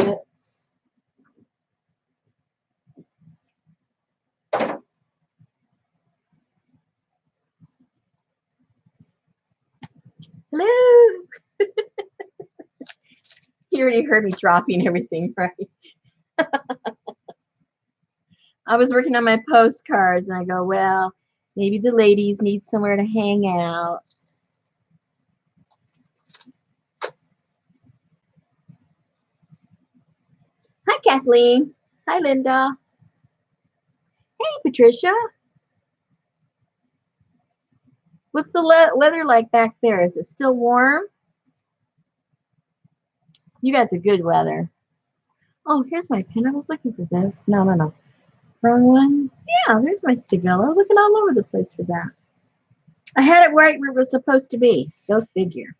Oops. Hello. You already heard me dropping everything, right? I was working on my postcards, and I go, well, maybe the ladies need somewhere to hang out. Hi, Kathleen. Hi, Linda. Hey, Patricia. What's the weather like back there? Is it still warm? You got the good weather. Oh, here's my pen. I was looking for this. No, no, no. Wrong one. Yeah, there's my Stabilo. Looking all over the place for that. I had it right where it was supposed to be. Go figure.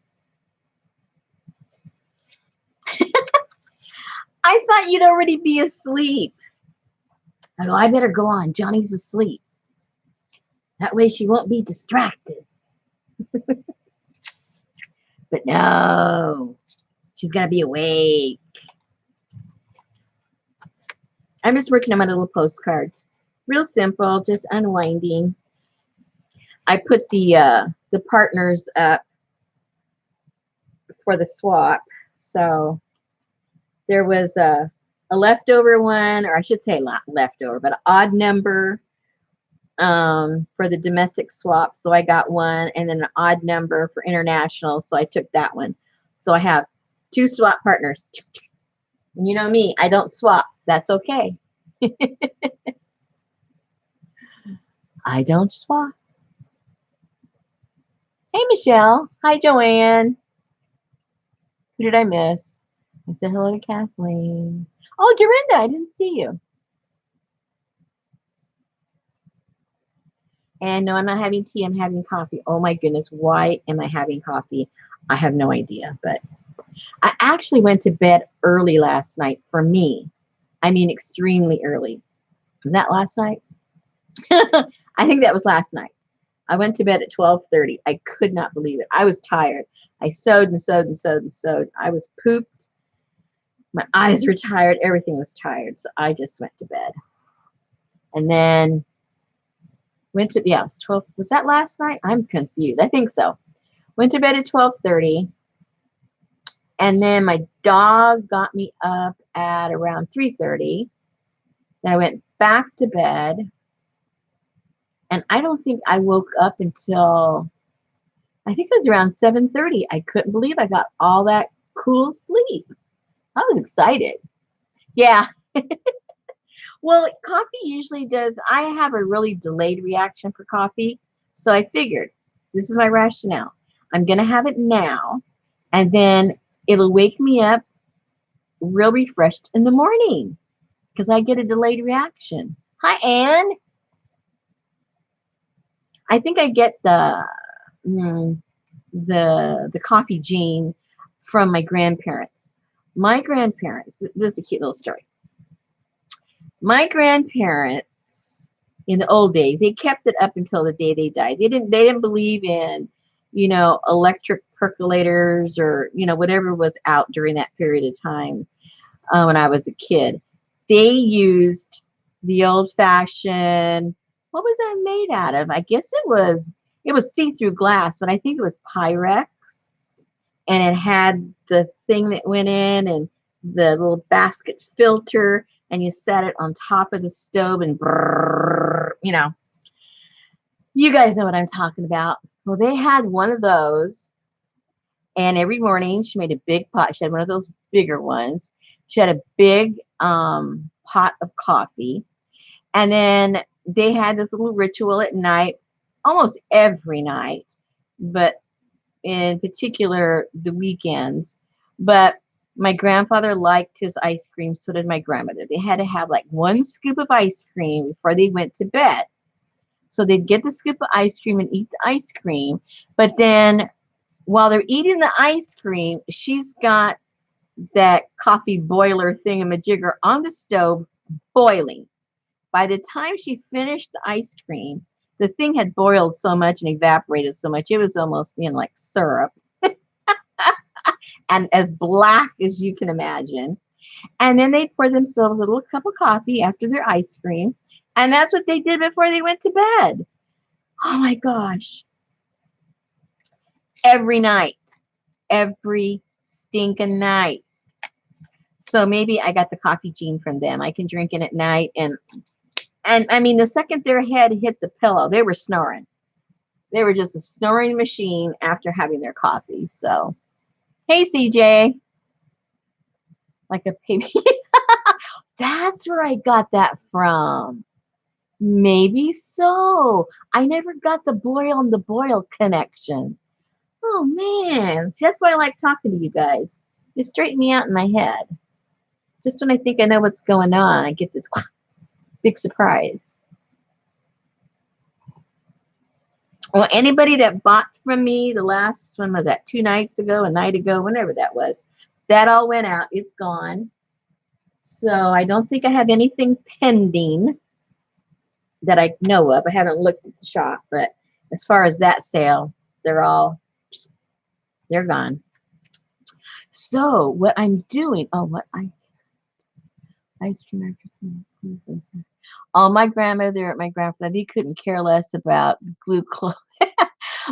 I thought you'd already be asleep. I go, I better go on. Johnny's asleep. That way she won't be distracted. But no, she's got to be awake. I'm just working on my little postcards. Real simple, just unwinding. I put the partners up for the swap. So there was a leftover one, or I should say not leftover, but an odd number for the domestic swap. So I got one, and then an odd number for international. So I took that one. So I have 2 swap partners. And you know me, I don't swap. That's okay. I don't swap. Hey, Michelle. Hi, Joanne. Who did I miss? I said hello to Kathleen. Oh, Dorinda, I didn't see you. And no, I'm not having tea. I'm having coffee. Oh, my goodness. Why am I having coffee? I have no idea. But I actually went to bed early last night for me. I mean, extremely early. Was that last night? I think that was last night. I went to bed at 12:30. I could not believe it. I was tired. I sewed and sewed and sewed and sewed. I was pooped. My eyes were tired. Everything was tired. So I just went to bed. And then went to, yeah, it was 12. Was that last night? I'm confused. I think so. Went to bed at 12:30. And then my dog got me up at around 3:30. Then I went back to bed. And I don't think I woke up until, I think it was around 7:30. I couldn't believe I got all that cool sleep. I was excited. Yeah. Well, coffee usually does, I have a really delayed reaction for coffee. So I figured, this is my rationale. I'm going to have it now, and then it'll wake me up real refreshed in the morning because I get a delayed reaction. Hi, Anne. I think I get the coffee gene from my grandparents. My grandparents, this is a cute little story. My grandparents in the old days, they kept it up until the day they died. They didn't believe in, you know, electric percolators or, you know, whatever was out during that period of time when I was a kid. They used the old-fashioned, what was that made out of? I guess it was see-through glass, but I think it was Pyrex. And it had the thing that went in and the little basket filter, and you set it on top of the stove and brrr, you know. You guys know what I'm talking about. Well, they had one of those, and every morning she made a big pot. She had one of those bigger ones. She had a big pot of coffee, and then they had this little ritual at night, almost every night, but in particular the weekends. But my grandfather liked his ice cream, so did my grandmother. They had to have like 1 scoop of ice cream before they went to bed. So they'd get the scoop of ice cream and eat the ice cream. But then while they're eating the ice cream, she's got that coffee boiler thingamajigger on the stove boiling. By the time she finished the ice cream, the thing had boiled so much and evaporated so much, it was almost, you know, like syrup. and as black as you can imagine. And then they'd pour themselves a little cup of coffee after their ice cream. And that's what they did before they went to bed. Oh my gosh. Every night. Every stinking night. So maybe I got the coffee gene from them. I can drink it at night. And I mean, the second their head hit the pillow, they were snoring. They were just a snoring machine after having their coffee. So, hey, CJ, like a baby. That's where I got that from. Maybe so. I never got the boy on the boil connection. Oh man. See, that's why I like talking to you guys. You straighten me out in my head. Just when I think I know what's going on, I get this big surprise. Well, anybody that bought from me, the last one was that 2 nights ago, a night ago, whenever that was, that all went out. It's gone. So I don't think I have anything pending that I know of. I haven't looked at the shop, but as far as that sale, they're gone. So what I'm doing, ice cream after some. Oh, my grandfather, he couldn't care less about glucose.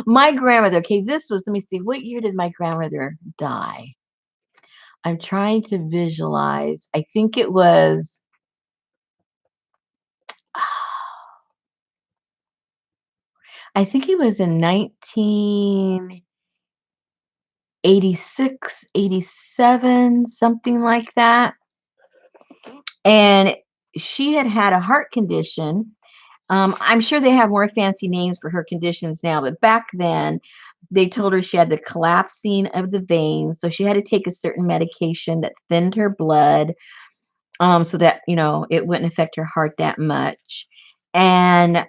My grandmother, okay, let me see, what year did my grandmother die? I'm trying to visualize. I think it was, in 1986, 87, something like that. And she had a heart condition. I'm sure they have more fancy names for her conditions now, but back then they told her she had the collapsing of the veins. So she had to take a certain medication that thinned her blood, so that, it wouldn't affect her heart that much. And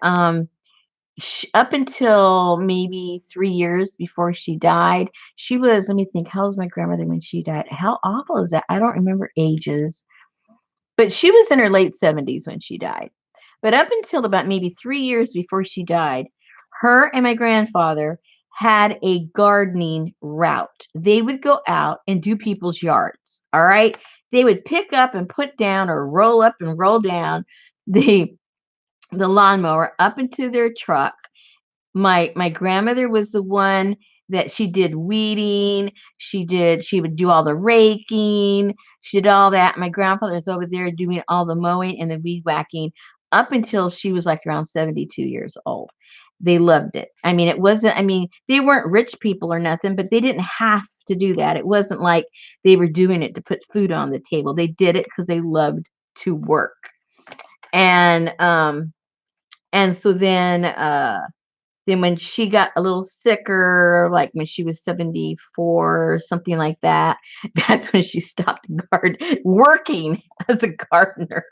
up until maybe 3 years before she died, she was, let me think, how was my grandmother when she died? How awful is that? I don't remember ages, but she was in her late 70s when she died. But up until about maybe 3 years before she died, her and my grandfather had a gardening route. They would go out and do people's yards. All right. They would pick up and put down, or roll up and roll down the lawnmower up into their truck. My grandmother was the one that she did weeding. She would do all the raking. She did all that. My grandfather was over there doing all the mowing and the weed whacking up until she was like around 72 years old. They loved it. I mean, they weren't rich people or nothing, but they didn't have to do that. It wasn't like they were doing it to put food on the table. They did it because they loved to work. And so then when she got a little sicker, like when she was 74 or something like that, that's when she stopped working as a gardener.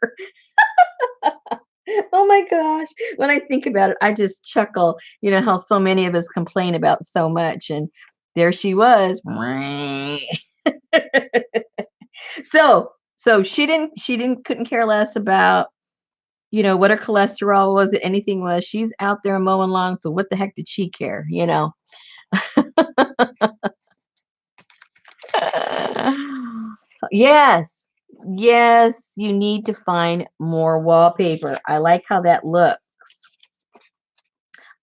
Oh my gosh. When I think about it, I just chuckle, how so many of us complain about so much. And there she was. So couldn't care less about, what her cholesterol was, anything was. She's out there mowing lawn, so what the heck did she care, Yes. Yes, you need to find more wallpaper. I like how that looks.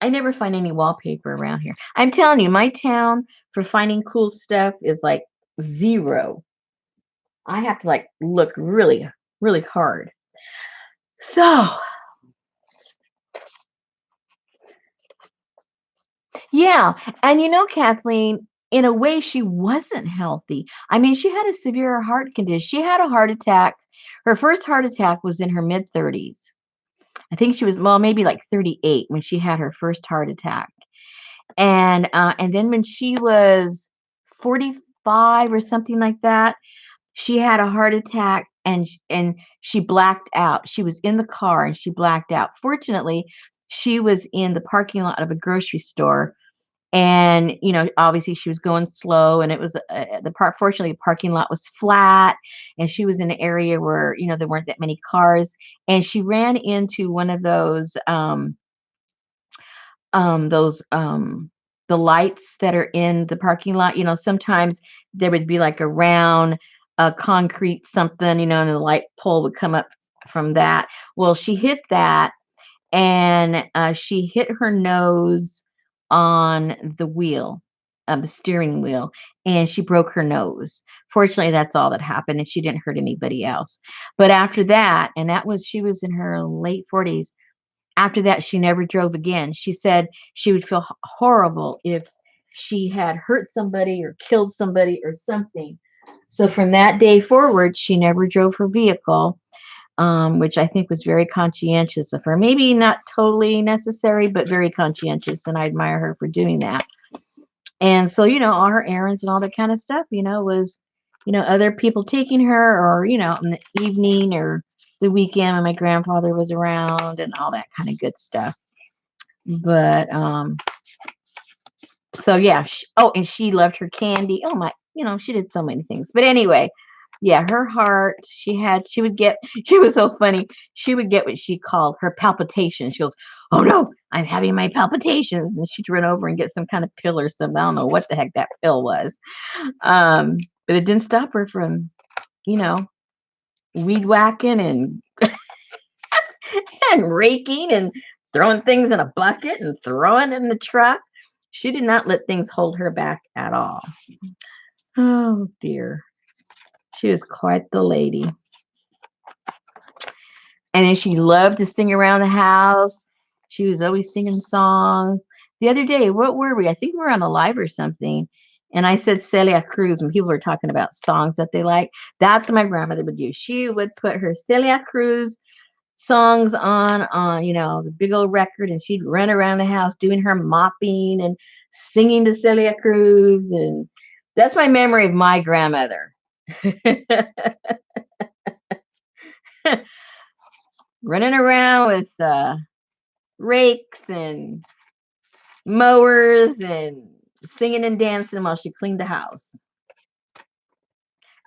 I never find any wallpaper around here. I'm telling you, my town for finding cool stuff is like zero. I have to like look really, really hard. So, yeah. And Kathleen, in a way, she wasn't healthy. I mean, she had a severe heart condition. She had a heart attack. Her first heart attack was in her mid 30s. I think she was, well, maybe like 38 when she had her first heart attack. And then when she was 45 or something like that, she had a heart attack and she blacked out. She was in the car and she blacked out. Fortunately, she was in the parking lot of a grocery store, and obviously she was going slow, and it was fortunately the parking lot was flat, and she was in an area where there weren't that many cars, and she ran into one of those the lights that are in the parking lot. Sometimes there would be like a round concrete something, and the light pole would come up from that. Well, she hit that, and she hit her nose on the wheel, the steering wheel, and she broke her nose. Fortunately, that's all that happened, and she didn't hurt anybody else. But after that, and she was in her late 40s. After that, she never drove again. She said she would feel horrible if she had hurt somebody or killed somebody or something. So from that day forward, she never drove her vehicle, which I think was very conscientious of her. Maybe not totally necessary, but very conscientious, and I admire her for doing that. And so, all her errands and all that kind of stuff, was, other people taking her, or, in the evening or the weekend when my grandfather was around and all that kind of good stuff. But, so yeah. And she loved her candy. Oh my, she did so many things. But anyway, yeah, her heart, she was so funny. She would get what she called her palpitations. She goes, "Oh no, I'm having my palpitations." And she'd run over and get some kind of pill or something. I don't know what the heck that pill was. But it didn't stop her from, weed whacking and and raking and throwing things in a bucket and throwing it in the truck. She did not let things hold her back at all. Oh dear. She was quite the lady. And then she loved to sing around the house. She was always singing songs. The other day, what were we? I think we were on a live or something. And I said Celia Cruz when people were talking about songs that they like. That's what my grandmother would do. She would put her Celia Cruz songs on, the big old record, and she'd run around the house doing her mopping and singing to Celia Cruz. And that's my memory of my grandmother. Running around with rakes and mowers and singing and dancing while she cleaned the house.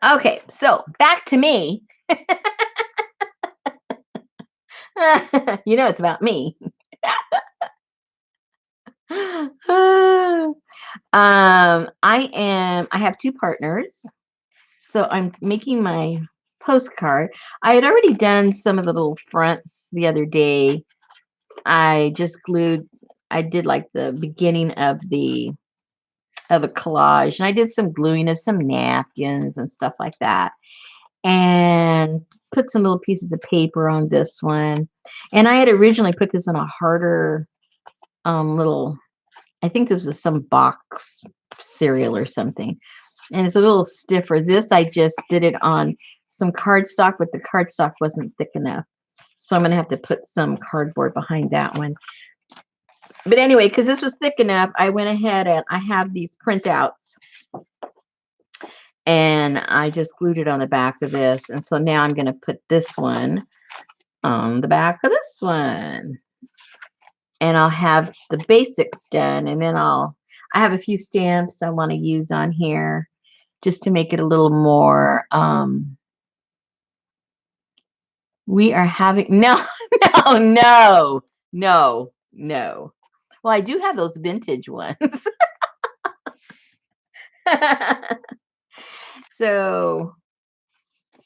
Okay, so back to me. It's about me. I have two partners. So I'm making my postcard. I had already done some of the little fronts the other day. I did like the beginning of a collage, and I did some gluing of some napkins and stuff like that, and put some little pieces of paper on this one. And I had originally put this on a harder little, I think this was some box cereal or something, and it's a little stiffer. This I just did it on some cardstock, but the cardstock wasn't thick enough, so I'm gonna have to put some cardboard behind that one. But anyway, because this was thick enough, I went ahead and I have these printouts, and I just glued it on the back of this. And so now I'm going to put this one on the back of this one, and I'll have the basics done. And then I have a few stamps I want to use on here just to make it a little more, we are having, no, no. Well, I do have those vintage ones. So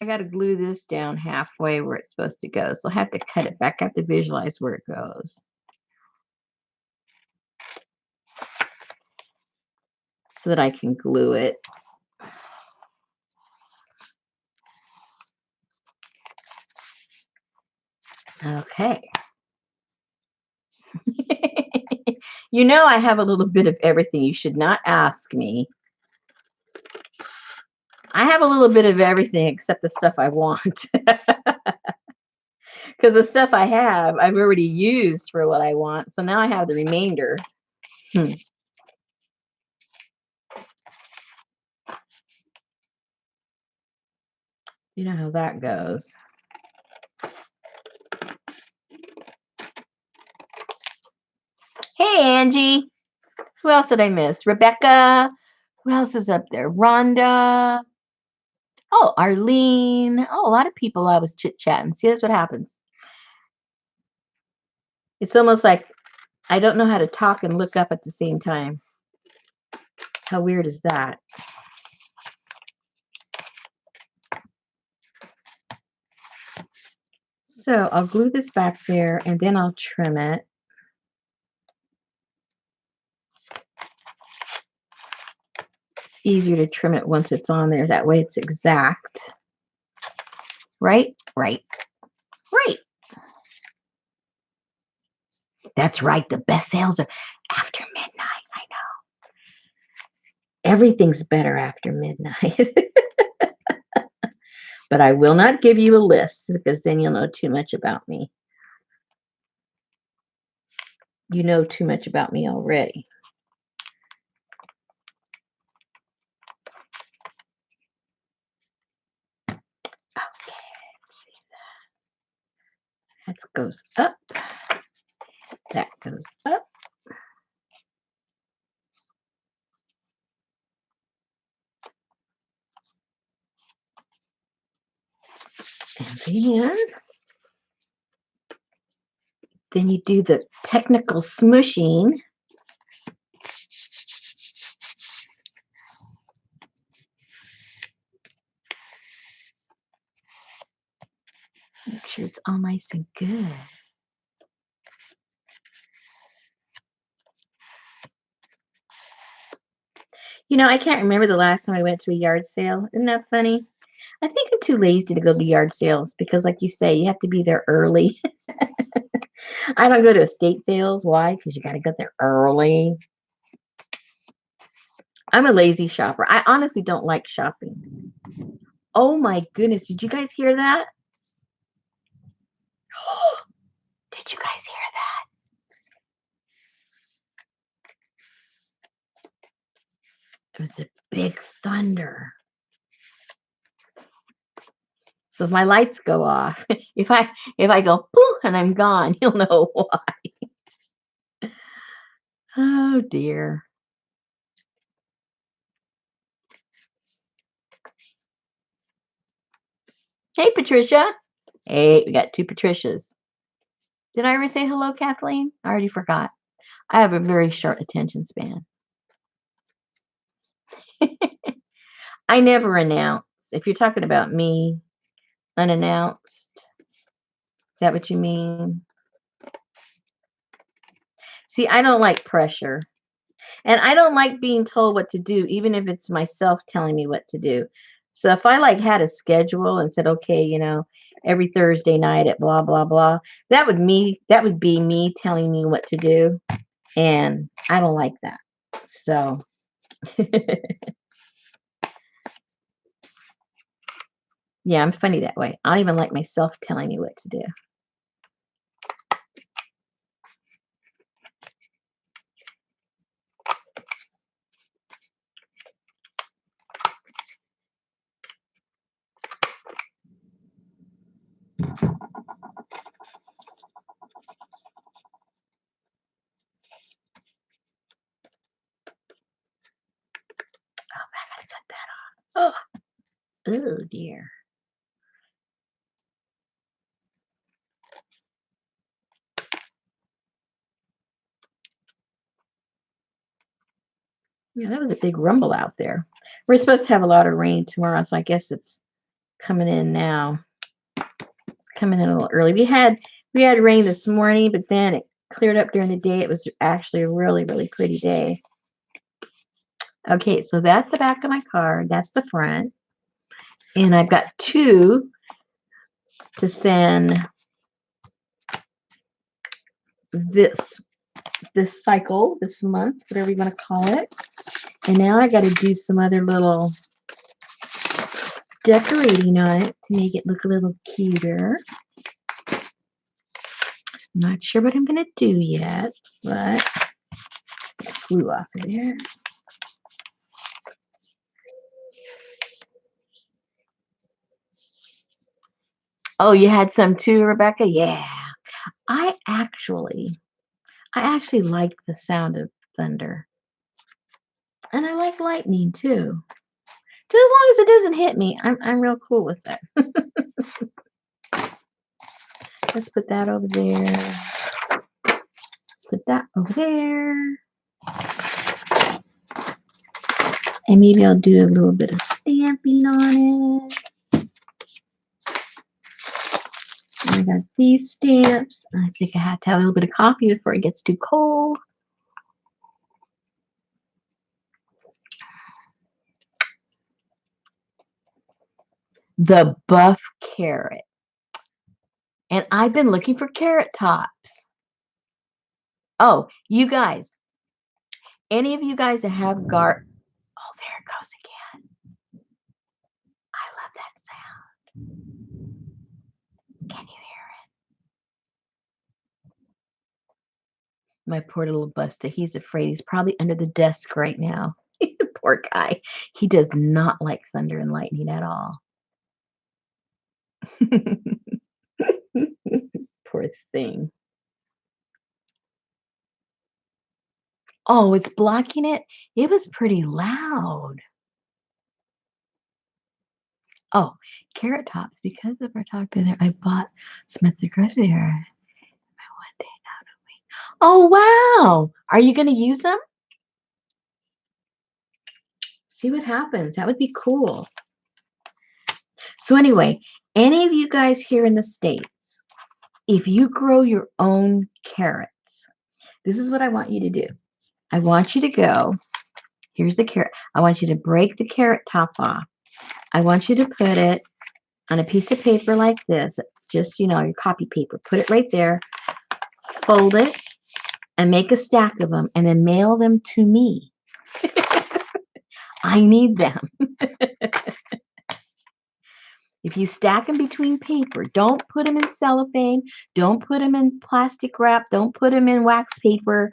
I got to glue this down halfway where it's supposed to go. So I have to cut it back. I have to visualize where it goes, so that I can glue it. Okay. I have a little bit of everything. You should not ask me. I have a little bit of everything except the stuff I want. Because the stuff I have, I've already used for what I want. So now I have the remainder. You know how that goes. Hey, Angie. Who else did I miss? Rebecca. Who else is up there? Rhonda. Oh, Arlene. Oh, a lot of people I was chit-chatting. See, that's what happens. It's almost like I don't know how to talk and look up at the same time. How weird is that? So I'll glue this back there and then I'll trim it. It's easier to trim it once it's on there. That way it's exact. Right? Right. Right. That's right. The best sales are after midnight. I know. Everything's better after midnight. But I will not give you a list because then you'll know too much about me. You know too much about me already. Okay, let's see that. That goes up. That goes up. And then you do the technical smushing. Make sure it's all nice and good. You know, I can't remember the last time I went to a yard sale. Isn't that funny? I think I'm too lazy to go to yard sales because, like you say, you have to be there early. I don't go to estate sales. Why? Because you got to get there early. I'm a lazy shopper. I honestly don't like shopping. Oh my goodness. Did you guys hear that? Did you guys hear that? It was a big thunder. So if my lights go off, if I go poof and I'm gone, you'll know why. Oh dear. Hey Patricia. Hey, we got two Patricias. Did I ever say hello, Kathleen? I already forgot. I have a very short attention span. I never announce. If you're talking about me, unannounced, is that what you mean? See, I don't like pressure. And I don't like being told what to do, even if it's myself telling me what to do. So if I like had a schedule and said, okay, you know, every Thursday night at blah blah blah, that would be me telling me what to do. And I don't like that. So yeah, I'm funny that way. I don't even like myself telling me what to do. Oh, oh dear. Yeah, that was a big rumble out there. We're supposed to have a lot of rain tomorrow, so I guess it's coming in now. It's coming in a little early. We had rain this morning, but then it cleared up during the day. It was actually a really, really pretty day. Okay, so that's the back of my card. That's the front. And I've got two to send this cycle, this month, whatever you want to call it. And now I got to do some other little decorating on it to make it look a little cuter. I'm not sure what I'm going to do yet, but I flew off of there. Oh, you had some too, Rebecca? Yeah. I actually like the sound of thunder. And I like lightning too. Just as long as it doesn't hit me, I'm real cool with that. Let's put that over there. Let's put that over there. And maybe I'll do a little bit of stamping on it. And I got these stamps. I think I have to have a little bit of coffee before it gets too cold. The buff carrot. And I've been looking for carrot tops. Oh, you guys, any of you guys that have oh, there it goes again. I love that sound. Can you hear it? My poor little Busta, he's afraid. He's probably under the desk right now. Poor guy. He does not like thunder and lightning at all. Poor thing. Oh, it's blocking it? It was pretty loud. Oh, carrot tops. Because of our talk the other, I bought some at the grocery store. One day out of week. Oh, wow. Are you going to use them? See what happens. That would be cool. So anyway, any of you guys here in the States, if you grow your own carrots, this is what I want you to do. I want you to go, here's the carrot. I want you to break the carrot top off. I want you to put it on a piece of paper like this, just, you know, your copy paper. Put it right there, fold it, and make a stack of them, and then mail them to me. I need them. If you stack them between paper, don't put them in cellophane, don't put them in plastic wrap, don't put them in wax paper,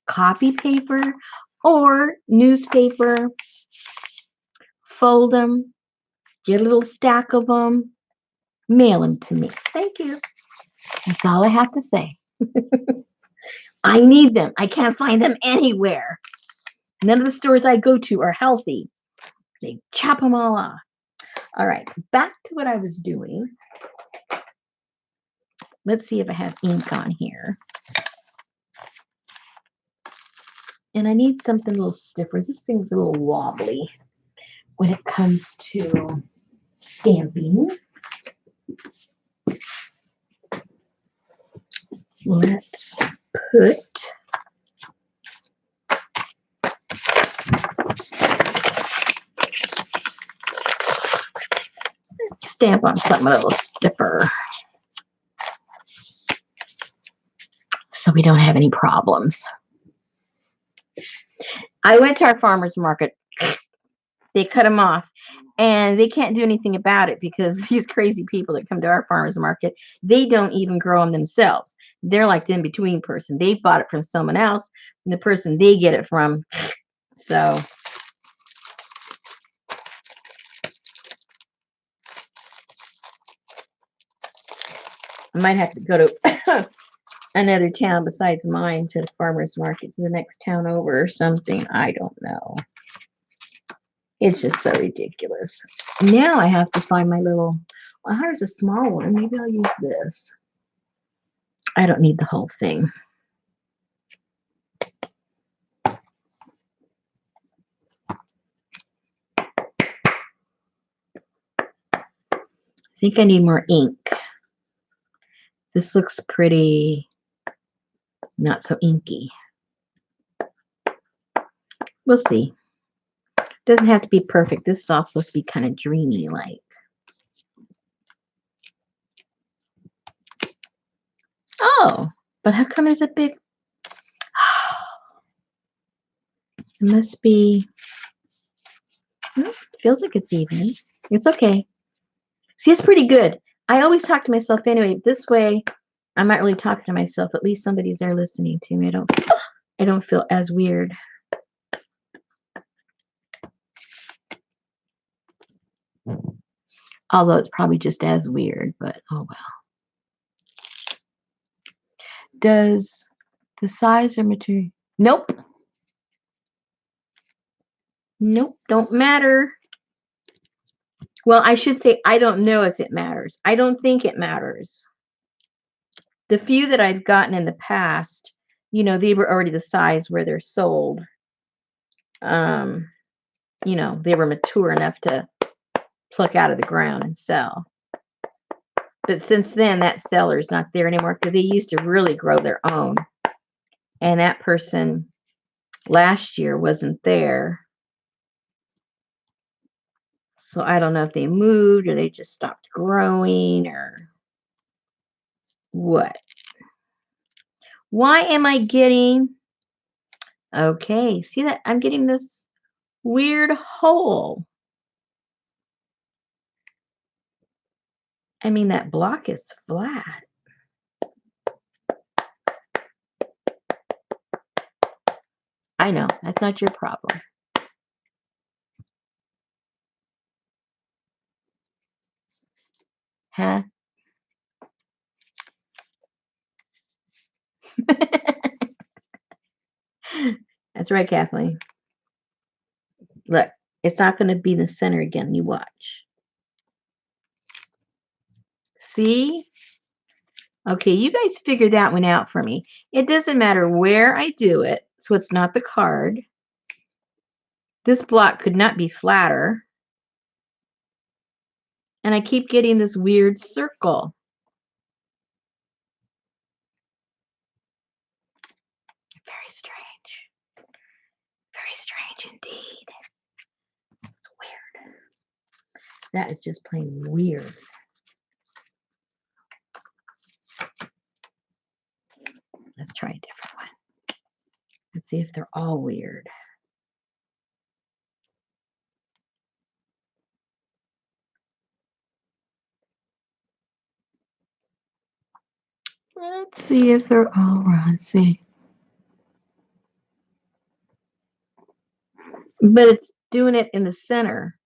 copy paper, or newspaper. Fold them, get a little stack of them, mail them to me. Thank you. That's all I have to say. I need them. I can't find them anywhere. None of the stores I go to are healthy. They chop them all off. All right, back to what I was doing. Let's see if I have ink on here. And I need something a little stiffer. This thing's a little wobbly when it comes to stamping. Let's put stamp on something a little stiffer so we don't have any problems. I went to our farmer's market. They cut them off, and they can't do anything about it because these crazy people that come to our farmer's market, they don't even grow them themselves. They're like the in-between person. They bought it from someone else, and the person they get it from. So I might have to go to another town besides mine to the farmer's market to the next town over or something. I don't know. It's just so ridiculous. Now I have to find my little, well, here's a small one. Maybe I'll use this. I don't need the whole thing. I think I need more ink. This looks pretty not so inky. We'll see. Doesn't have to be perfect. This is all supposed to be kind of dreamy like. Oh, but how come there's a big, it must be, it feels like it's even. It's okay. See, it's pretty good. I always talk to myself anyway. This way, I'm not really talking to myself. At least somebody's there listening to me. I don't feel as weird. Although it's probably just as weird, but oh well. Does the size or material? Nope. Nope, don't matter. Well, I should say I don't know if it matters. I don't think it matters. The few that I've gotten in the past, you know, they were already the size where they're sold. they were mature enough to pluck out of the ground and sell. But since then, that seller's not there anymore because they used to really grow their own. And that person last year wasn't there. So I don't know if they moved or they just stopped growing or what. Why am I getting... Okay, see that? I'm getting this weird hole. I mean, that block is flat. I know, that's not your problem. Huh? That's right, Kathleen. Look, it's not going to be the center again. You watch. See? Okay, you guys figure that one out for me. It doesn't matter where I do it, so it's not the card. This block could not be flatter. And I keep getting this weird circle. Very strange. Very strange indeed. It's weird. That is just plain weird. Let's try a different one. Let's see if they're all weird. Let's see if they're all wrong. Let's see. But it's doing it in the center.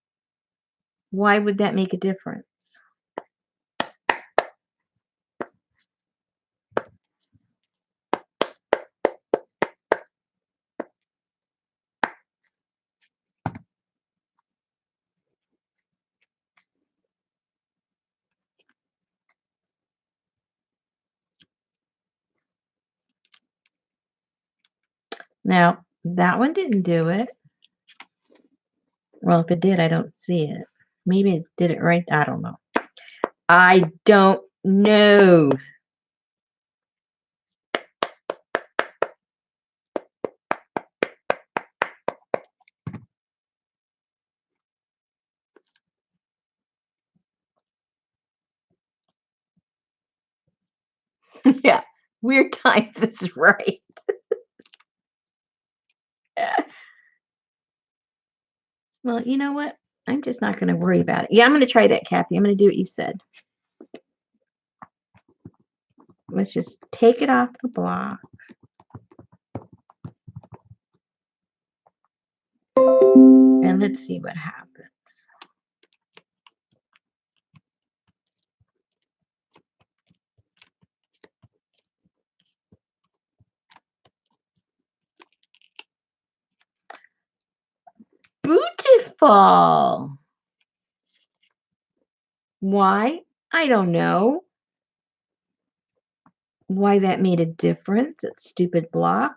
Why would that make a difference? Now, that one didn't do it. Well, if it did, I don't see it. Maybe it did it right. I don't know. I don't know. Yeah, weird times is right. Well, you know what? I'm just not going to worry about it. Yeah, I'm going to try that, Kathy. I'm going to do what you said. Let's just take it off the block. And let's see what happens. Beautiful. Why? I don't know. Why that made a difference. That stupid block.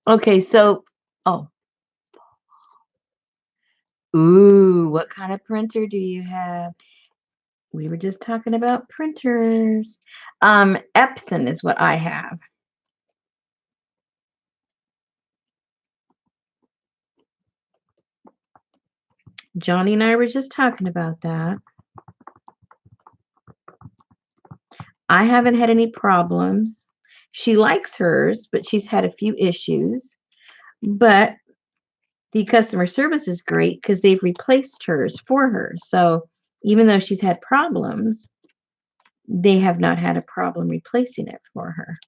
Okay, so, oh. Ooh, what kind of printer do you have? We were just talking about printers. Epson is what I have. Johnny and I were just talking about that. I haven't had any problems. She likes hers, but she's had a few issues. But the customer service is great because they've replaced hers for her. So even though she's had problems, they have not had a problem replacing it for her.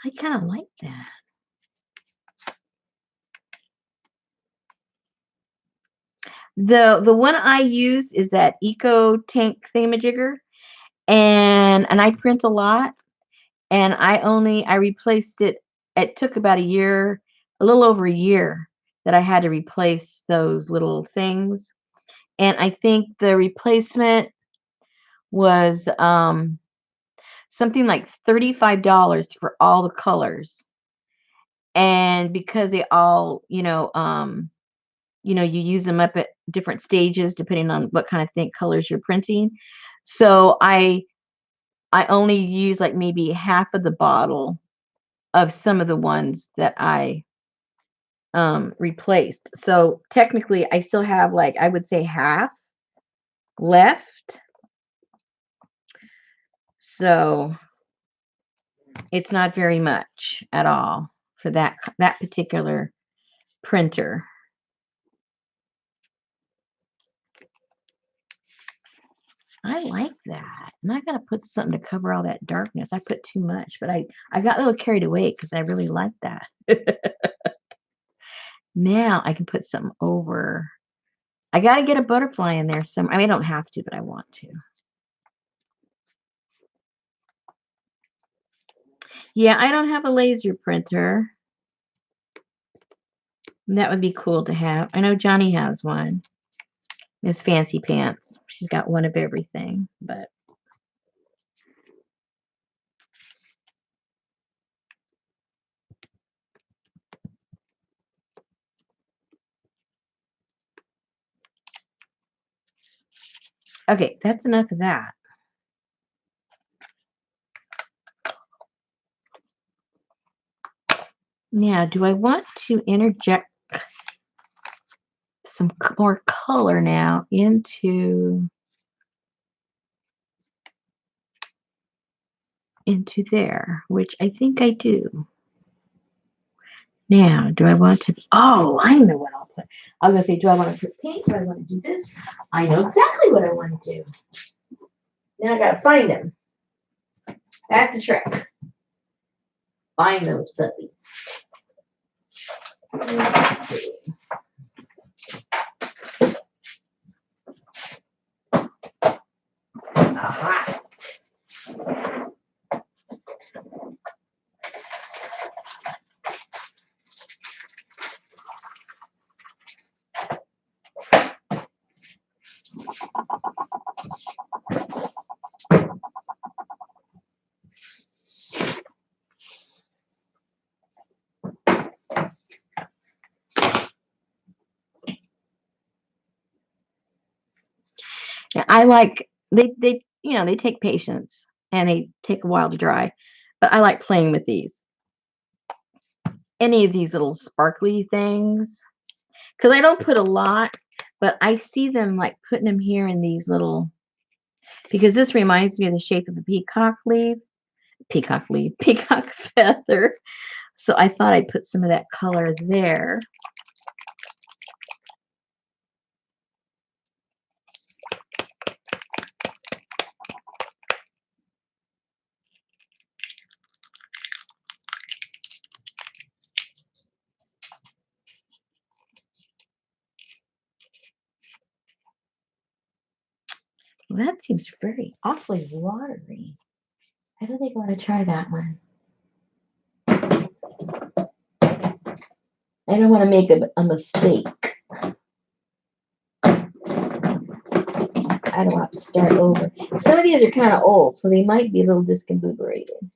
I kind of like that. The one I use is that Eco Tank thingamajigger, and I print a lot, and I replaced it. It took about a year, a little over a year, that I had to replace those little things. And I think the replacement was something like $35 for all the colors. And because they all, you use them up at different stages depending on what kind of colors you're printing. So I only use like maybe half of the bottle of some of the ones that I replaced. So technically I still have, like, I would say half left. So it's not very much at all for that particular printer. I like that. And I got to put something to cover all that darkness. I put too much, but I got a little carried away because I really like that. Now I can put something over. I got to get a butterfly in there some. I mean, I don't have to, but I want to. Yeah, I don't have a laser printer. That would be cool to have. I know Johnny has one. Miss Fancy Pants. She's got one of everything, but okay, that's enough of that. Now, do I want to interject some more color now into there, which I think I do. Now, do I want to? Oh, I know what I'll put. I was going to say, do I want to put pink? Do I want to do this? I know exactly what I want to do. Now I got to find them. That's the trick. Find those puppies. Let's see. Aha. Now, I like they they take patience and they take a while to dry, but I like playing with these. Any of these little sparkly things, because I don't put a lot, but I see them like putting them here in these little, because this reminds me of the shape of the peacock feather. So I thought I'd put some of that color there. Well, that seems awfully watery. I don't think I want to try that one. I don't want to make a mistake. I don't want to start over. Some of these are kind of old, so they might be a little discombobulated.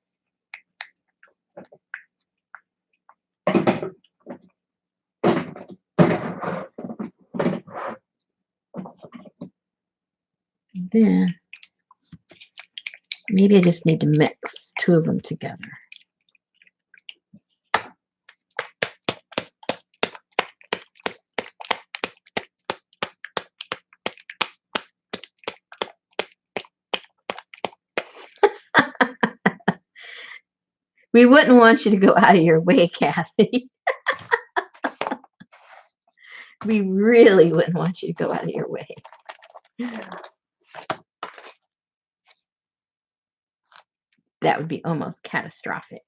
Then maybe I just need to mix two of them together. We wouldn't want you to go out of your way, Kathy. We really wouldn't want you to go out of your way. That would be almost catastrophic.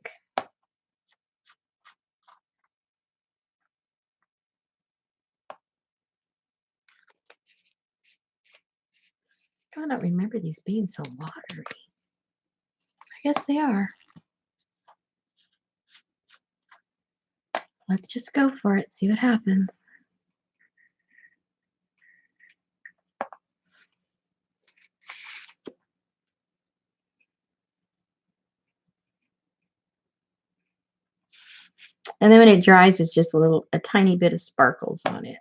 I don't remember these being so watery. I guess they are. Let's just go for it, see what happens. And then when it dries, it's just a tiny bit of sparkles on it.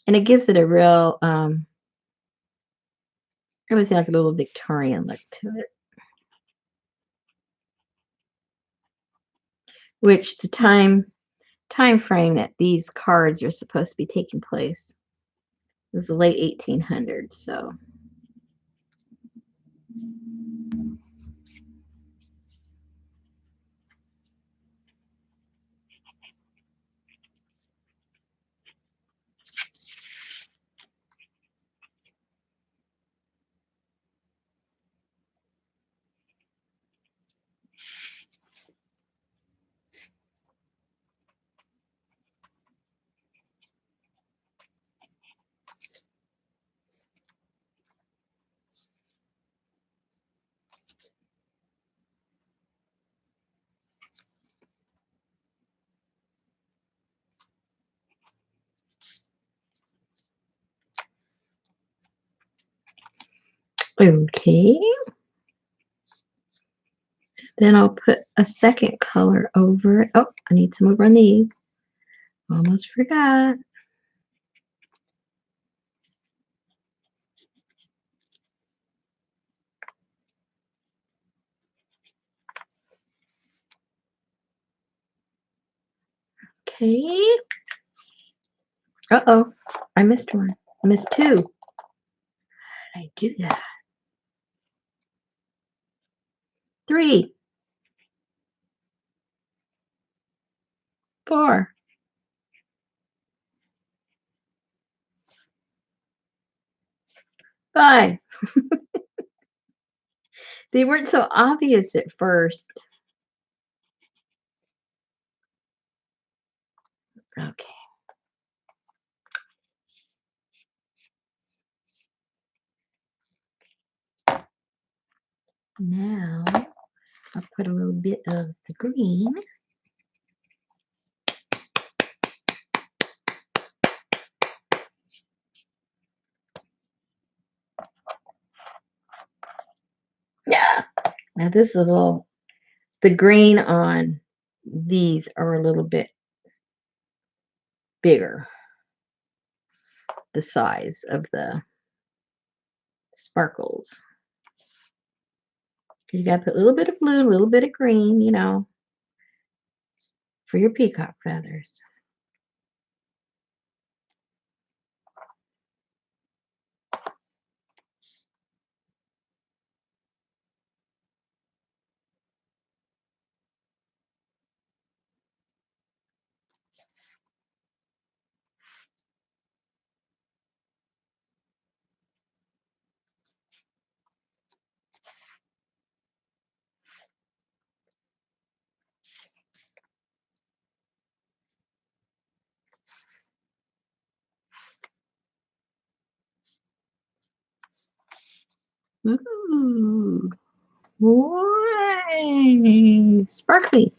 And it gives it a real, I would say like a little Victorian look to it. Which the time frame that these cards are supposed to be taking place is the late 1800s. So okay. Then I'll put a second color over it. Oh, I need some over on these. Almost forgot. Okay. Uh-oh. I missed one. I missed two. How did I do that? 3, 4. 5. They weren't so obvious at first. Okay. Now I'll put a little bit of the green. Yeah. Now this is the green on these are a little bit bigger, the size of the sparkles. You got to put a little bit of blue, a little bit of green, for your peacock feathers. Ooh. Whey. Sparkly.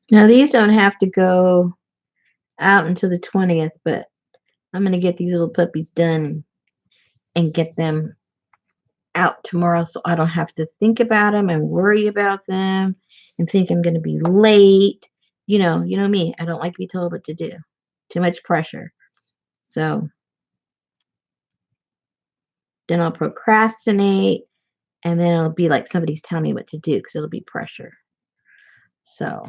Now these don't have to go out until the 20th, but I'm going to get these little puppies done and get them out tomorrow so I don't have to think about them and worry about them and think I'm going to be late. You know me. I don't like to be told what to do. Too much pressure. So then I'll procrastinate, and then it'll be like somebody's telling me what to do because it'll be pressure. So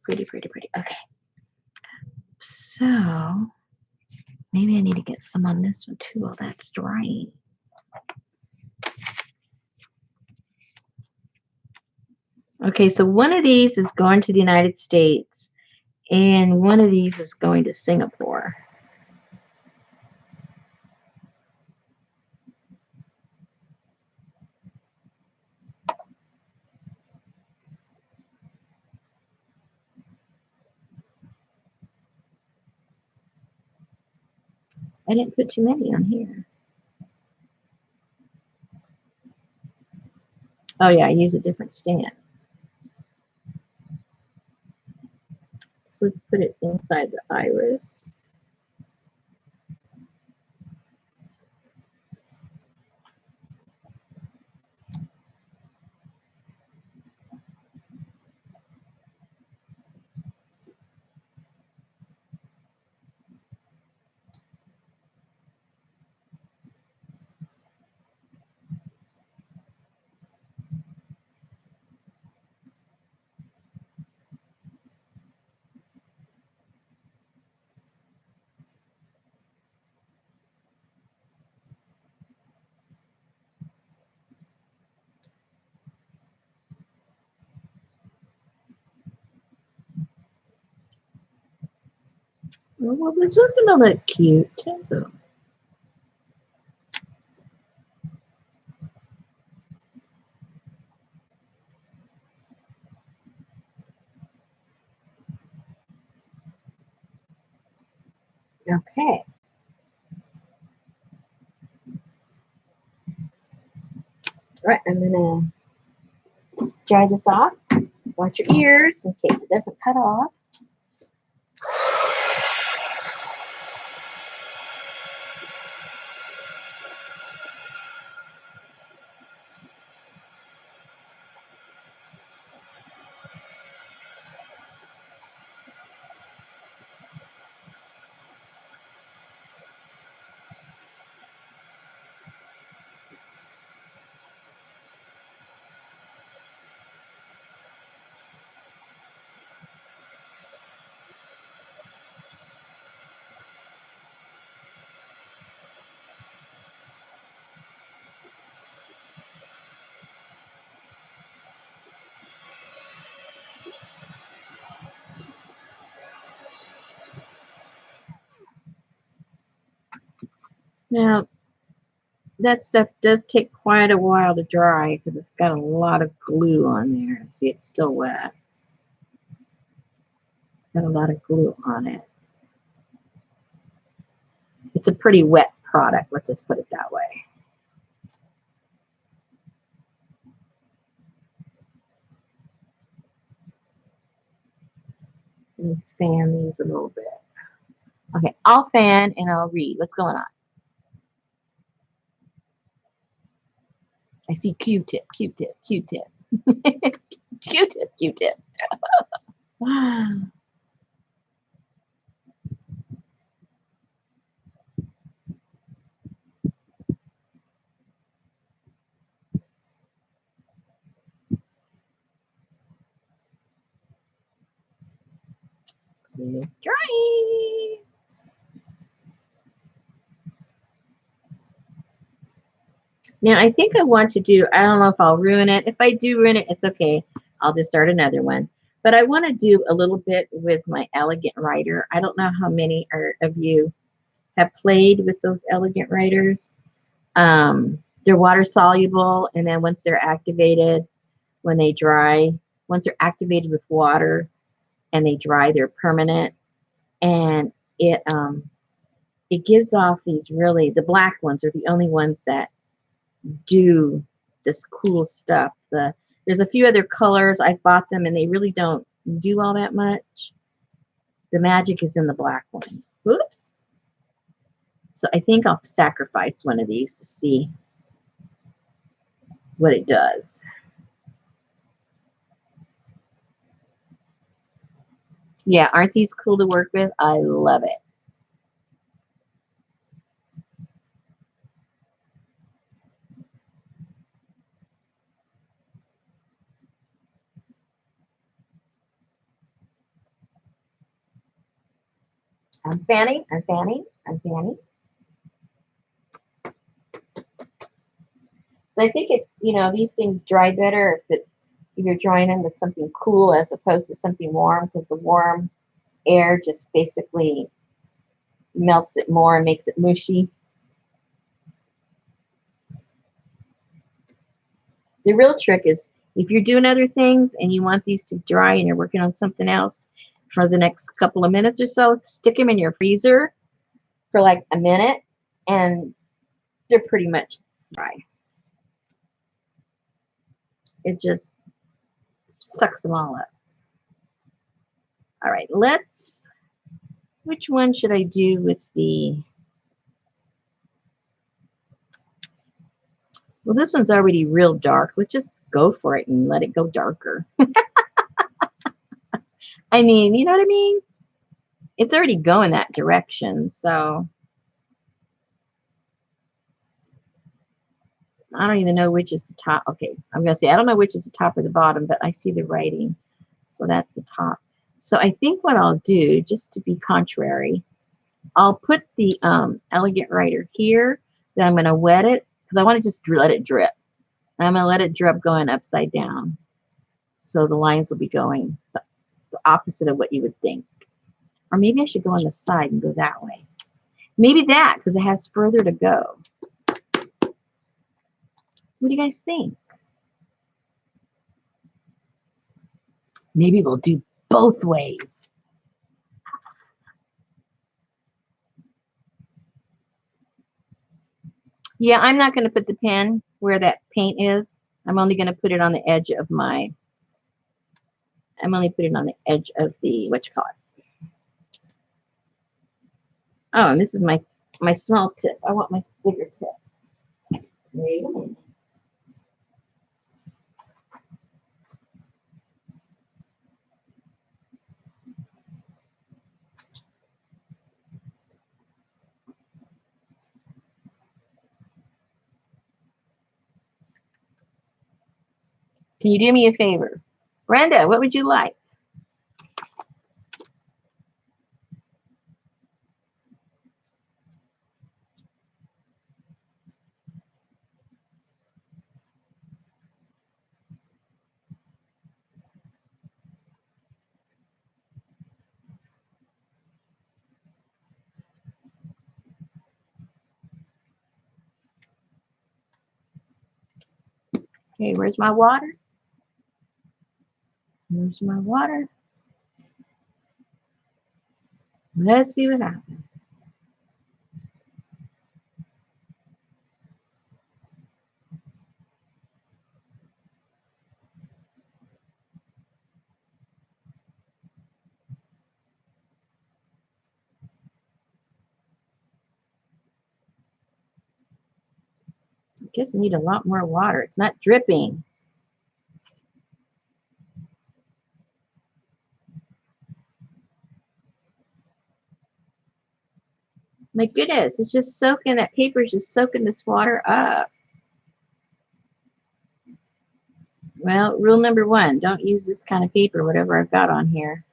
pretty, pretty, pretty. Okay. So maybe I need to get some on this one too while that's drying. Okay, so one of these is going to the United States, and one of these is going to Singapore. I didn't put too many on here. Oh yeah, I use a different stand. So let's put it inside the iris. Well, this one's gonna look cute too. Okay. All right, I'm gonna dry this off. Watch your ears in case it doesn't cut off. Now, that stuff does take quite a while to dry because it's got a lot of glue on there. See, it's still wet. Got a lot of glue on it. It's a pretty wet product, let's just put it that way. Let me fan these a little bit. Okay, I'll fan and I'll read. What's going on? I see Q-tip, Q-tip, Q-tip. Q-tip, Q-tip. It's drying. Now, I think I want to do, I don't know if I'll ruin it. If I do ruin it, it's okay. I'll just start another one. But I want to do a little bit with my elegant writer. I don't know how many of you have played with those elegant writers. They're water soluble, and then once they're activated, when they dry, once they're activated with water and they dry, they're permanent. And it gives off these really, the black ones are the only ones that do this cool stuff. There's a few other colors. I bought them and they really don't do all that much. The magic is in the black one. Oops. So I think I'll sacrifice one of these to see what it does. Yeah, aren't these cool to work with? I love it. I'm fanning, I'm fanning, I'm fanning. So I think it, these things dry better if you're drying them with something cool as opposed to something warm, because the warm air just basically melts it more and makes it mushy. The real trick is if you're doing other things and you want these to dry and you're working on something else for the next couple of minutes or so, stick them in your freezer for like a minute and they're pretty much dry. It just sucks them all up. All right, which one should I do with well, this one's already real dark. Let's just go for it and let it go darker. I mean, you know what I mean? It's already going that direction, so I don't even know which is the top. Okay, I'm going to say I don't know which is the top or the bottom, but I see the writing, so that's the top. So I think what I'll do, just to be contrary, I'll put the elegant writer here. Then I'm going to wet it because I want to just let it drip. And I'm going to let it drip going upside down. So the lines will be going the opposite of what you would think. Or maybe I should go on the side and go that way. Maybe that, because it has further to go. What do you guys think? Maybe we'll do both ways. Yeah, I'm not going to put the pen where that paint is. I'm only going to put it on the edge of I'm only putting it on the edge of the, what you call it. Oh, and this is my small tip. I want my bigger tip. Wait a minute. Can you do me a favor? Brenda, what would you like? Okay, where's my water? Where's my water? Let's see what happens. I guess I need a lot more water. It's not dripping. My goodness, it's just soaking, that paper is just soaking this water up. Well, rule number 1, don't use this kind of paper, whatever I've got on here.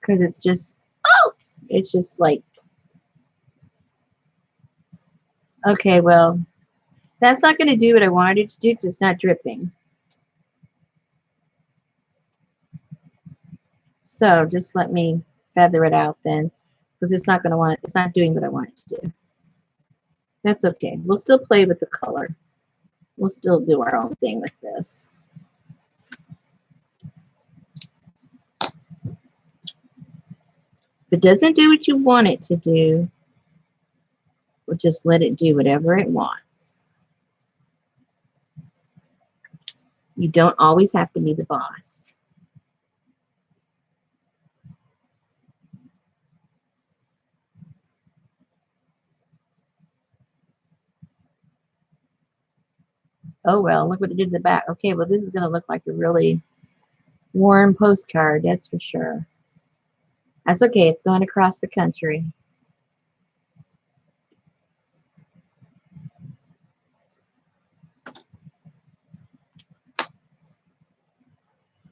Because it's just like, okay, well, that's not going to do what I wanted it to do because it's not dripping. So just let me feather it out then, because it's not doing what I want it to do. That's okay. We'll still play with the color. We'll still do our own thing with this. If it doesn't do what you want it to do, we'll just let it do whatever it wants. You don't always have to be the boss. Oh, well, look what it did in the back. Okay, well, this is going to look like a really Worn postcard, that's for sure. That's okay. It's going across the country.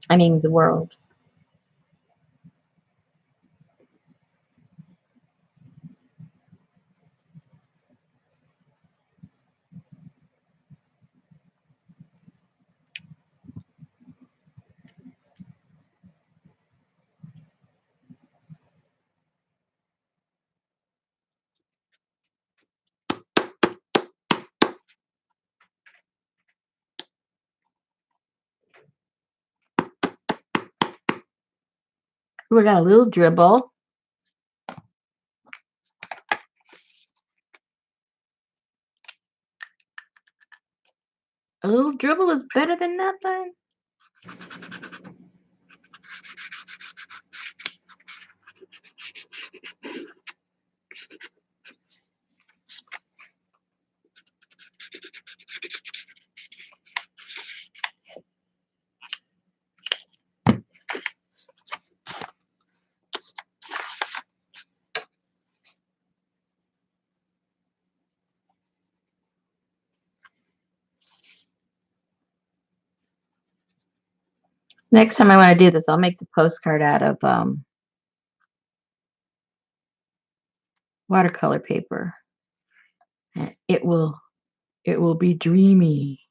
I mean, the world. We got a little dribble. A little dribble is better than nothing. Next time I want to do this, I'll make the postcard out of watercolor paper. And it will be dreamy.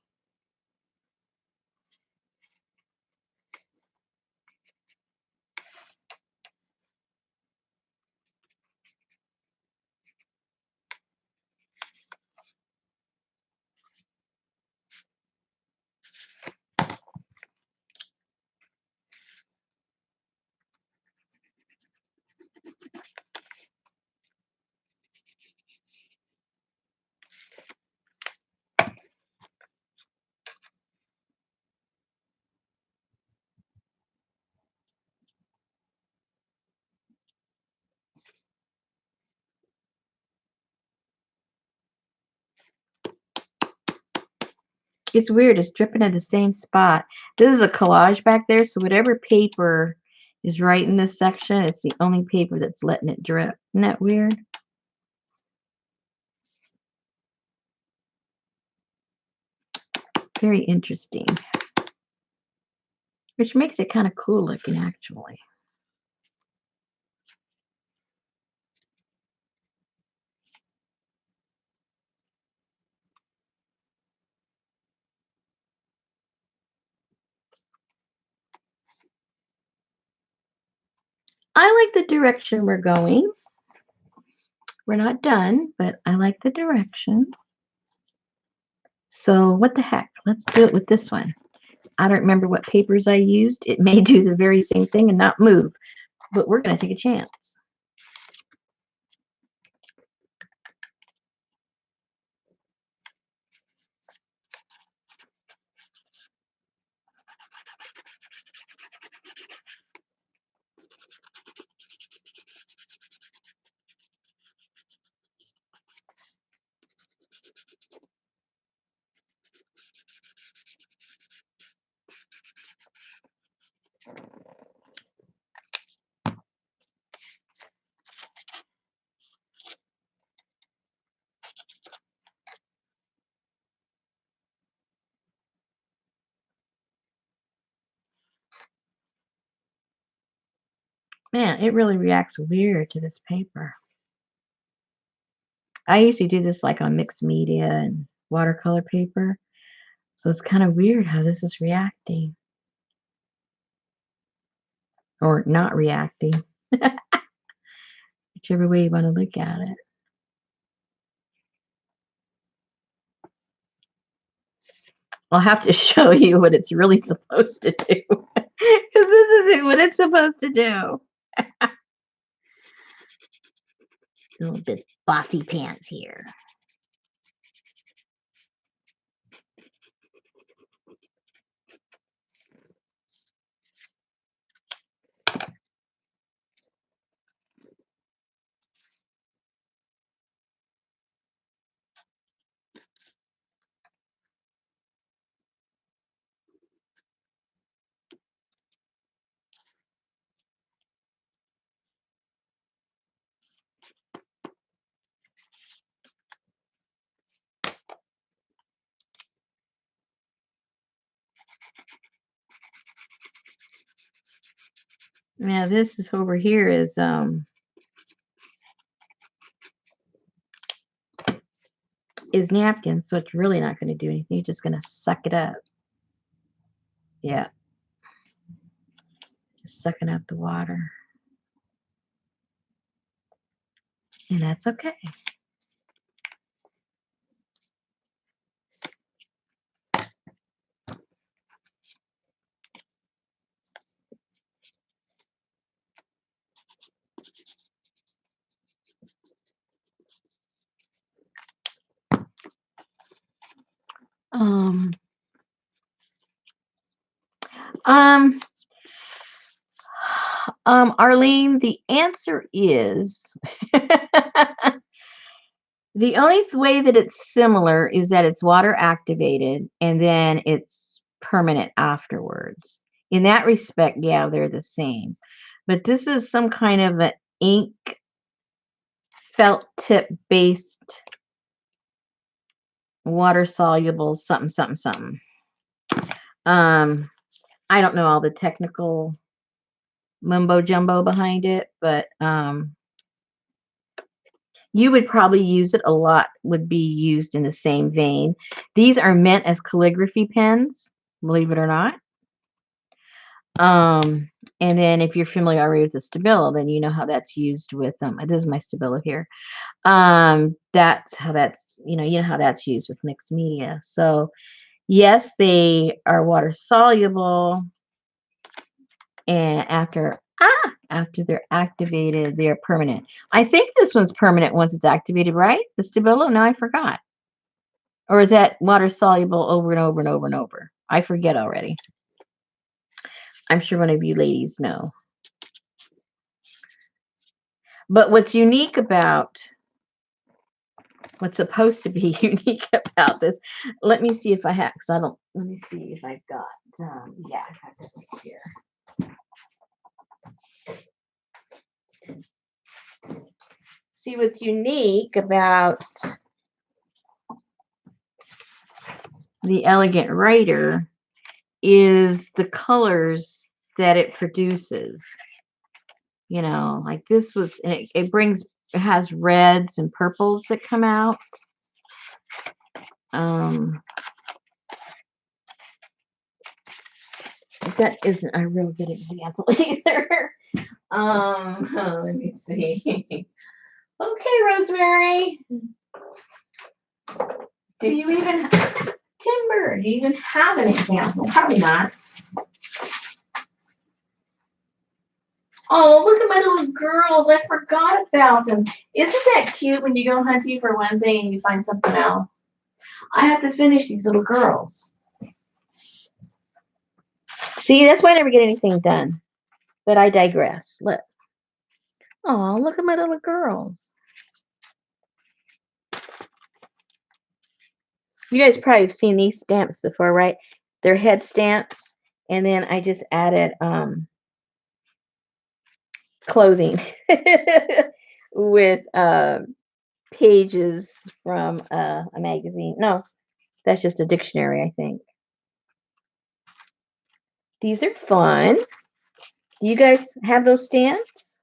It's weird. It's dripping in the same spot. This is a collage back there, so whatever paper is right in this section, it's the only paper that's letting it drip. Isn't that weird? Very interesting. Which makes it kind of cool looking, actually. I like the direction we're going. We're not done, but I like the direction. So what the heck? Let's do it with this one. I don't remember what papers I used. It may do the very same thing and not move, but we're going to take a chance. Man, it really reacts weird to this paper. I usually do this like on mixed media and watercolor paper. So it's kind of weird how this is reacting. Or not reacting. Whichever way you want to look at it. I'll have to show you what it's really supposed to do. Because this isn't what it's supposed to do. A little bit bossy pants here. Now this is over here is napkins, so it's really not going to do anything. You're just going to suck it up. Yeah, just sucking up the water. And that's okay. Um, um, Arlene, the answer is the only way that it's similar is that it's water activated and then it's permanent afterwards. In that respect, yeah, they're the same. But this is some kind of an ink felt tip based water soluble something something something. I don't know all the technical mumbo jumbo behind it, but you would probably use it a lot, would be used in the same vein. These are meant as calligraphy pens, believe it or not. And then if you're familiar already with the Stabilo, then you know how that's used with this is my Stabilo here. That's how that's, you know how that's used with mixed media. So yes, they are water soluble, and after they're activated, they're permanent. I think this one's permanent once it's activated, right? The Stabilo? No, I forgot. Or is that water soluble over and over and over and over? I forget already. I'm sure one of you ladies know. But what's supposed to be unique about this, let me see if I have, because I don't, let me see if I've got, yeah, I have that right here. See, what's unique about the Elegant Writer is the colors that it produces. Like this was, and it has reds and purples that come out. That isn't a real good example either. Let me see. Okay, Rosemary. Do you even Timber? Do you even have an example? Probably not. Oh, look at my little girls. I forgot about them. Isn't that cute when you go hunting for one thing and you find something else? I have to finish these little girls. See, that's why I never get anything done. But I digress. Look. Oh, look at my little girls. You guys probably have seen these stamps before, right? They're head stamps. And then I just added clothing with pages from a magazine. No, that's just a dictionary, I think. These are fun. Do you guys have those stamps?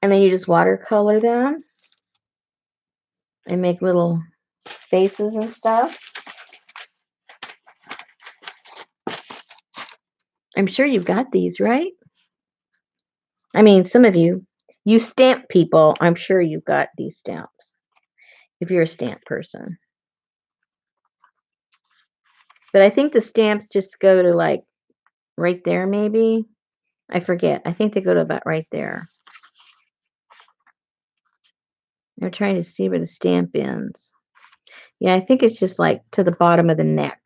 And then you just watercolor them and make little faces and stuff. I'm sure you've got these, right? I mean, some of you stamp people, I'm sure you've got these stamps if you're a stamp person. But I think the stamps just go to like right there, maybe. I forget. I think they go to about right there. I'm trying to see where the stamp ends. Yeah, I think it's just like to the bottom of the neck.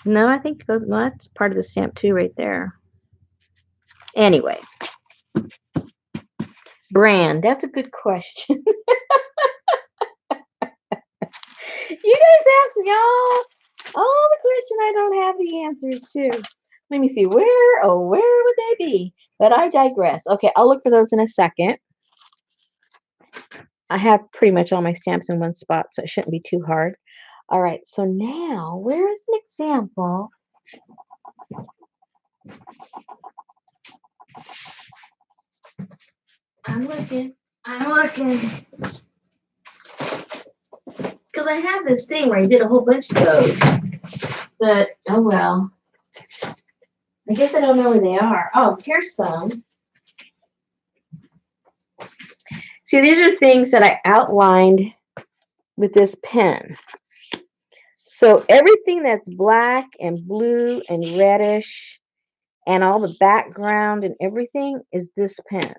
No, I think that's part of the stamp too, right there. Anyway, brand. That's a good question. You guys ask y'all all the question I don't have the answers to. Let me see. Where would they be? But I digress. Okay, I'll look for those in a second. I have pretty much all my stamps in one spot, so it shouldn't be too hard. All right, so now where is an example? I'm looking. I'm looking. Because I have this thing where I did a whole bunch of those. But, oh well. I guess I don't know where they are. Oh, here's some. See, these are things that I outlined with this pen. So everything that's black and blue and reddish and all the background and everything is this pen.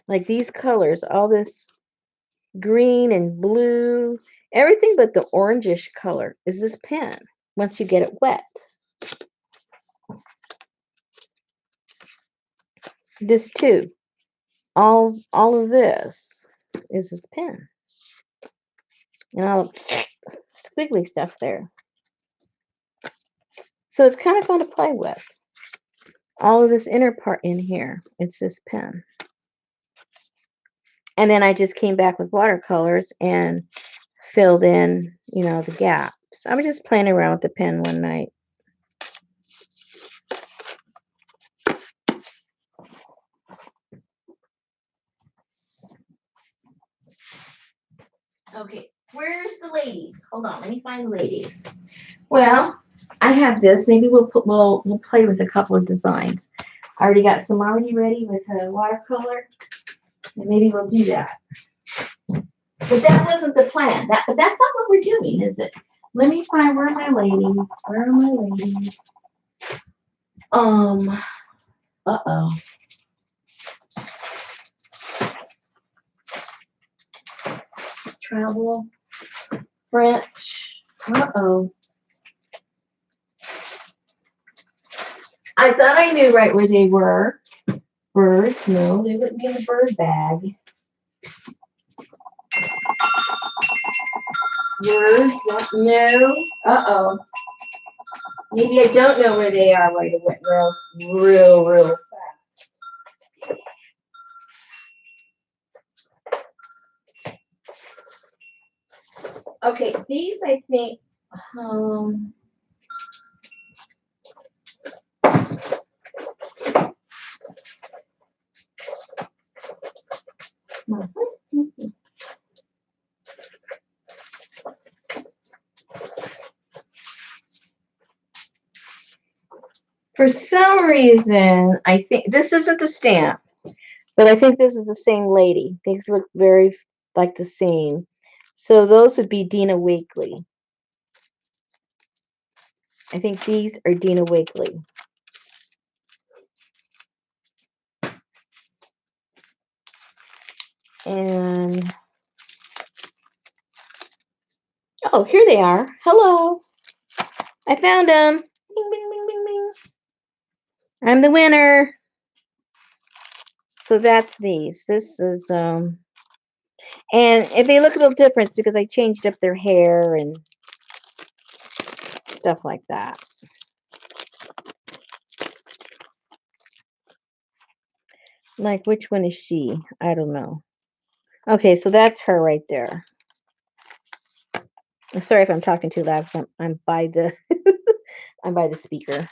Like these colors, all this green and blue, everything but the orangish color is this pen once you get it wet. This too. All of this is this pen. And all the squiggly stuff there. So it's kind of fun to play with. All of this inner part in here, it's this pen. And then I just came back with watercolors and filled in, you know, the gaps. I was just playing around with the pen one night. Okay, where's the ladies? Hold on, let me find the ladies. Well, I have this. Maybe we'll play with a couple of designs. I already got some already ready with a watercolor, and maybe we'll do that. But that wasn't the plan. But that's not what we're doing, is it? Let me find where are my ladies. Where are my ladies? Uh-oh. Travel. French. Uh-oh. I thought I knew right where they were. Birds. No, they wouldn't be in the bird bag. Words. No. Uh-oh. Maybe I don't know where they are right away. Real fast. Okay, these I think, for some reason, I think this isn't the stamp, but I think this is the same lady. These look very like the same. So those would be Dina Wakley. I think these are Dina Wakley. And, oh, here they are. Hello. I found them. Bing, bing, bing, bing, bing. I'm the winner. So that's these. This is, and if they look a little different, because I changed up their hair and stuff like that. Like, which one is she? I don't know. Okay, so that's her right there. I'm sorry if I'm talking too loud. I'm by the I'm by the speaker.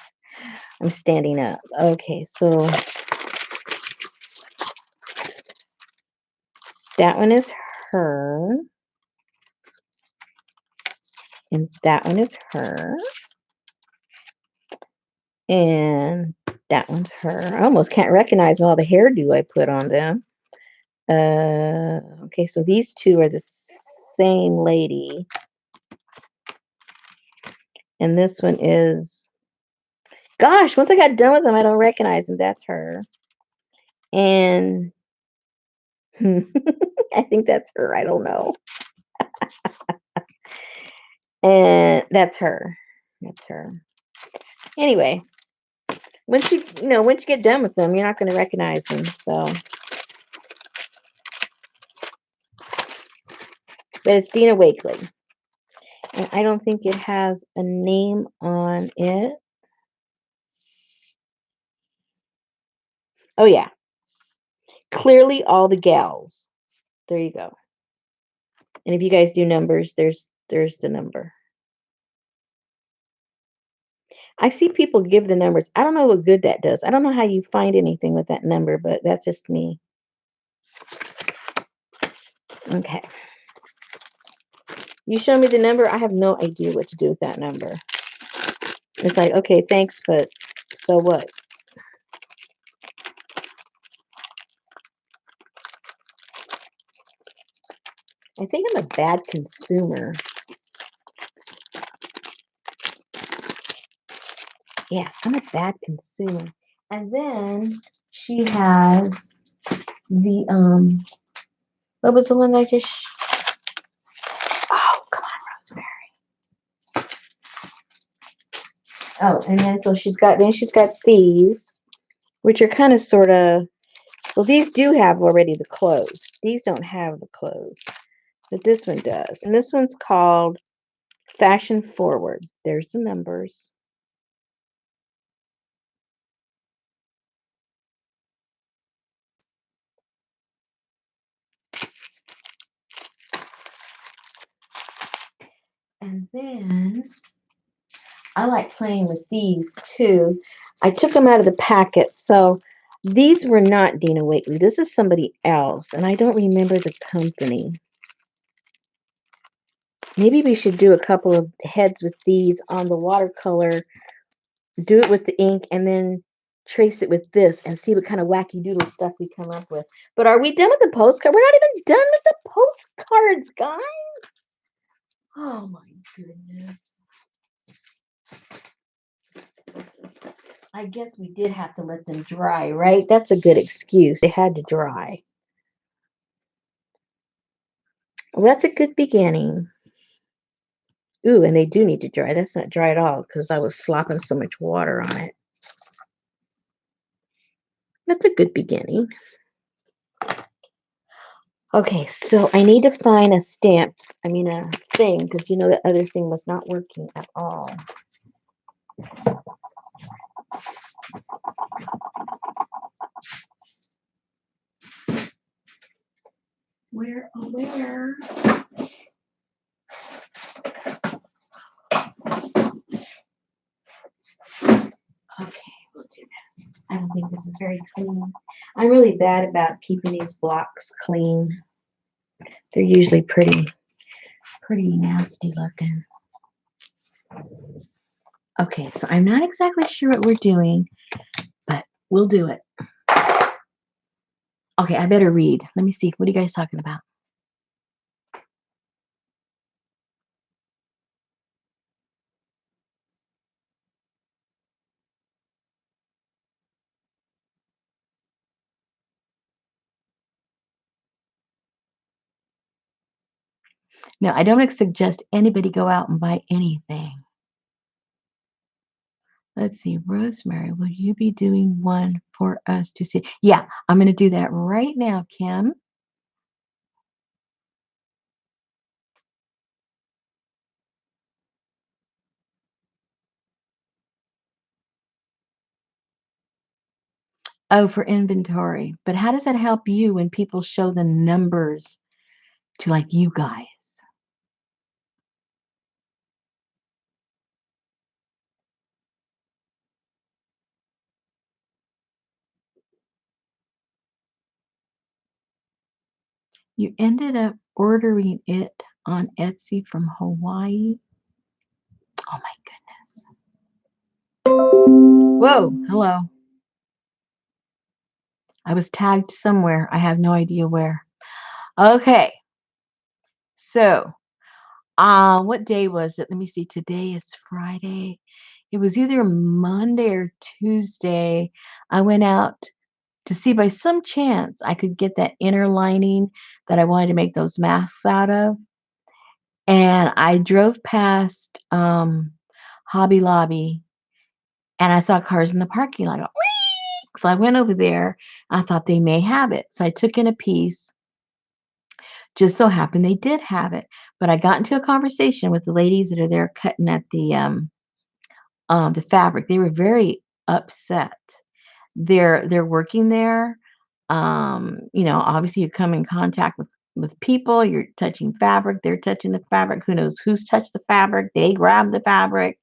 I'm standing up. Okay, so that one is her. And that one is her. And that one's her. I almost can't recognize all the hairdo I put on them. Okay, so these two are the same lady. And this one is, gosh, once I got done with them, I don't recognize them. That's her. And I think that's her. I don't know. And that's her. That's her. Anyway, once you get done with them, you're not going to recognize them. So, but it's Dina Wakley. And I don't think it has a name on it. Oh, yeah. Clearly all the gals. There you go. And if you guys do numbers, there's the number. I see people give the numbers. I don't know what good that does. I don't know how you find anything with that number, but that's just me. Okay. You show me the number, I have no idea what to do with that number. It's like, okay, thanks, but so what? I think I'm a bad consumer. Yeah, I'm a bad consumer. And then she has the what was the one I just oh come on, Rosemary. Oh, and then so she's got these, which are kind of sort of well, these do have already the clothes. These don't have the clothes. But this one does. And this one's called Fashion Forward. There's the numbers. And then I like playing with these too. I took them out of the packet. So these were not Dina Wakley. This is somebody else. And I don't remember the company. Maybe we should do a couple of heads with these on the watercolor. Do it with the ink and then trace it with this and see what kind of wacky doodle stuff we come up with. But are we done with the postcard? We're not even done with the postcards, guys. Oh my goodness. I guess we did have to let them dry, right? That's a good excuse. They had to dry. Well, that's a good beginning. Ooh, and they do need to dry. That's not dry at all because I was slopping so much water on it. That's a good beginning. Okay, so I need to find a stamp. I mean a thing, because you know the other thing was not working at all. Where, oh where? Okay, we'll do this. I don't think this is very clean. I'm really bad about keeping these blocks clean. They're usually pretty nasty looking. Okay, so I'm not exactly sure what we're doing, but we'll do it. Okay, I better read. Let me see. What are you guys talking about? No, I don't suggest anybody go out and buy anything. Let's see, Rosemary, will you be doing one for us to see? Yeah, I'm going to do that right now, Kim. Oh, for inventory. But how does that help you when people show the numbers to like you guys? You ended up ordering it on Etsy from Hawaii. Oh my goodness. Whoa, hello. I was tagged somewhere. I have no idea where. Okay. So, what day was it? Let me see. Today is Friday. It was either Monday or Tuesday. I went out to see by some chance I could get that inner lining that I wanted to make those masks out of. And I drove past Hobby Lobby and I saw cars in the parking lot. So I went over there. I thought they may have it. So I took in a piece. Just so happened they did have it. But I got into a conversation with the ladies that are there cutting at the fabric. They were very upset. They're working there. You know, obviously you come in contact with with people. You're touching fabric. They're touching the fabric. Who knows who's touched the fabric? They grab the fabric.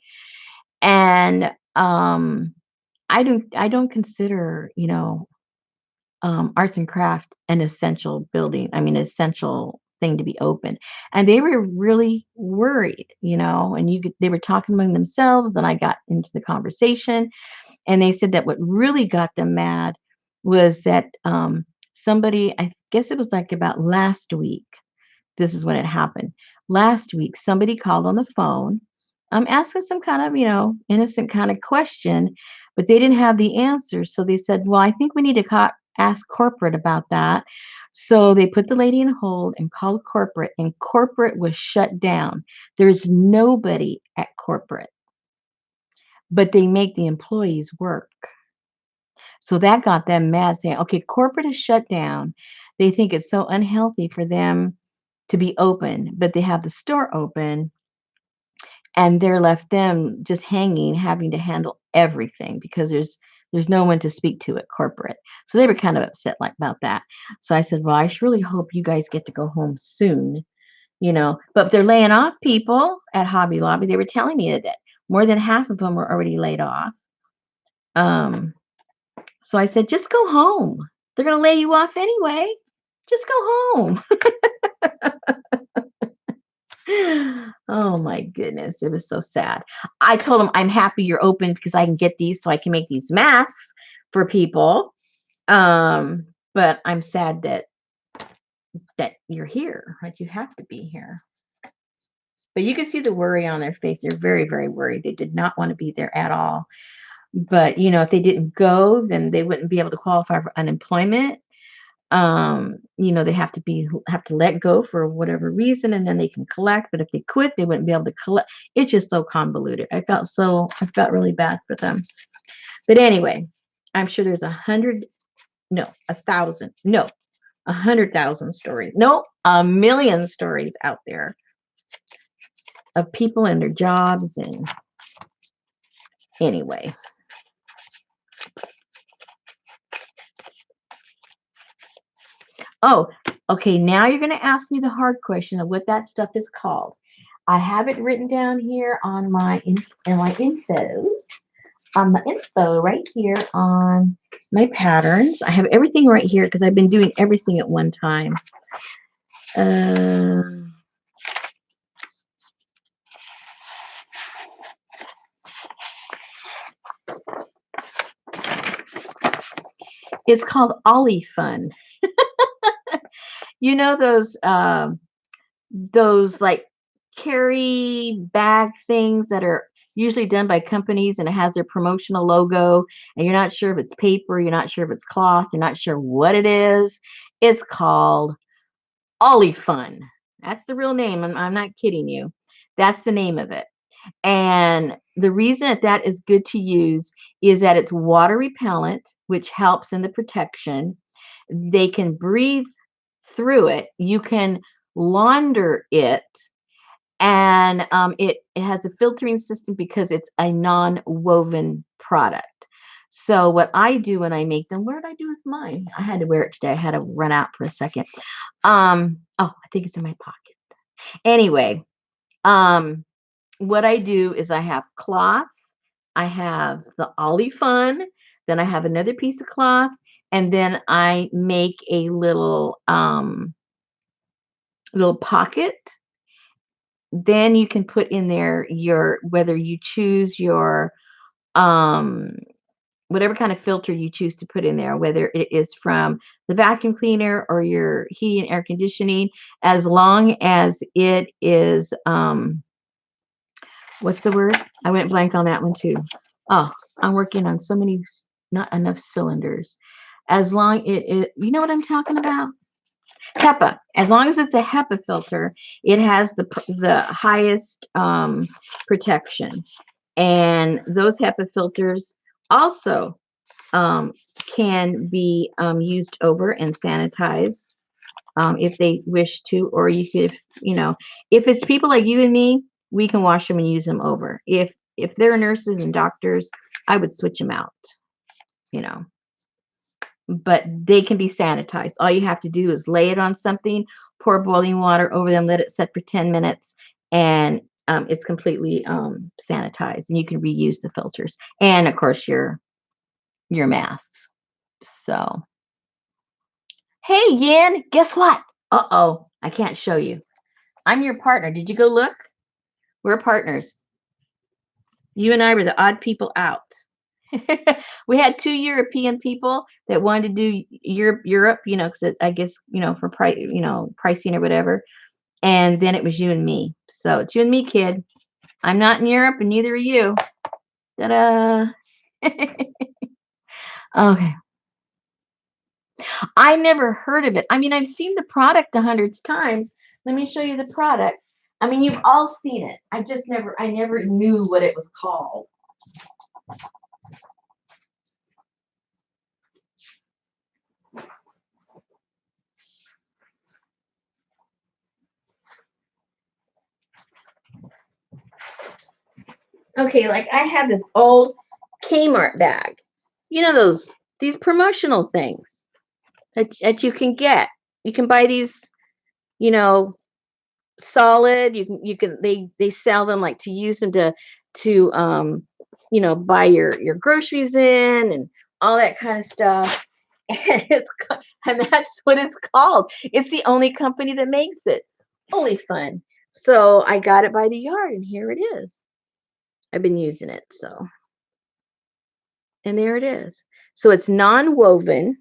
And I don't consider, arts and craft an essential building. I mean, essential thing to be open. And they were really worried, and they were talking among themselves. Then I got into the conversation, and they said that what really got them mad was that somebody, I guess it was like about last week. This is when it happened. Last week, somebody called on the phone, asking some kind of, innocent kind of question, but they didn't have the answer. So they said, well, I think we need to ask corporate about that. So they put the lady in hold and called corporate, and corporate was shut down. There's nobody at corporate, but they make the employees work. So that got them mad, saying, okay, corporate is shut down. They think it's so unhealthy for them to be open, but they have the store open, and they're left them just hanging, having to handle everything because there's no one to speak to at corporate. So they were kind of upset like about that. So I said, well, I really hope you guys get to go home soon, but they're laying off people at Hobby Lobby. They were telling me that more than half of them were already laid off. So I said, just go home. They're going to lay you off anyway. Just go home. Oh my goodness, it was so sad. I told him I'm happy you're open because I can get these so I can make these masks for people. But I'm sad that you're here, like you have to be here. But you can see the worry on their face. They're very, very worried. They did not want to be there at all. But if they didn't go, then they wouldn't be able to qualify for unemployment. They have to let go for whatever reason, and then they can collect. But if they quit, they wouldn't be able to collect. It's just so convoluted. I felt really bad for them. But anyway, I'm sure there's 100, no, 1,000, no, 100,000 stories, no, 1,000,000 stories out there of people and their jobs. And anyway. Oh, okay. Now you're going to ask me the hard question of what that stuff is called. I have it written down here on my info. On my info right here on my patterns. I have everything right here because I've been doing everything at one time. It's called Ollie Fun. Those like carry bag things that are usually done by companies, and it has their promotional logo, and you're not sure if it's paper, you're not sure if it's cloth, you're not sure what it is. It's called Ollie Fun. That's the real name. I'm not kidding you. That's the name of it. And the reason that is good to use is that it's water repellent, which helps in the protection. They can breathe through it. You can launder it, and it has a filtering system because it's a non-woven product. So what I do when I make them, what did I do with mine? I had to wear it today. I had to run out for a second. Oh, I think it's in my pocket. Anyway, what I do is I have cloth, I have the Ollie Fun, then I have another piece of cloth, and then I make a little pocket. Then you can put in there whether you choose your whatever kind of filter you choose to put in there, whether it is from the vacuum cleaner or your heating and air conditioning, as long as it is what's the word? I went blank on that one too. Oh, I'm working on so many, not enough cylinders. As long you know what I'm talking about? HEPA. As long as it's a HEPA filter, it has the highest protection. And those HEPA filters also can be used over and sanitized if they wish to, or you could, if it's people like you and me, we can wash them and use them over. If they're nurses and doctors, I would switch them out, but they can be sanitized. All you have to do is lay it on something, pour boiling water over them, let it set for 10 minutes, and it's completely sanitized, and you can reuse the filters, and of course your masks. So, hey Yin, guess what? Uh-oh, I can't show you. I'm your partner. Did you go look? We're partners. You and I were the odd people out. We had 2 European people that wanted to do Europe, because I guess, for pricing or whatever. And then it was you and me. So it's you and me, kid. I'm not in Europe, and neither are you. Ta-da! Okay. I never heard of it. I mean, I've seen the product 100 times. Let me show you the product. I mean, you've all seen it. I never knew what it was called. Okay, like I have this old Kmart bag. You know these promotional things that you can get. You can buy these, you know, solid. You can they sell them like to use them to buy your groceries in and all that kind of stuff. And that's what it's called. It's the only company that makes it. Holy fun. So I got it by the yard, and here it is. I've been using it, and there it is. So it's non-woven.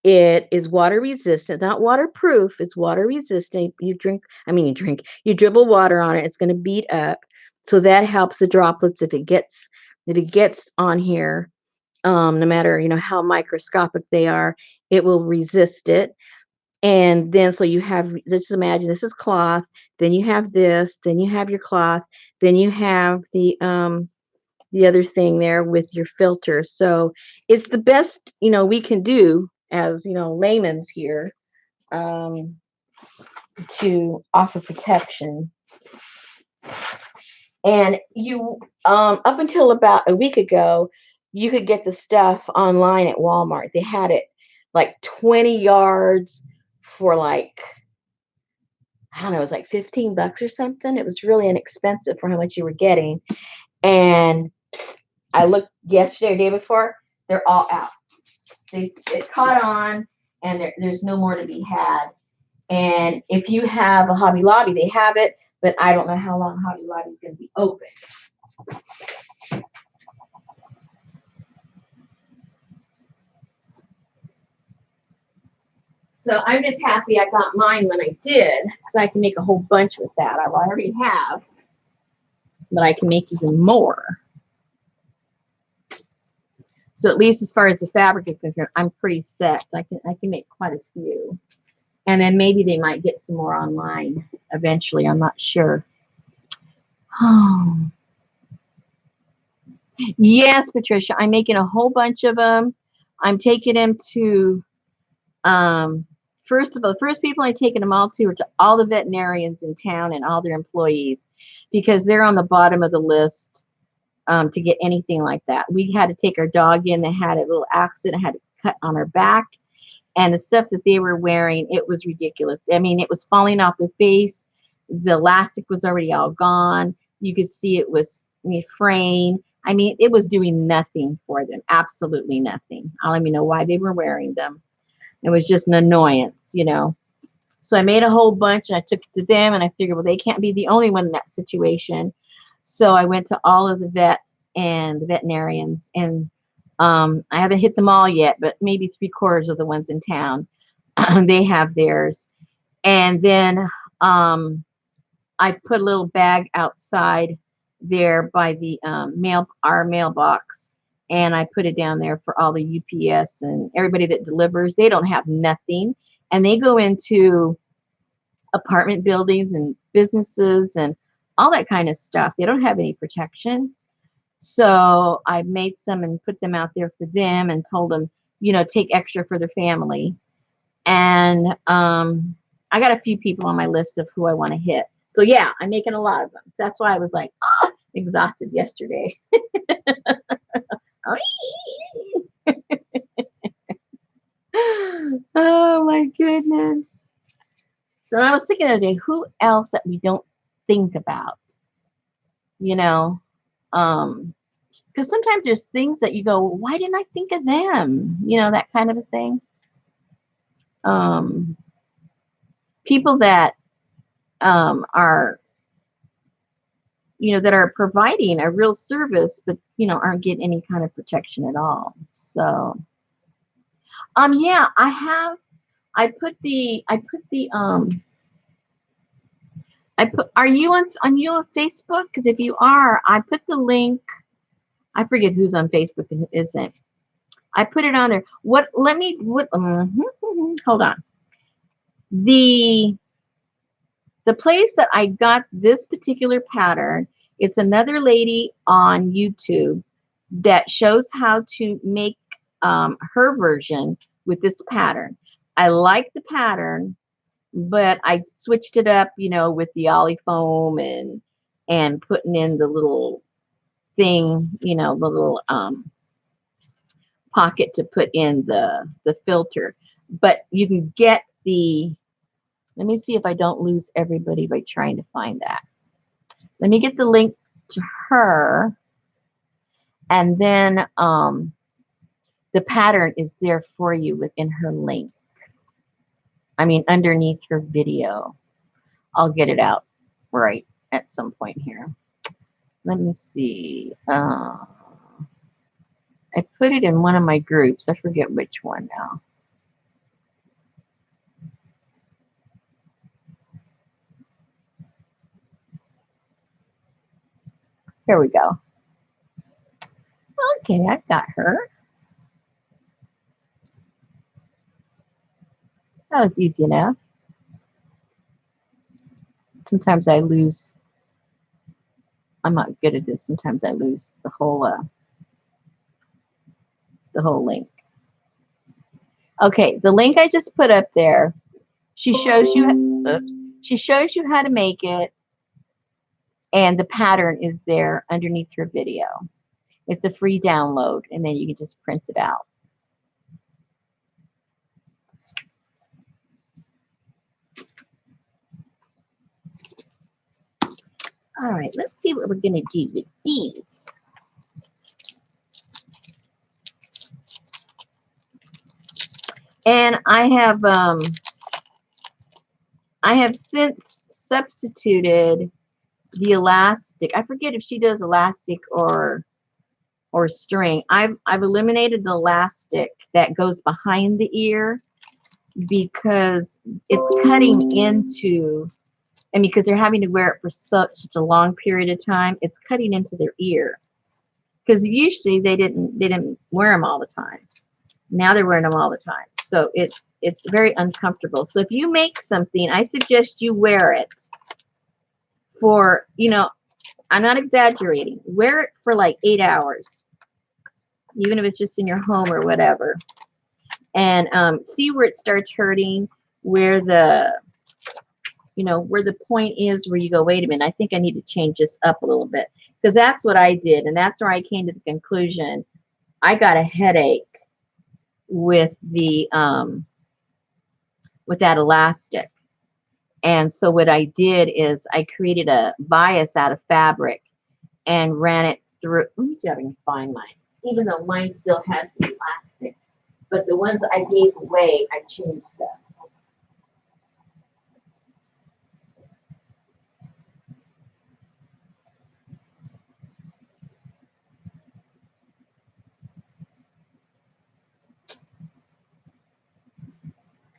It is water resistant, not waterproof. It's water resistant. You dribble water on it. It's going to beat up. So that helps the droplets if it gets on here, no matter, how microscopic they are, it will resist it. And then, so you have, just imagine this is cloth, then you have this, then you have your cloth, then you have the other thing there with your filter. So it's the best, we can do as, layman's here, um, to offer protection. And up until about a week ago, you could get the stuff online at Walmart. They had it like 20 yards for like, I don't know, it was like $15 or something. It was really inexpensive for how much you were getting. And I looked yesterday or day before, they're all out. It caught on, and there's no more to be had. And if you have a Hobby Lobby, they have it, but I don't know how long Hobby Lobby is going to be open. So I'm just happy I got mine when I did, because I can make a whole bunch with that. I already have, but I can make even more. So at least as far as the fabric is concerned, I'm pretty set. I can make quite a few. And then maybe they might get some more online eventually. I'm not sure. Oh. Yes, Patricia, I'm making a whole bunch of them. I'm taking them to, first of all, the first people I'm taking them all to are to all the veterinarians in town and all their employees, because they're on the bottom of the list to get anything like that. We had to take our dog in that had a little accident, had to cut on her back. And the stuff that they were wearing, it was ridiculous. I mean, it was falling off their face. The elastic was already all gone. You could see it was fraying. I mean, it was doing nothing for them. Absolutely nothing. I don't even know why they were wearing them. It was just an annoyance. So I made a whole bunch, and I took it to them, and I figured, well, they can't be the only one in that situation. So I went to all of the vets and the veterinarians, and I haven't hit them all yet, but maybe 3/4 of the ones in town, they have theirs. And then I put a little bag outside there by the our mailbox, and I put it down there for all the UPS and everybody that delivers. They don't have nothing, and they go into apartment buildings and businesses and all that kind of stuff. They don't have any protection. So I made some and put them out there for them, and told them, take extra for their family. And I got a few people on my list of who I want to hit. So yeah, I'm making a lot of them. That's why I was like, exhausted yesterday. Oh my goodness. So I was thinking the other day, who else that we don't think about, you know? Because sometimes there's things that you go, why didn't I think of them? You know, that kind of a thing. Um, People that are, that are providing a real service, but, aren't getting any kind of protection at all. So, yeah, are you on Facebook? Because if you are, I put the link. I forget who's on Facebook and who isn't. I put it on there. Hold on. The place that I got this particular pattern, it's another lady on YouTube that shows how to make her version with this pattern. I like the pattern, but I switched it up, with the ollie foam and putting in the little thing, the little pocket to put in the filter. But you can get let me see if I don't lose everybody by trying to find that. Let me get the link to her, and then the pattern is there for you within her link. I mean, underneath her video. I'll get it out right at some point here. Let me see. I put it in one of my groups. I forget which one now. Here we go. Okay, I've got her. That was easy enough. Sometimes I lose. I'm not good at this. Sometimes I lose the whole link. Okay, the link I just put up there. She shows you. Oops. She shows you how to make it, and the pattern is there underneath her video. It's a free download, and then you can just print it out. All right, let's see what we're going to do with these. And I have since substituted the elastic. I forget if she does elastic or string. I've eliminated the elastic that goes behind the ear because it's cutting into, and because they're having to wear it for such a long period of time, it's cutting into their ear. Because usually they didn't wear them all the time. Now they're wearing them all the time. So it's very uncomfortable. So if you make something, I suggest you wear it for, I'm not exaggerating. Wear it for like 8 hours, even if it's just in your home or whatever. And see where it starts hurting, where the point is where you go, wait a minute, I think I need to change this up a little bit. Because that's what I did. And that's where I came to the conclusion. I got a headache with the with that elastic. And so what I did is I created a bias out of fabric and ran it through. Let me see if I can find mine. Even though mine still has the elastic. But the ones I gave away, I changed them.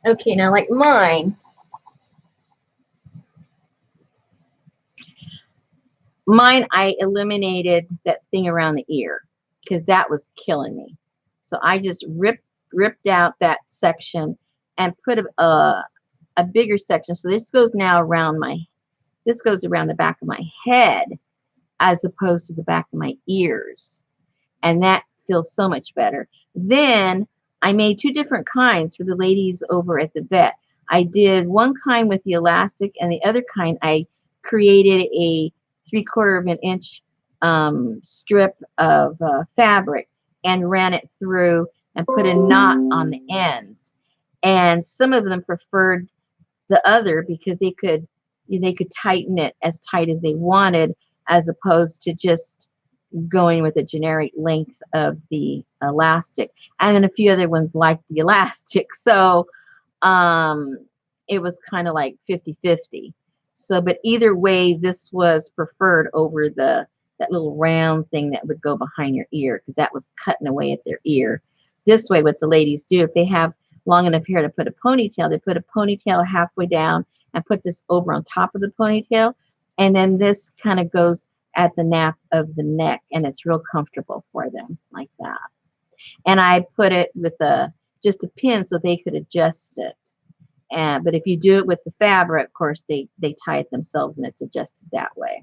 Okay, now like mine I eliminated that thing around the ear because that was killing me. So I just ripped out that section and put a bigger section. So this goes now around this goes around the back of my head as opposed to the back of my ears. And that feels so much better. Then I made 2 different kinds for the ladies over at the vet. I did one kind with the elastic, and the other kind I created a 3/4 of an inch strip of fabric and ran it through and put a knot on the ends. And some of them preferred the other because they could tighten it as tight as they wanted, as opposed to just going with a generic length of the elastic. And then a few other ones like the elastic. So um, it was kind of like 50-50. So, but either way, this was preferred over that little round thing that would go behind your ear, because that was cutting away at their ear. This way, what the ladies do, if they have long enough hair to put a ponytail, they put a ponytail halfway down and put this over on top of the ponytail. And then this kind of goes at the nape of the neck, and it's real comfortable for them like that. And I put it with just a pin so they could adjust it. But if you do it with the fabric, of course, they tie it themselves and it's adjusted that way.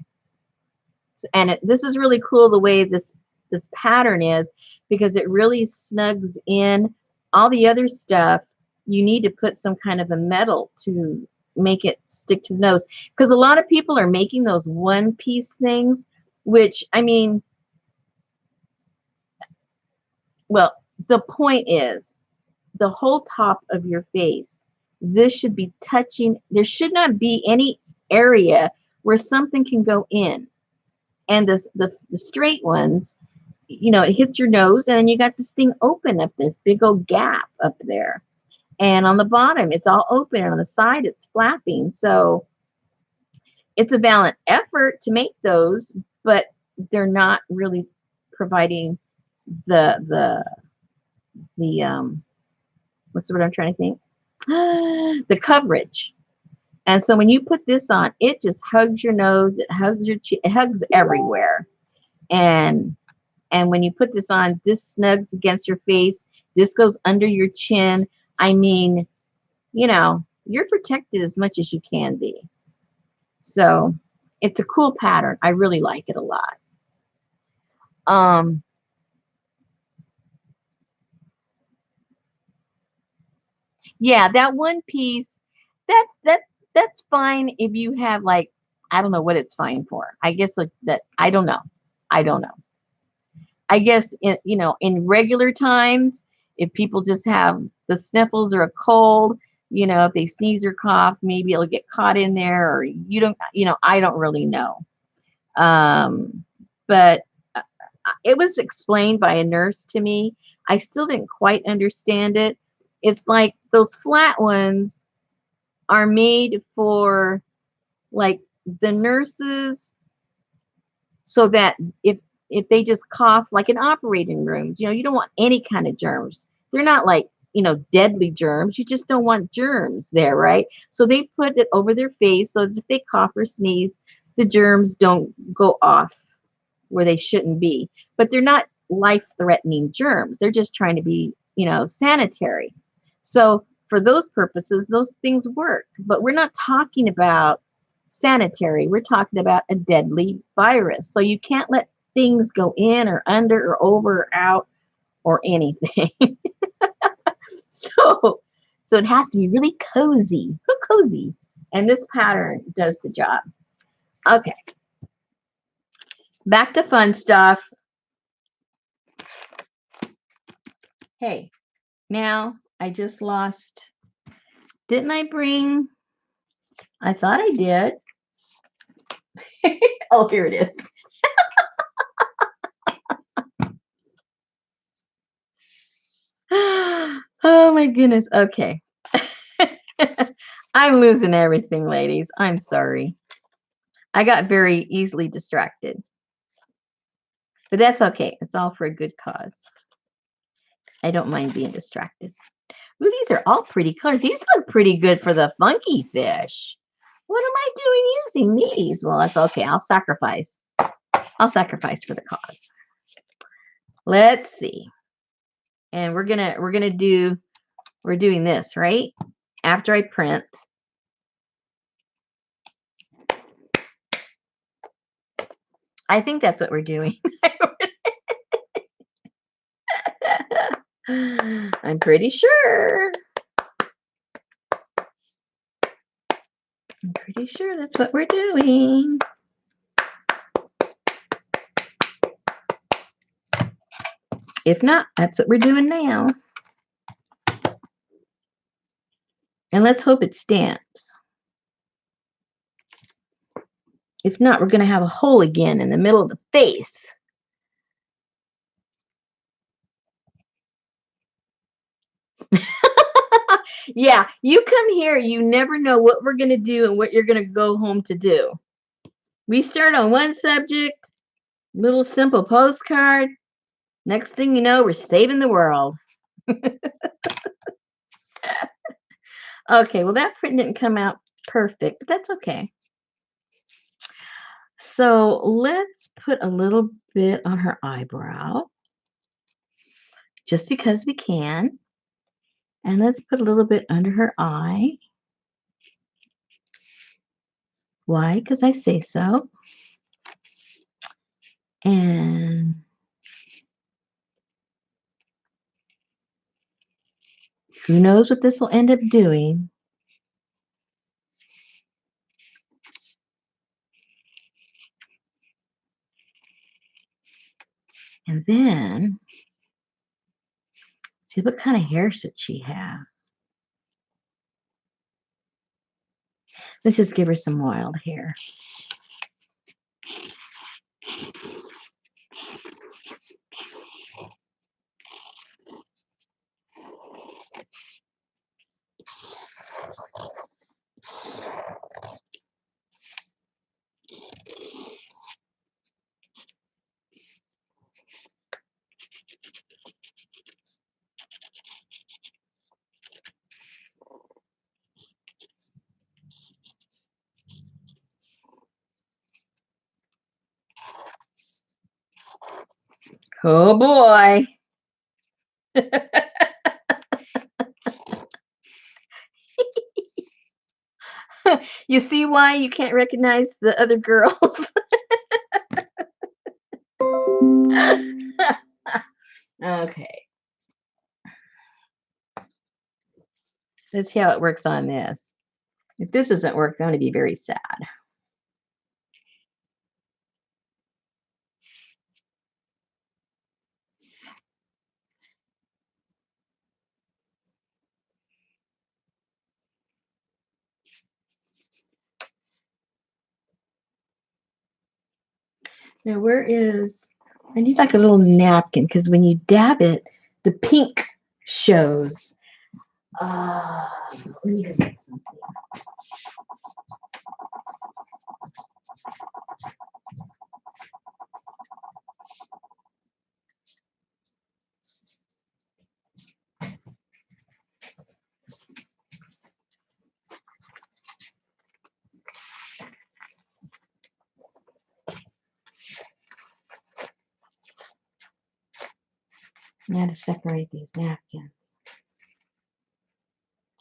So, and this is really cool the way this pattern is, because it really snugs in. All the other stuff, you need to put some kind of a metal to make it stick to the nose, because a lot of people are making those one-piece things, which, I mean, well, the point is the whole top of your face, this should be touching. There should not be any area where something can go in. And the straight ones, you know, it hits your nose, and then you got this thing open up, this big old gap up there. And on the bottom, it's all open, and on the side, it's flapping. So it's a valiant effort to make those, but they're not really providing the what's the word I'm trying to think? The coverage. And so when you put this on, it just hugs your nose, it hugs your cheek, it hugs everywhere. And when you put this on, this snugs against your face. This goes under your chin. I mean, you know, you're protected as much as you can be. So it's a cool pattern. I really like it a lot. Yeah, that one piece, that's fine if you have, like, I don't know what it's fine for. I guess like that, I don't know. I don't know. I guess in regular times, if people just have the sniffles or a cold, if they sneeze or cough, maybe it'll get caught in there, or I don't really know. But it was explained by a nurse to me. I still didn't quite understand it. It's like those flat ones are made for, like, the nurses, so that if they just cough, like in operating rooms, you don't want any kind of germs. They're not like, deadly germs. You just don't want germs there, right? So they put it over their face so that if they cough or sneeze, the germs don't go off where they shouldn't be. But they're not life-threatening germs. They're just trying to be, sanitary. So for those purposes, those things work. But we're not talking about sanitary. We're talking about a deadly virus. So you can't let things go in or under or over or out or anything. So it has to be really cozy. Cozy. And this pattern does the job. Okay. Back to fun stuff. Hey, now I just lost. Didn't I bring? I thought I did. Oh, here it is. Oh my goodness. Okay. I'm losing everything, ladies. I'm sorry. I got very easily distracted. But that's okay. It's all for a good cause. I don't mind being distracted. Ooh, these are all pretty colors. These look pretty good for the funky fish. What am I doing using these? Well, that's okay. I'll sacrifice. I'll sacrifice for the cause. Let's see. And we're doing this, right? After I print. I think that's what we're doing. I'm pretty sure. I'm pretty sure that's what we're doing. If not, that's what we're doing now. And let's hope it stamps. If not, we're going to have a hole again in the middle of the face. Yeah, you come here, you never know what we're going to do and what you're going to go home to do. We start on one subject, little simple postcard. Next thing you know, we're saving the world. Okay, well, that print didn't come out perfect, but that's okay. So let's put a little bit on her eyebrow, just because we can. And let's put a little bit under her eye. Why? Because I say so. And who knows what this will end up doing. And then, see, what kind of hair should she have? Let's just give her some wild hair. Oh boy. You see why you can't recognize the other girls? Okay. Let's see how it works on this. If this doesn't work, I'm going to be very sad. Now, I need like a little napkin because when you dab it, the pink shows. Let me go get something. I had to separate these napkins.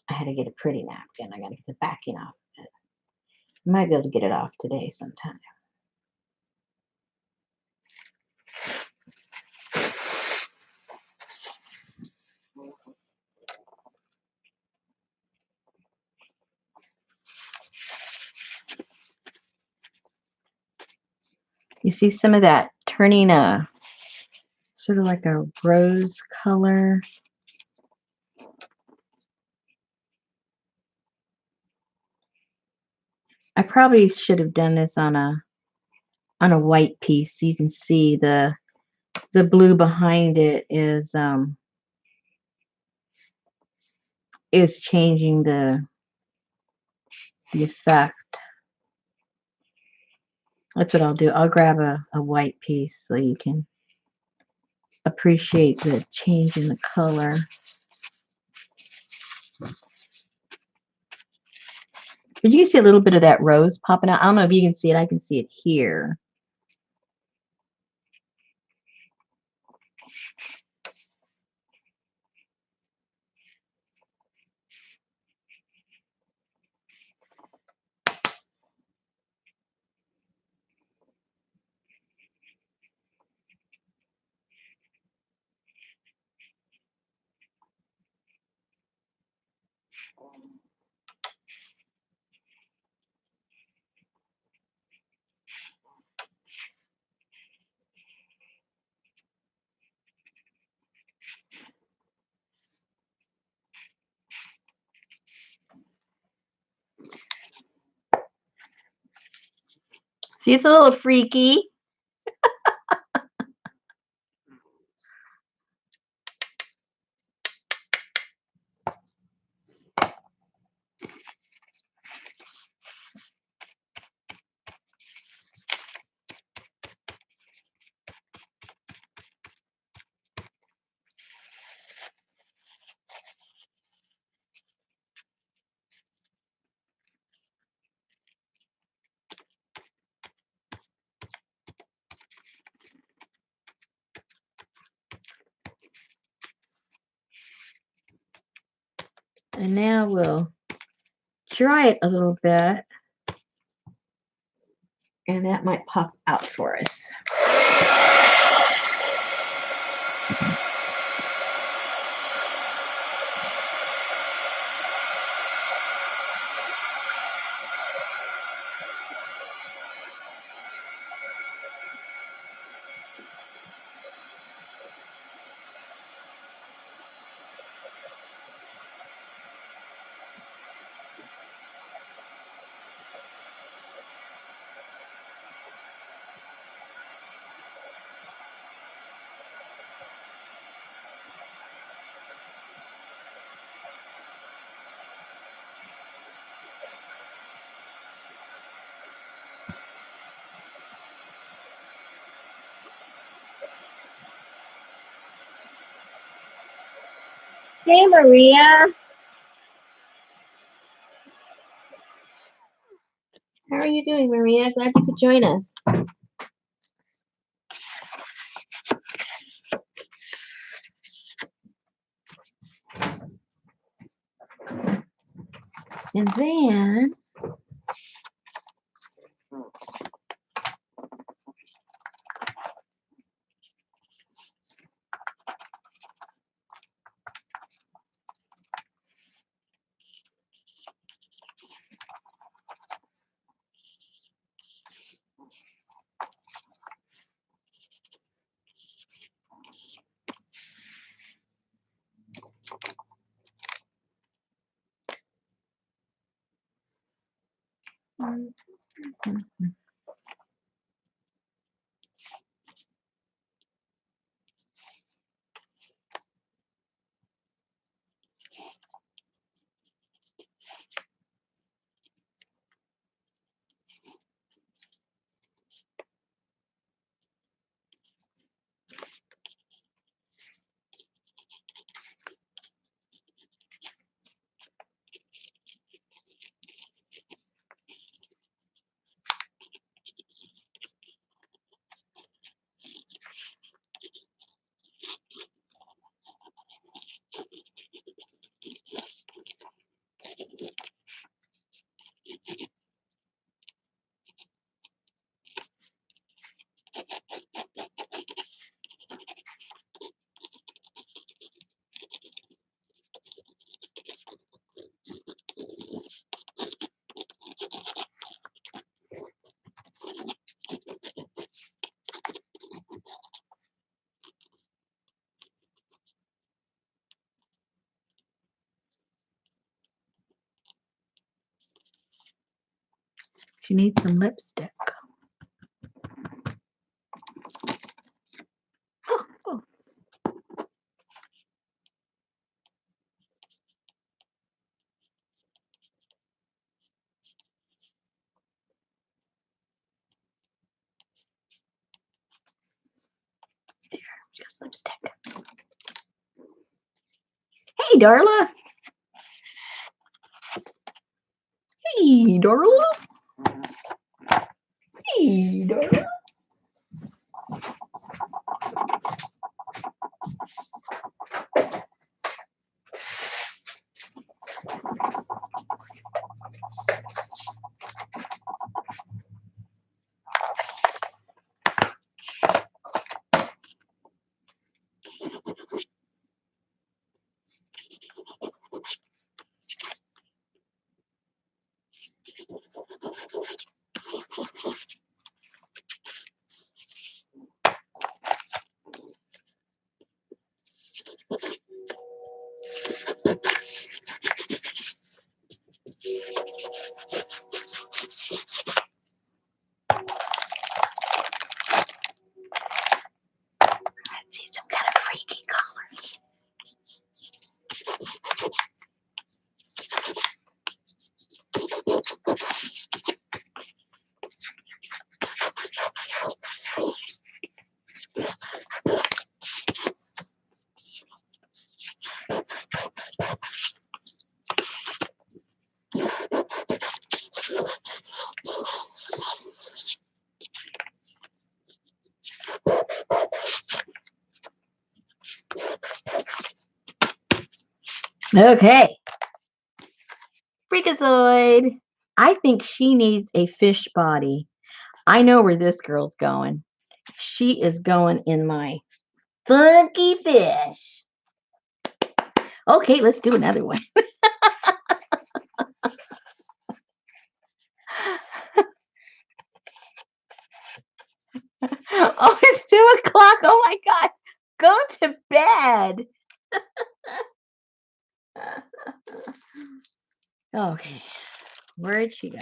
I had to get a pretty napkin. I got to get the backing off of it. I might be able to get it off today sometime. You see some of that turning sort of like a rose color. I probably should have done this on a white piece so you can see the blue behind it is changing the effect. That's what I'll do. I'll grab a white piece so you can appreciate the change in the color. But you can see a little bit of that rose popping out. I don't know if you can see it. I can see it here. See, it's a little freaky. And now we'll dry it a little bit. And that might pop out for us. Hey, Maria. How are you doing, Maria? Glad you could join us. And then she needs some lipstick. Oh. There, just lipstick. Hey, Darla. Hey, Darla. Hey, Darla. Okay. Freakazoid. I think she needs a fish body. I know where this girl's going. She is going in my funky fish. Okay, let's do another one. Oh, it's 2 o'clock. Oh my God. Go to bed. Okay. Where'd she go?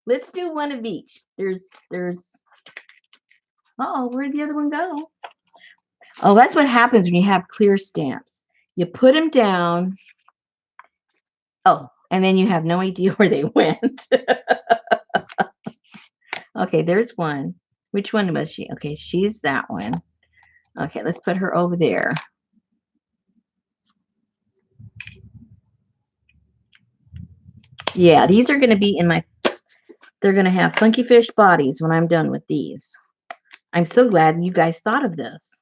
Let's do one of each. Oh, where'd the other one go? Oh, that's what happens when you have clear stamps. You put them down. Oh, and then you have no idea where they went. Okay, there's one. Which one was she? Okay, she's that one. Okay, let's put her over there. Yeah, these are going to be in my, they're going to have funky fish bodies when I'm done with these. I'm so glad you guys thought of this.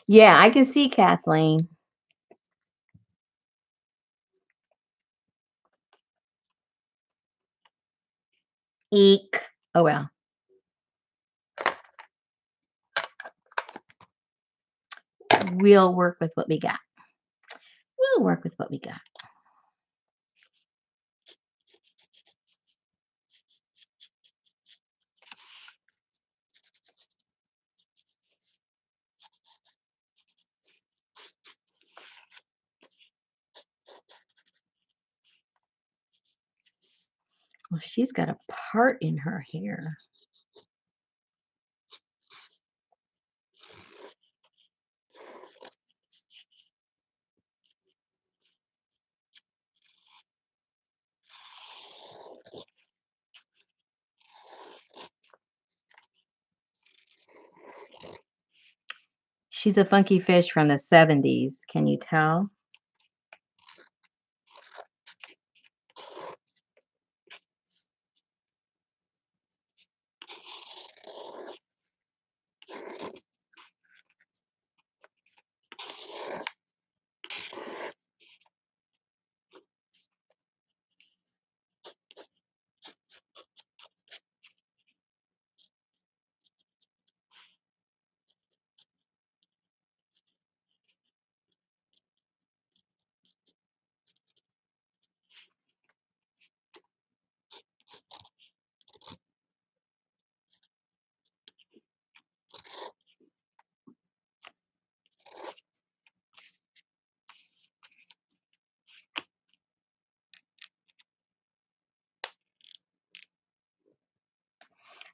Yeah, I can see Kathleen. Eek. Oh, well. We'll work with what we got. We'll work with what we got. Well, she's got a part in her hair. She's a funky fish from the 70s. Can you tell?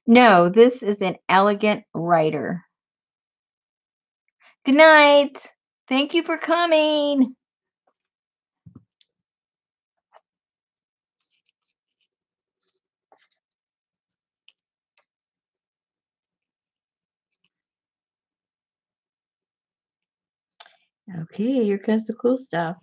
No, this is an elegant writer. Good night. Thank you for coming. Okay, here comes the cool stuff.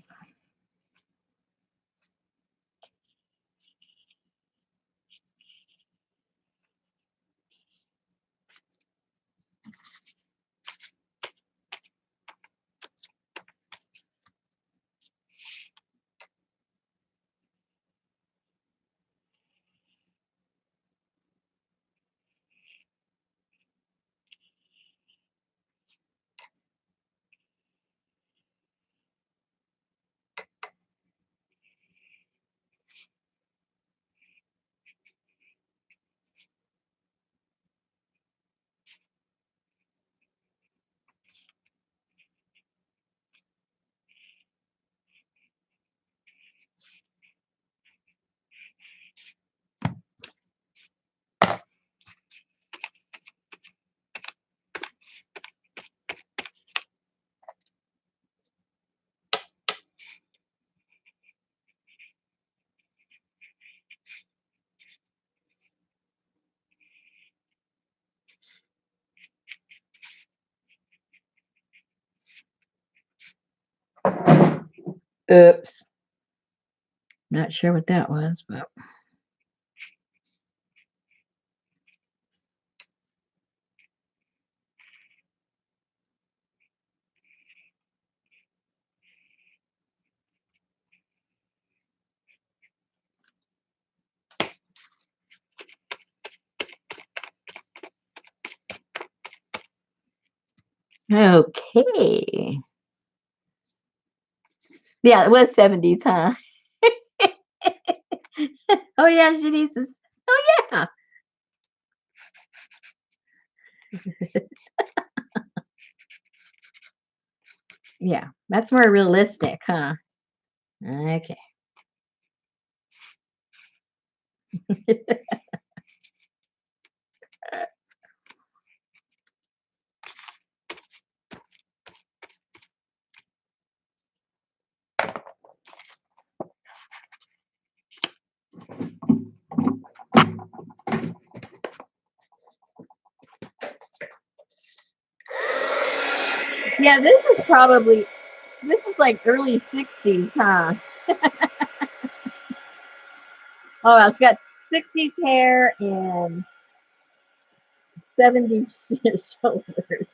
Oops. Not sure what that was, but. Okay. Yeah, it was 70s, huh? Oh, yeah, she needs this. Oh, yeah. Yeah, that's more realistic, huh? Okay. Yeah, this is like early 60s, huh? Oh, it's got 60s hair and 70s shoulders.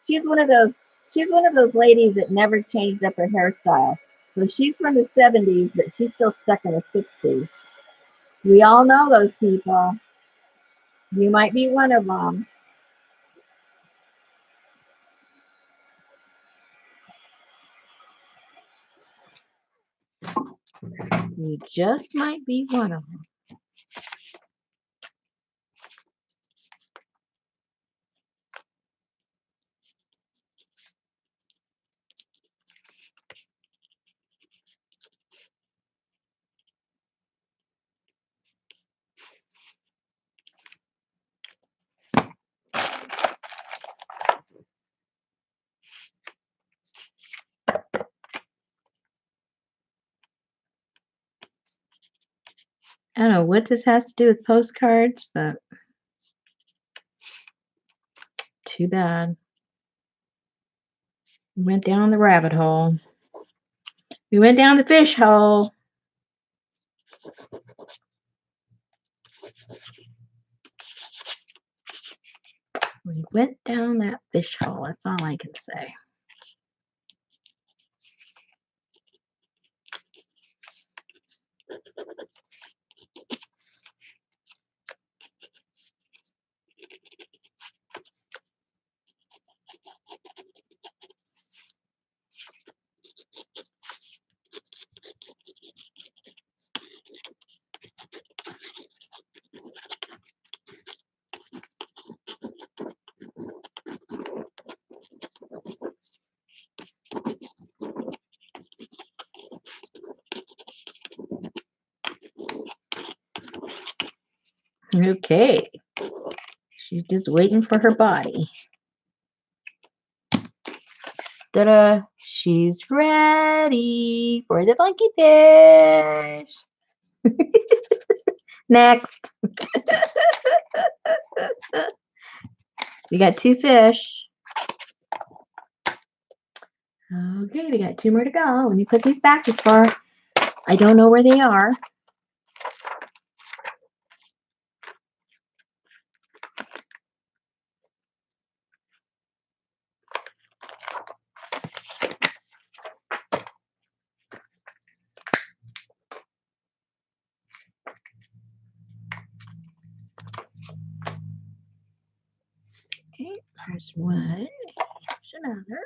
She's one of those she's one of those ladies that never changed up her hairstyle. So she's from the 70s, but she's still stuck in the 60s. We all know those people. You might be one of them. You just might be one of them. I don't know what this has to do with postcards, but too bad. We went down the rabbit hole. We went down the fish hole. We went down that fish hole. That's all I can say. Okay. She's just waiting for her body. Ta-da! She's ready for the funky fish. Next. We got 2 fish. Okay, we got 2 more to go. Let me put these back before I don't know where they are. Okay, there's one. There's another.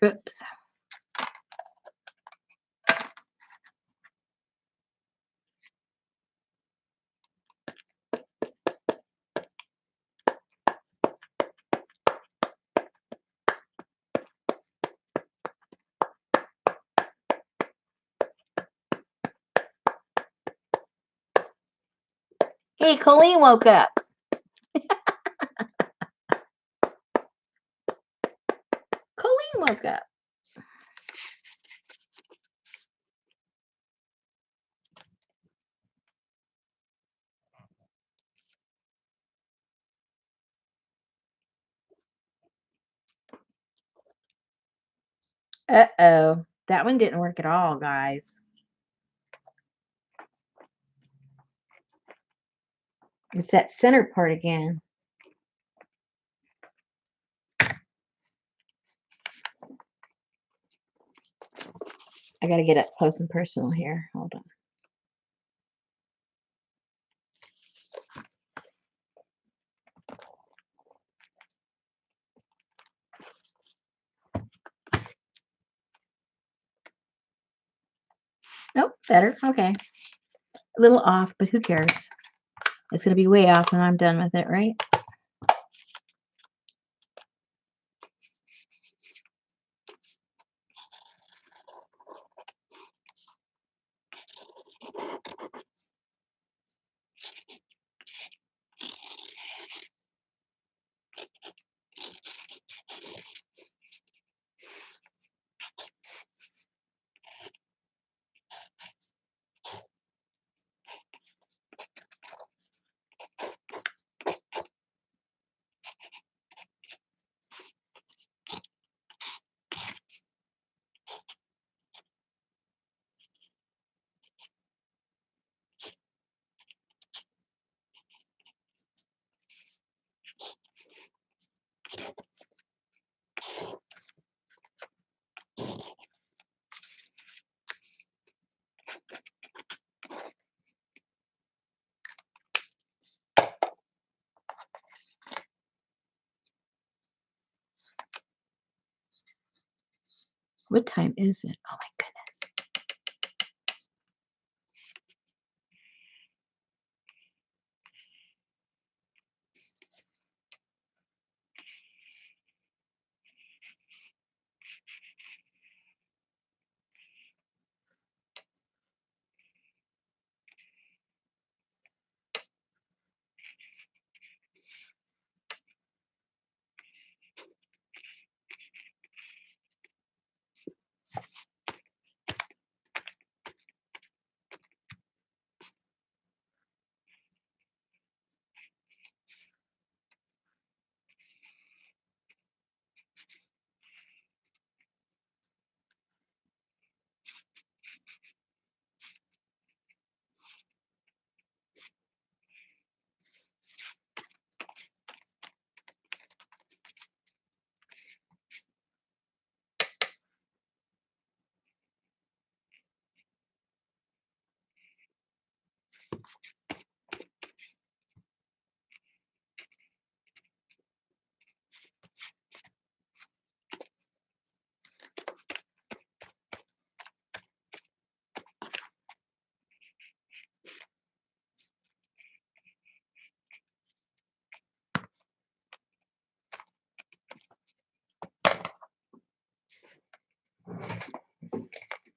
Oops. Hey, Colleen woke up. Colleen woke up. Uh-oh. That one didn't work at all, guys. It's that center part again. I got to get up close and personal here. Hold on. Nope, better. Okay. A little off, but who cares? It's going to be way off when I'm done with it, right? What time is it? Oh my goodness.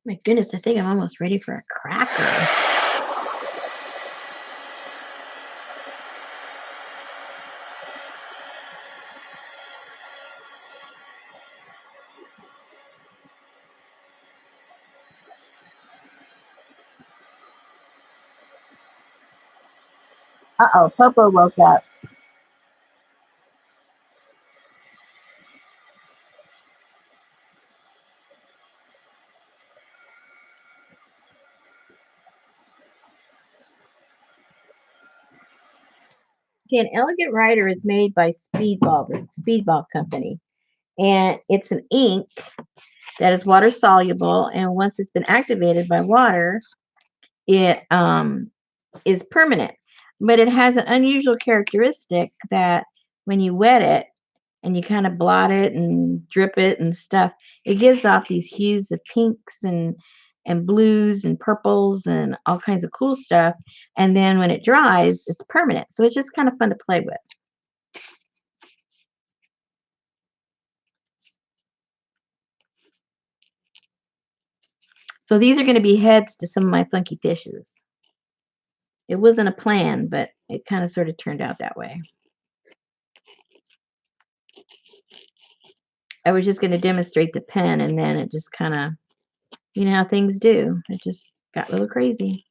My goodness, I think I'm almost ready for a cracker. Uh-oh, Popo woke up. Okay, an elegant writer is made by Speedball, the Speedball company. And it's an ink that is water soluble. And once it's been activated by water, it is permanent. But it has an unusual characteristic that when you wet it and you kind of blot it and drip it and stuff, it gives off these hues of pinks and blues and purples and all kinds of cool stuff. And then when it dries, it's permanent. So it's just kind of fun to play with. So these are going to be heads to some of my funky fishes. It wasn't a plan, but it kind of sort of turned out that way. I was just going to demonstrate the pen, and then it just kind of, you know how things do. It just got a little crazy.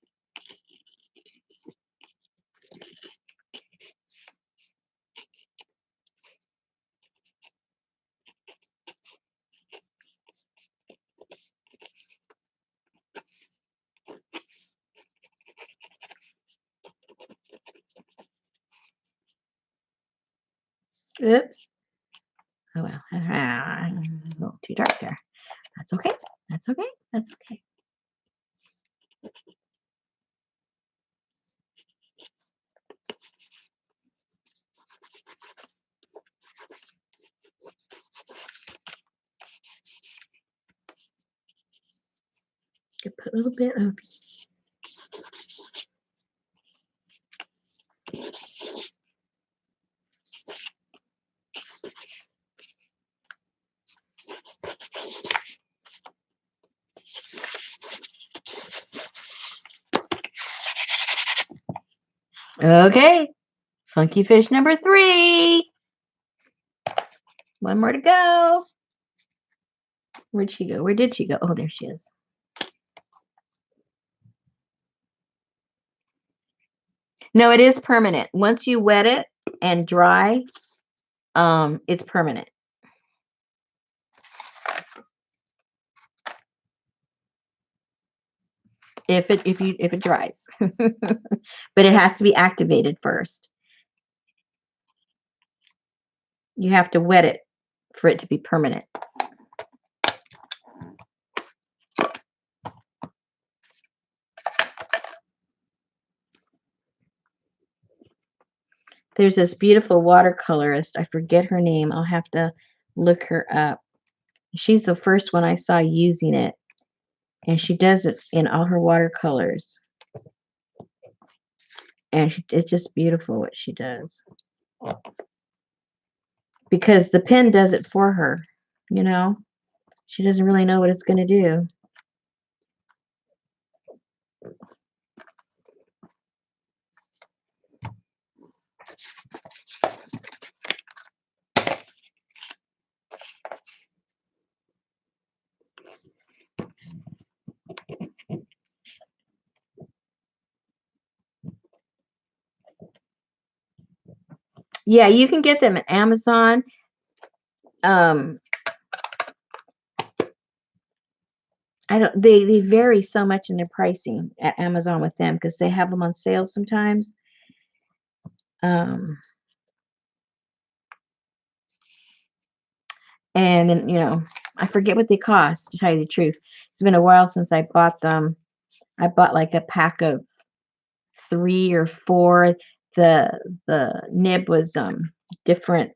Oops. Oh well. A little too dark there. That's okay. That's okay. That's okay. Could put a little bit of. Okay. Funky fish number 3. One more to go. Where'd she go? Where did she go? Oh, there she is. No, it is permanent. Once you wet it and dry, it's permanent. If it dries. But it has to be activated first. You have to wet it for it to be permanent. There's this beautiful watercolorist. I forget her name. I'll have to look her up. She's the first one I saw using it. And she does it in all her watercolors. And it's just beautiful what she does. Because the pen does it for her, you know? She doesn't really know what it's going to do. Yeah, you can get them at Amazon. They vary so much in their pricing at Amazon with them because they have them on sale sometimes. And then, I forget what they cost, to tell you the truth. It's been a while since I bought them. I bought like a pack of 3 or 4. The nib was different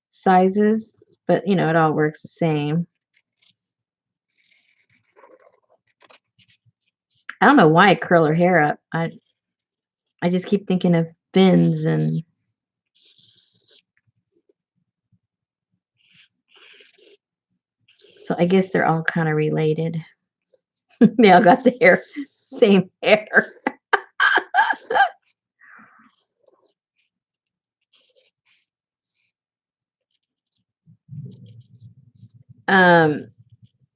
sizes, but it all works the same. I don't know why I curl her hair up. I just keep thinking of fins, and so I guess they're all kind of related. They all got the same hair. Um,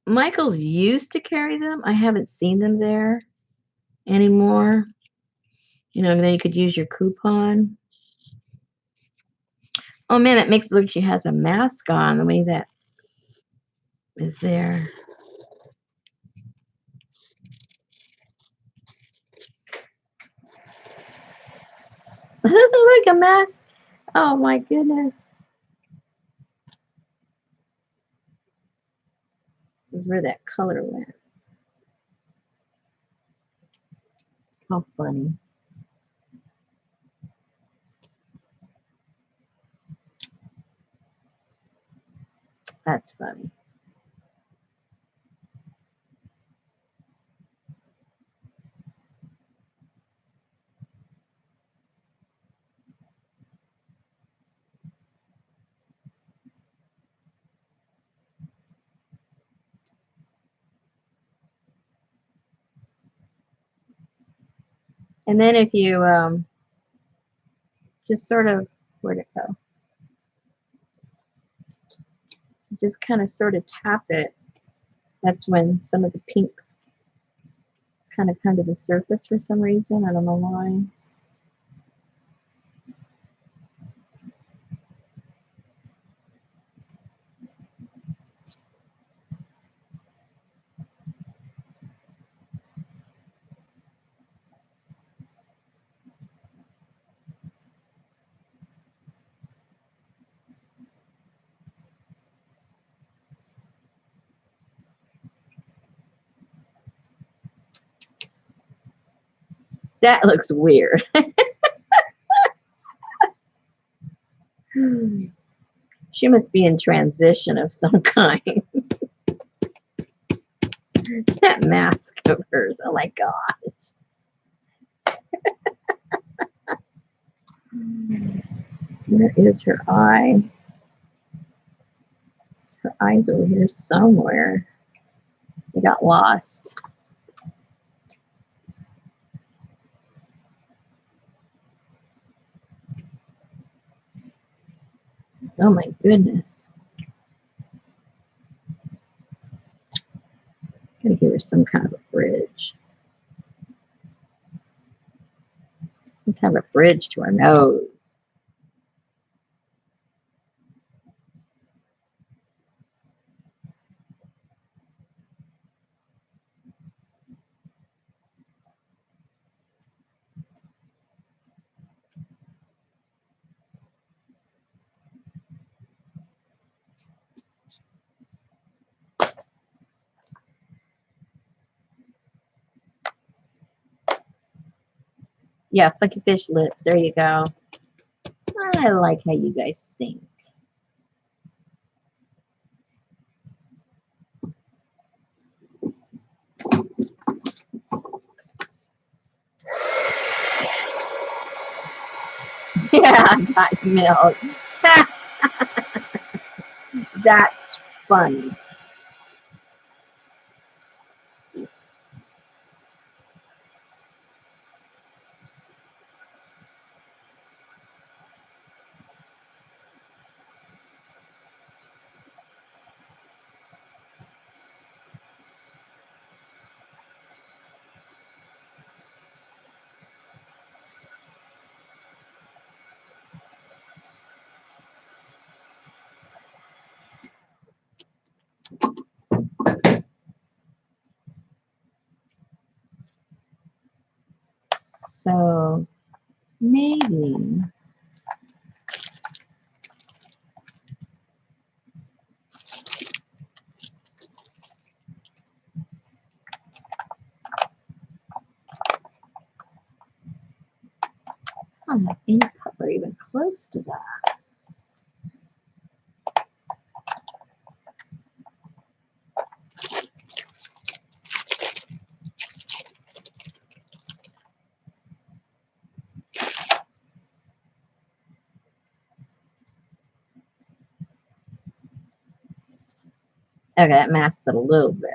Michael's used to carry them. I haven't seen them there anymore. Then you could use your coupon. Oh man, that makes it look like she has a mask on, the way that is there. It doesn't look like a mask. Oh my goodness. Where that color went. How funny. That's funny. And then if you just sort of, where'd it go? Just kind of sort of tap it. That's when some of the pinks kind of come to the surface for some reason. I don't know why. That looks weird. She must be in transition of some kind. That mask of hers. Oh my gosh. Where is her eye? Her eye's over here somewhere. They got lost. Oh my goodness. Gotta give her some kind of a bridge. Some kind of a bridge to her nose. Yeah, funky fish lips. There you go. I like how you guys think. Yeah, I got milk. That's funny. So maybe I don't have any color even close to that. Okay, that masks it a little bit.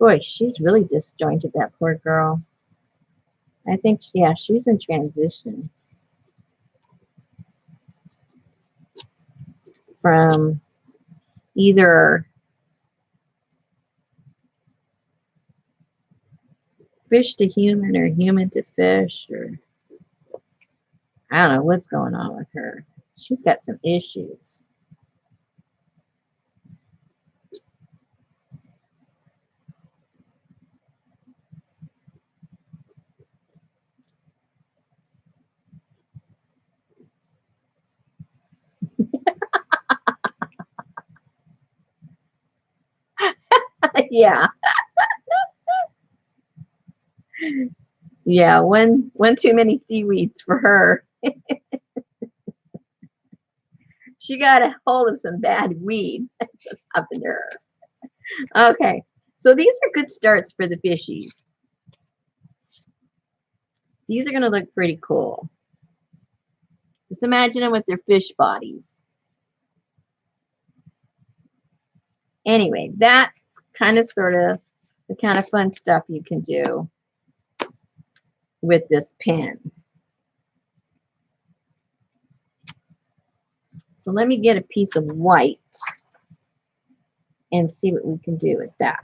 Boy, she's really disjointed, that poor girl. I think, yeah, she's in transition from either fish to human or human to fish, or I don't know what's going on with her. She's got some issues. Yeah. Yeah, one too many seaweeds for her. She got a hold of some bad weed. That's what happened to her. Okay, so these are good starts for the fishies. These are going to look pretty cool. Just imagine them with their fish bodies. Anyway, that's kind of sort of the kind of fun stuff you can do with this pen. So let me get a piece of white and see what we can do with that.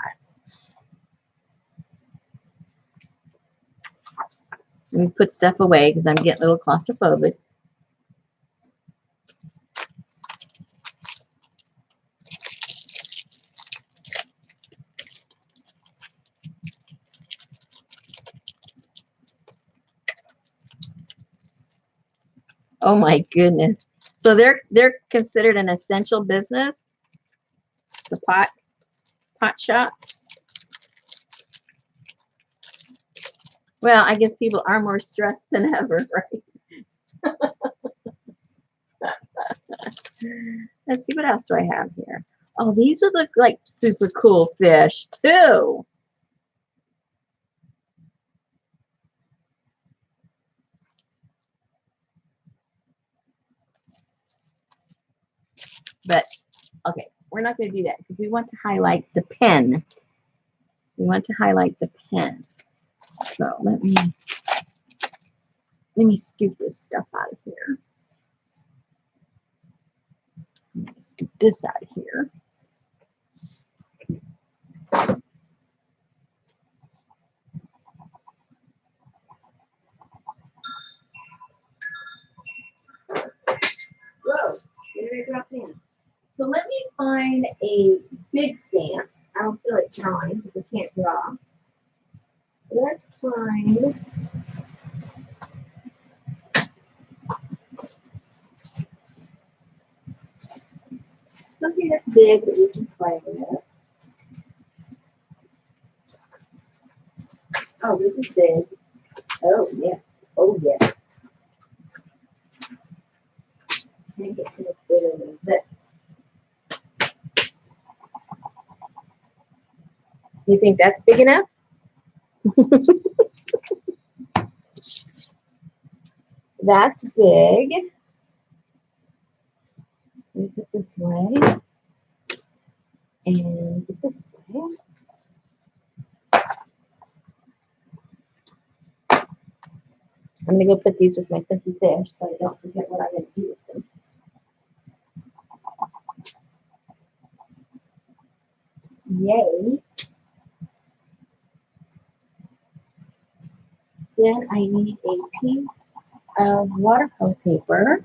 Let me put stuff away because I'm getting a little claustrophobic. Oh my goodness. So they're considered an essential business, the pot shops. Well, I guess people are more stressed than ever, right? Let's see, what else do I have here? Oh, these would look like super cool fish too. But okay, we're not going to do that because we want to highlight the pen. We want to highlight the pen. So let me scoop this stuff out of here. I'm going to scoop this out of here. Whoa, where did I drop in? So let me find a big stamp. I don't feel like drawing because I can't draw. Let's find something that's big that we can play with. Oh, this is big. Oh, yeah. Oh, yeah. Can't get much bigger than this. You think that's big enough? That's big. Let me put this way. And put this way. I'm going to go put these with my funky fish so I don't forget what I'm going to do with them. Yay. Then I need a piece of watercolor paper.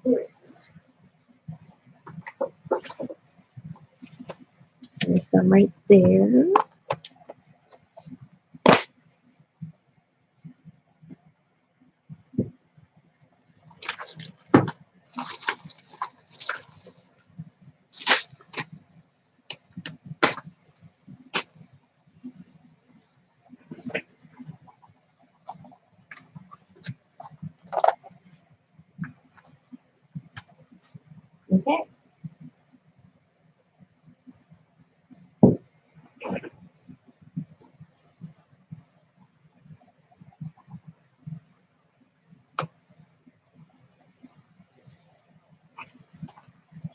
Where is it? Here it is. There's some right there. Okay.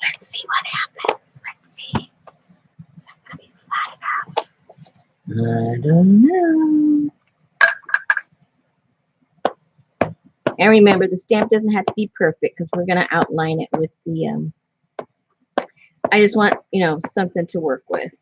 Let's see what happens. Let's see. Is that going to be flat enough? I don't know. And remember, the stamp doesn't have to be perfect because we're going to outline it with the, I just want, something to work with.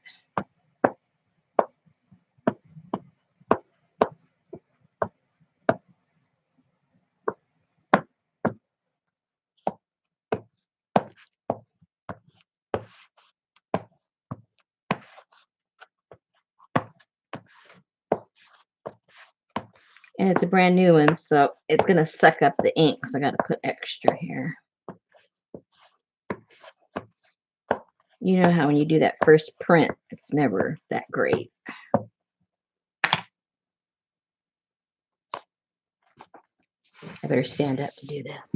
And it's a brand new one, so it's going to suck up the ink, so I got to put extra here. You know how when you do that first print, it's never that great. I better stand up to do this.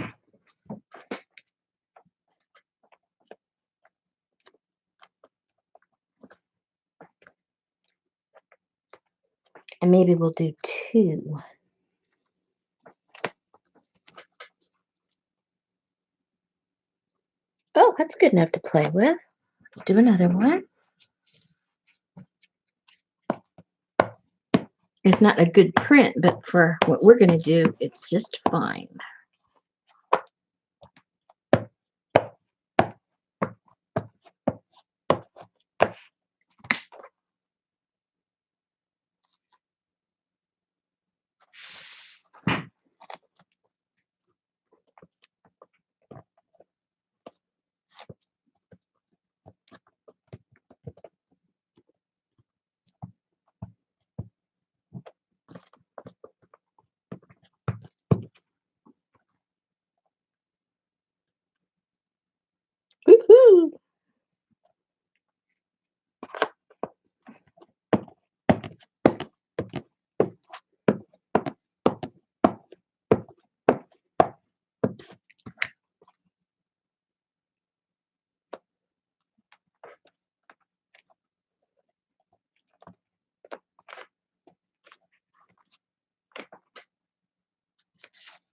And maybe we'll do two. Oh, that's good enough to play with. Let's do another one. It's not a good print, but for what we're going to do, it's just fine. Woohoo!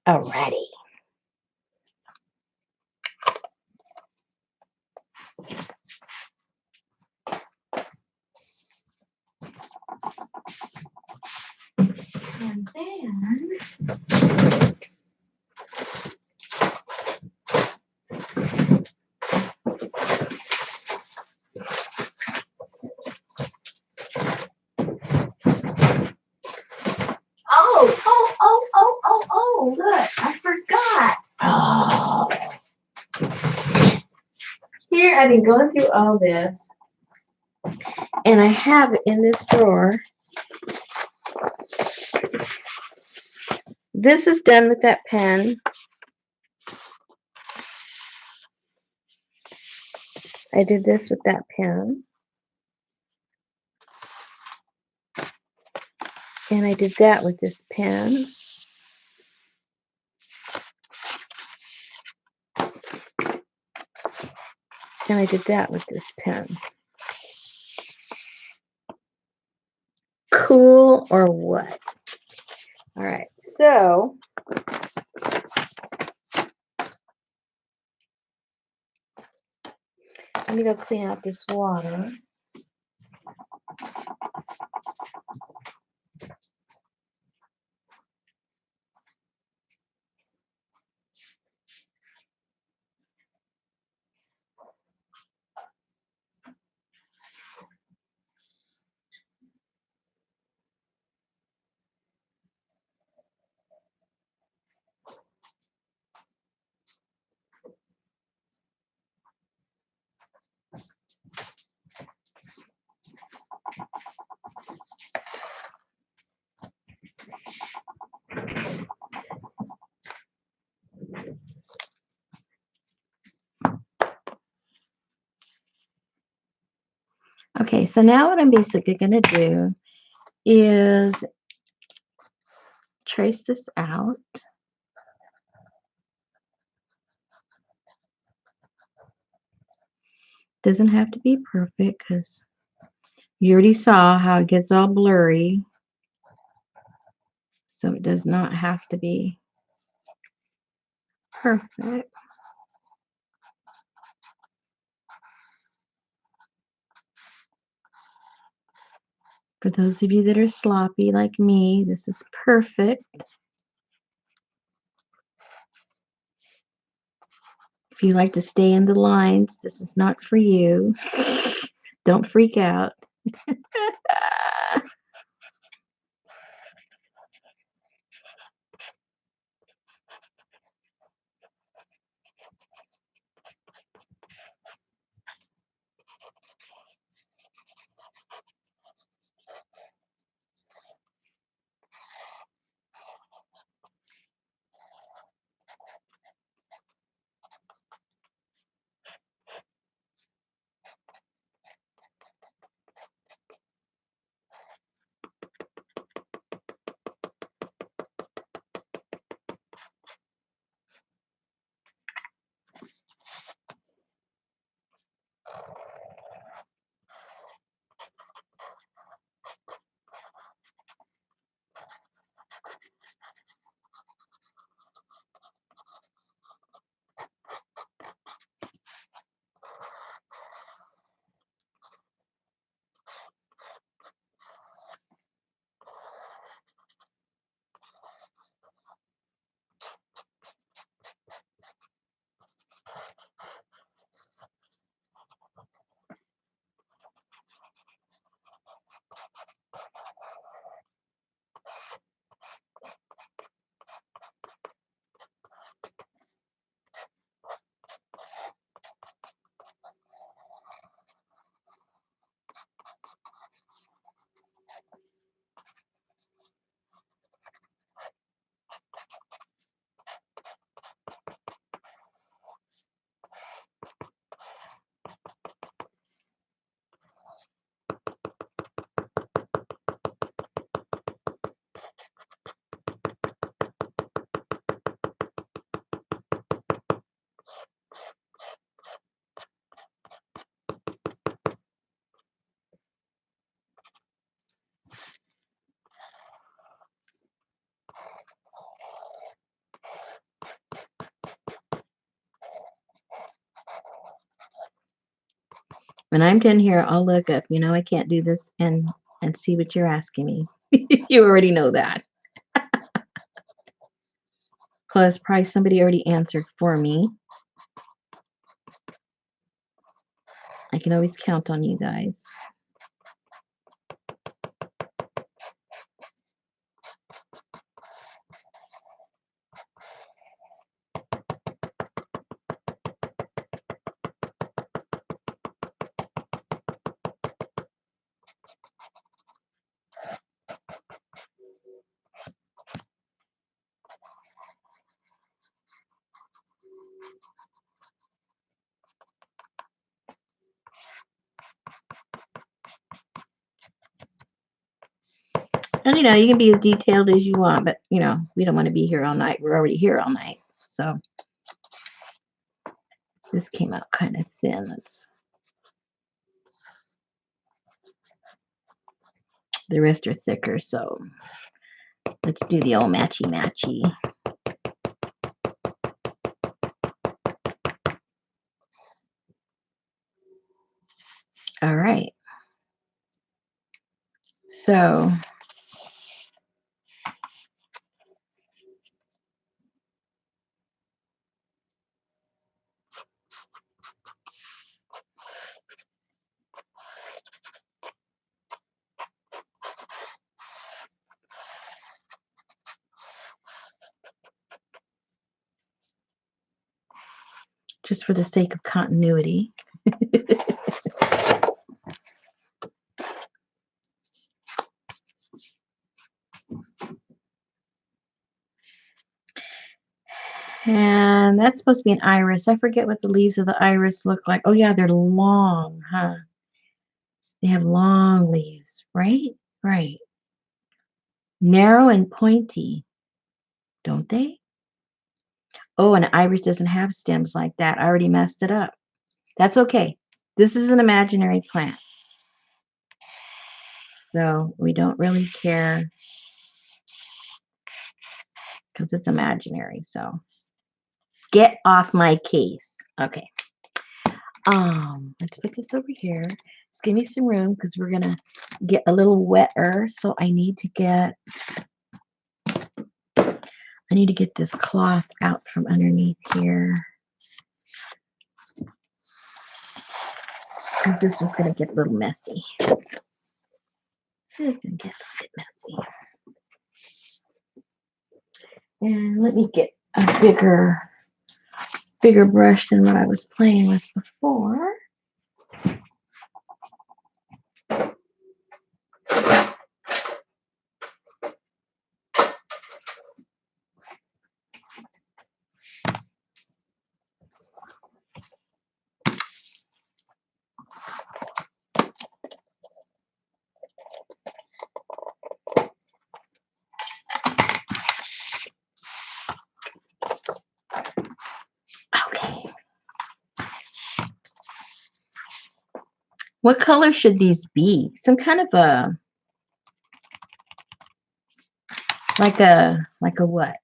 Alrighty. And then oh, look, I forgot. Oh. Here, I've been going through all this, and I have it in this drawer. This is done with that pen. I did this with that pen. And I did that with this pen. And I did that with this pen. Cool or what? All right, so let me go clean out this water. Okay, so now what I'm basically going to do is trace this out. Doesn't have to be perfect because you already saw how it gets all blurry. So it does not have to be perfect. For those of you that are sloppy like me, this is perfect. If you like to stay in the lines, this is not for you. Don't freak out. When I'm done here, I'll look up. You know, I can't do this and see what you're asking me. You already know that. Plus, probably somebody already answered for me. I can always count on you guys. And you know, you can be as detailed as you want, but you know, we don't want to be here all night. We're already here all night. So this came out kind of thin. The rest are thicker, so let's do the old matchy matchy. All right. So just for the sake of continuity. And that's supposed to be an iris. I forget what the leaves of the iris look like. Oh yeah, they're long, huh? They have long leaves, right? Right. Narrow and pointy, don't they? Oh, and an iris doesn't have stems like that. I already messed it up. That's okay. This is an imaginary plant. So we don't really care because it's imaginary. So get off my case. Okay. Let's put this over here. Let's give me some room because we're gonna get a little wetter. So I need to get this cloth out from underneath here because this one's gonna get a little messy. It's gonna get a bit messy. And let me get a bigger brush than what I was playing with before. Okay. What color should these be? Some kind of like a what?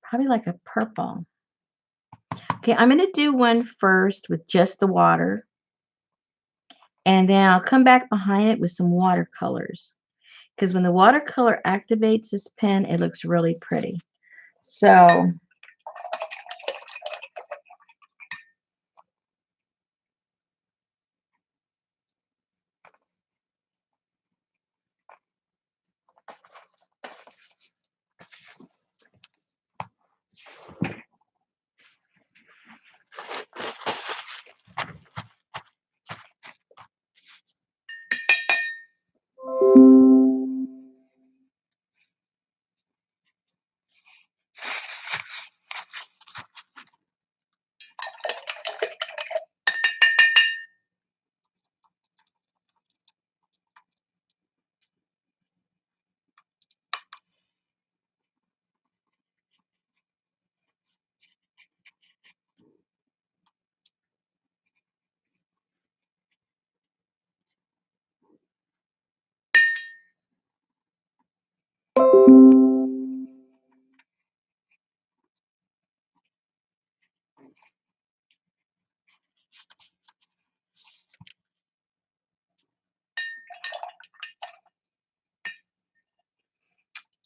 Probably like a purple. Okay, I'm going to do one first with just the water. And then I'll come back behind it with some watercolors. Because when the watercolor activates this pen, it looks really pretty. So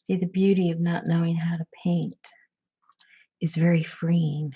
See, the beauty of not knowing how to paint is very freeing.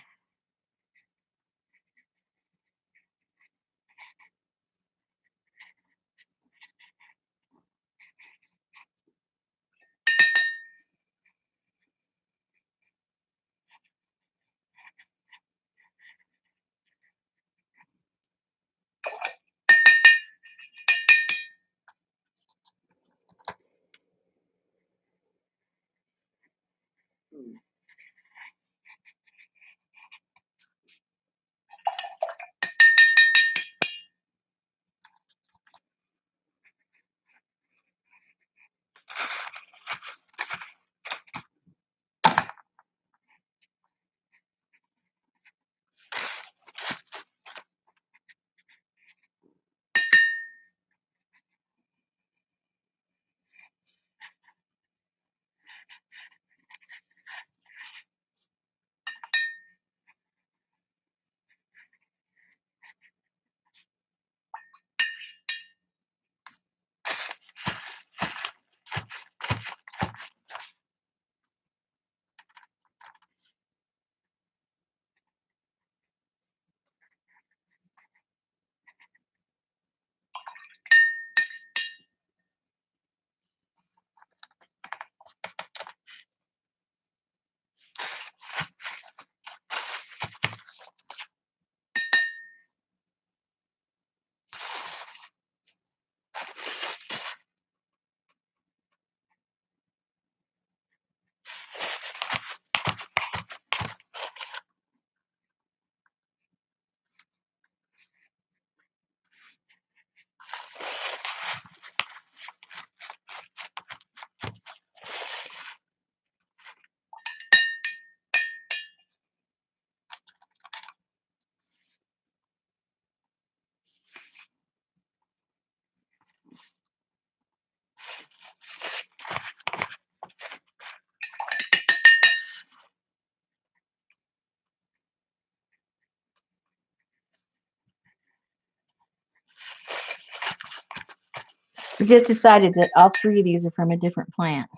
We just decided that all three of these are from a different plant.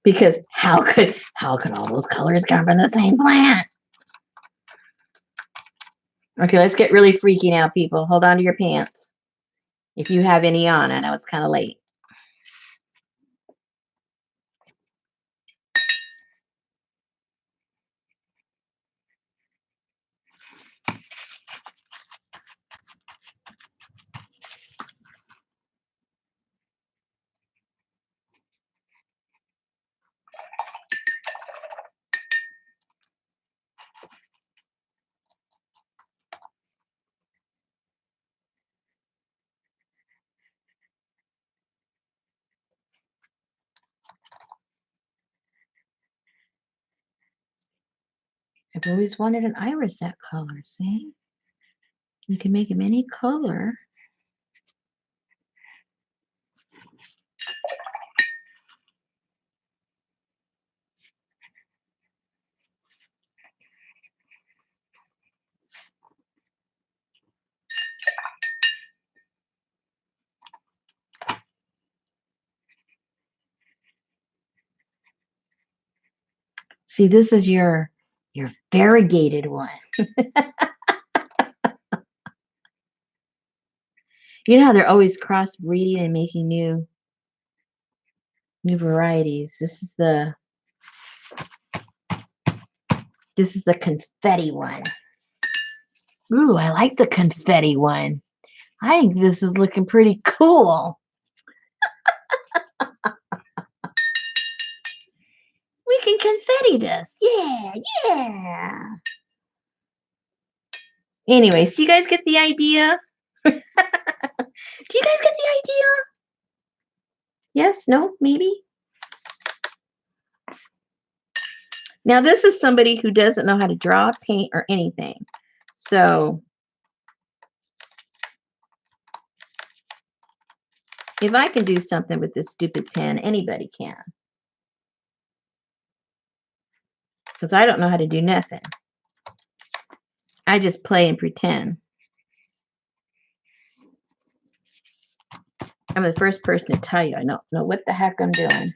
Because how could all those colors come from the same plant? Okay, let's get really freaky now, people. Hold on to your pants. If you have any on, I know it's kind of late. I've always wanted an iris that color, see? You can make them any color. See, this is your variegated one. You know how they're always crossbreeding and making new varieties. This is the confetti one. Ooh, I like the confetti one. I think this is looking pretty cool. We can confetti this. Yeah, yeah. Anyway, so you guys get the idea? Do you guys get the idea? Yes? No? Maybe? Now, this is somebody who doesn't know how to draw, paint, or anything. So, if I can do something with this stupid pen, anybody can. Because I don't know how to do nothing. I just play and pretend. I'm the first person to tell you I don't know what the heck I'm doing.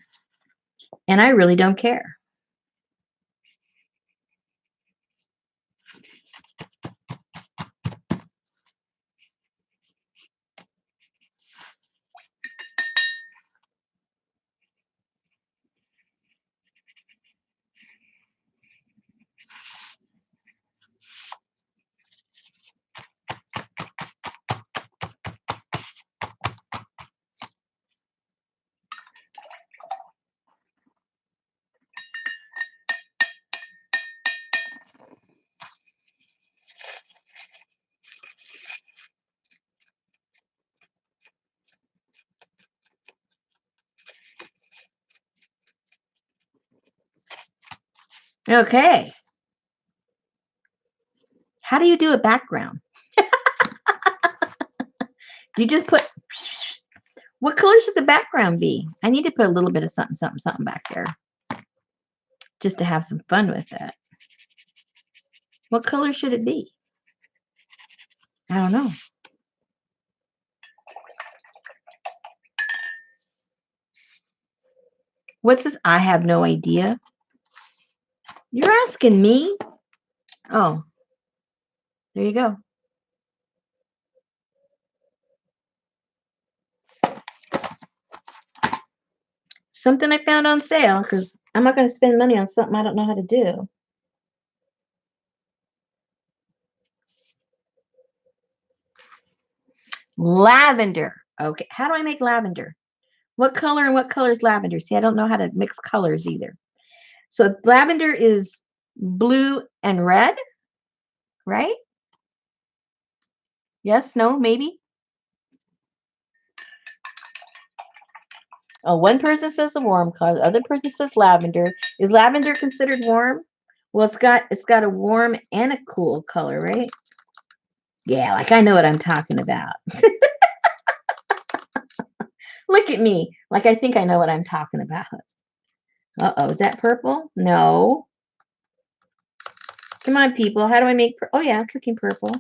And I really don't care. Okay. How do you do a background? Do you just put, what color should the background be? I need to put a little bit of something, something, something back there just to have some fun with it. What color should it be? I don't know. What's this? I have no idea. You're asking me? Oh, there you go. Something I found on sale because I'm not going to spend money on something I don't know how to do. Lavender. Okay. How do I make lavender? What color and what color is lavender? See, I don't know how to mix colors either. So lavender is blue and red, right? Yes, no, maybe. Oh, one person says a warm color, the other person says lavender. Is lavender considered warm? Well, it's got a warm and a cool color, right? Yeah, like I know what I'm talking about. Look at me, like I think I know what I'm talking about. Uh-oh, is that purple? No. Come on, people. How do I make oh yeah, it's looking purple.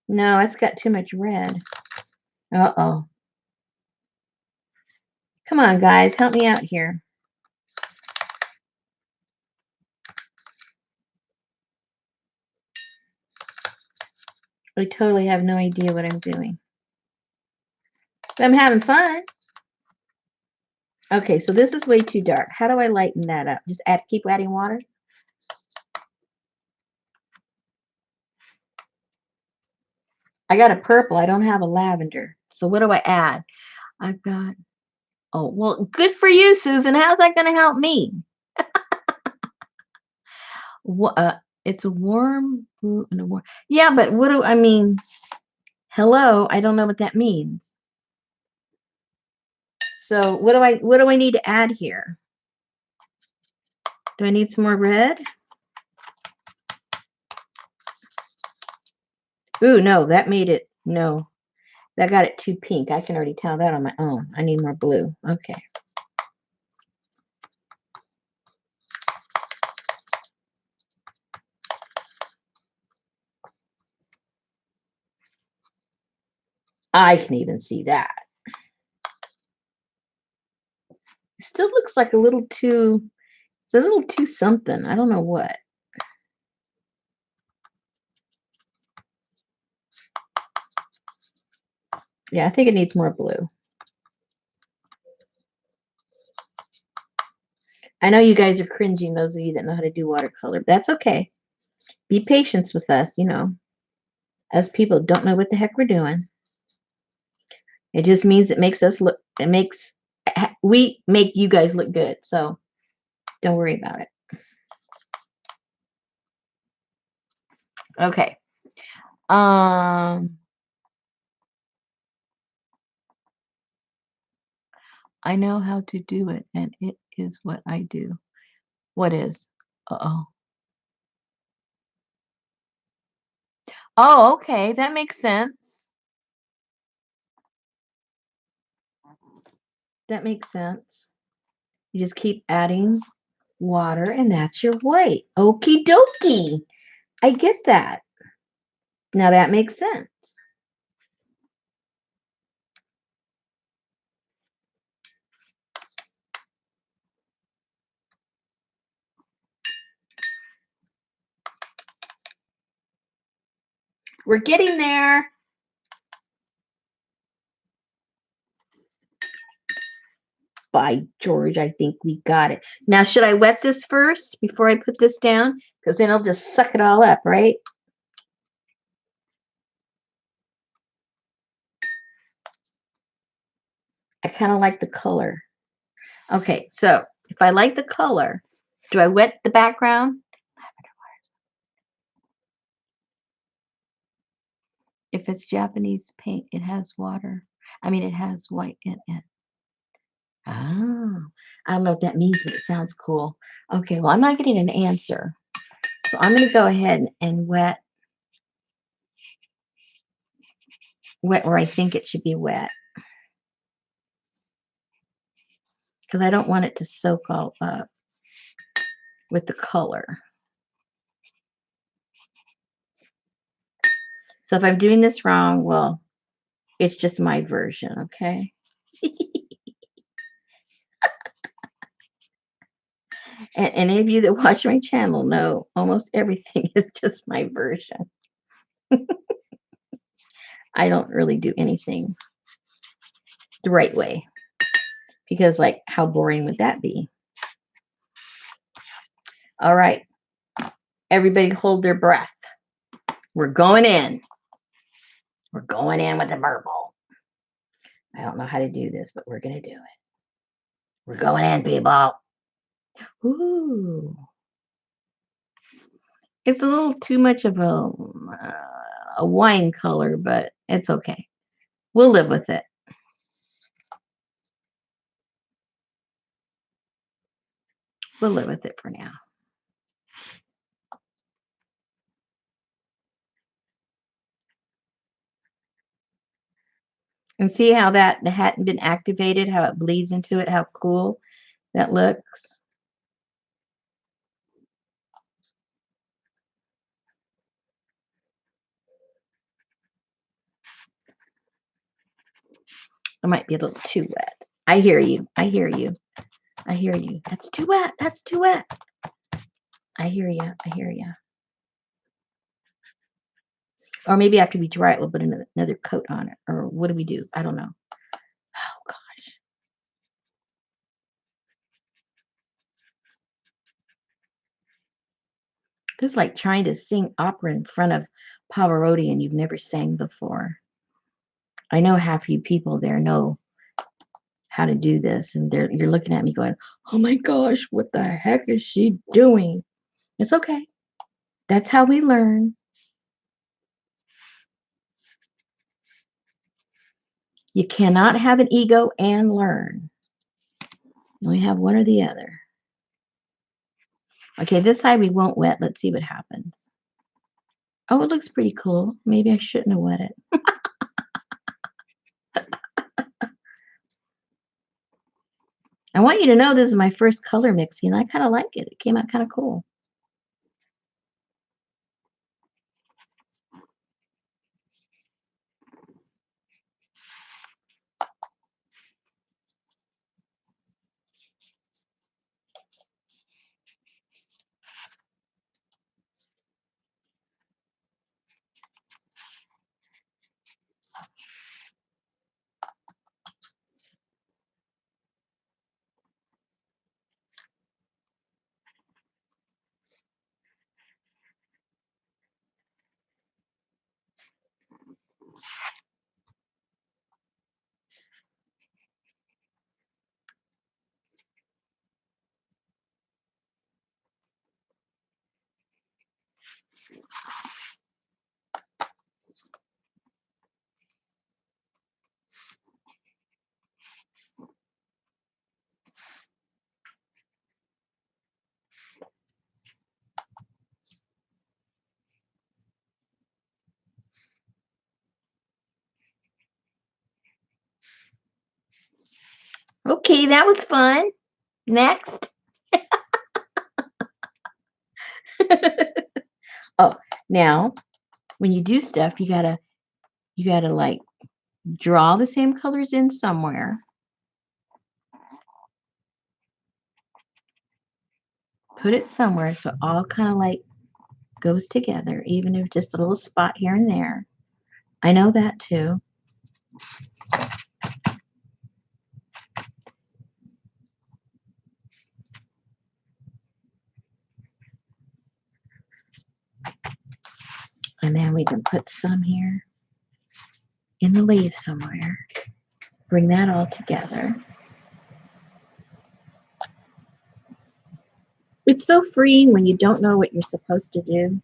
No, it's got too much red. Uh-oh. Come on, guys, help me out here. I totally have no idea what I'm doing. But I'm having fun. Okay, so this is way too dark. How do I lighten that up? Just keep adding water? I got a purple. I don't have a lavender. So what do I add? I've got, oh, well, good for you, Susan. How's that going to help me? It's a warm blue and a warm. Yeah, but what do I mean? Hello, I don't know what that means. So what do I need to add here? Do I need some more red? Ooh, no, that made it, no. That got it too pink. I can already tell that on my own. I need more blue. Okay. I can even see that. It still looks like it's a little too something. I don't know what. Yeah, I think it needs more blue. I know you guys are cringing, those of you that know how to do watercolor. That's okay. Be patient with us, as people don't know what the heck we're doing. It just means it makes us look, we make you guys look good. So don't worry about it. Okay. I know how to do it, and it is what I do. What is? Uh-oh. Oh, okay. That makes sense. That makes sense. You just keep adding water, and that's your white. Okie dokie. I get that. Now that makes sense. We're getting there. By George, I think we got it. Now, should I wet this first before I put this down? Because then I'll just suck it all up, right? I kind of like the color. Okay, so if I like the color, do I wet the background? If it's Japanese paint, it has water. I mean, it has white in it. Oh, I don't know what that means, but it sounds cool. Okay, well, I'm not getting an answer. So I'm going to go ahead and wet where I think it should be wet. Because I don't want it to soak all up with the color. So if I'm doing this wrong, well, it's just my version, okay? And any of you that watch my channel know almost everything is just my version. I don't really do anything the right way because, like, how boring would that be? All right, everybody hold their breath. We're going in. We're going in with the purple. I don't know how to do this, but we're going to do it. We're going in, people. Ooh. It's a little too much of a wine color, but it's okay. We'll live with it. We'll live with it for now. And see how that hadn't been activated, how it bleeds into it, how cool that looks. It might be a little too wet. I hear you. I hear you. I hear you. That's too wet. That's too wet. I hear you. I hear you. Or maybe after we dry it, we'll put another coat on it. Or what do we do? I don't know. Oh, gosh. This is like trying to sing opera in front of Pavarotti and you've never sang before. I know half you people there know how to do this, and you're looking at me going, "Oh my gosh, what the heck is she doing?" It's okay. That's how we learn. You cannot have an ego and learn. You only have one or the other. Okay, this side we won't wet. Let's see what happens. Oh, it looks pretty cool. Maybe I shouldn't have wet it. I want you to know this is my first color mixing. I kind of like it. It came out kind of cool. Okay, that was fun. Next. Oh, now when you do stuff, you gotta like draw the same colors in somewhere. Put it somewhere so it all kind of like goes together, even if just a little spot here and there. I know that too. And then we can put some here in the leaves somewhere. Bring that all together. It's so freeing when you don't know what you're supposed to do.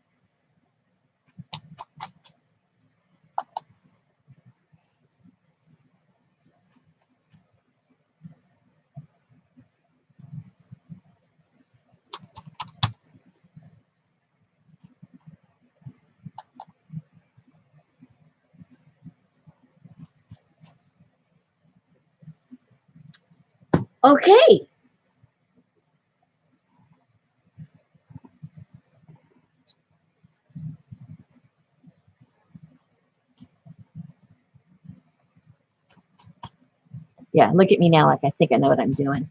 Okay. Yeah, look at me now like I think I know what I'm doing.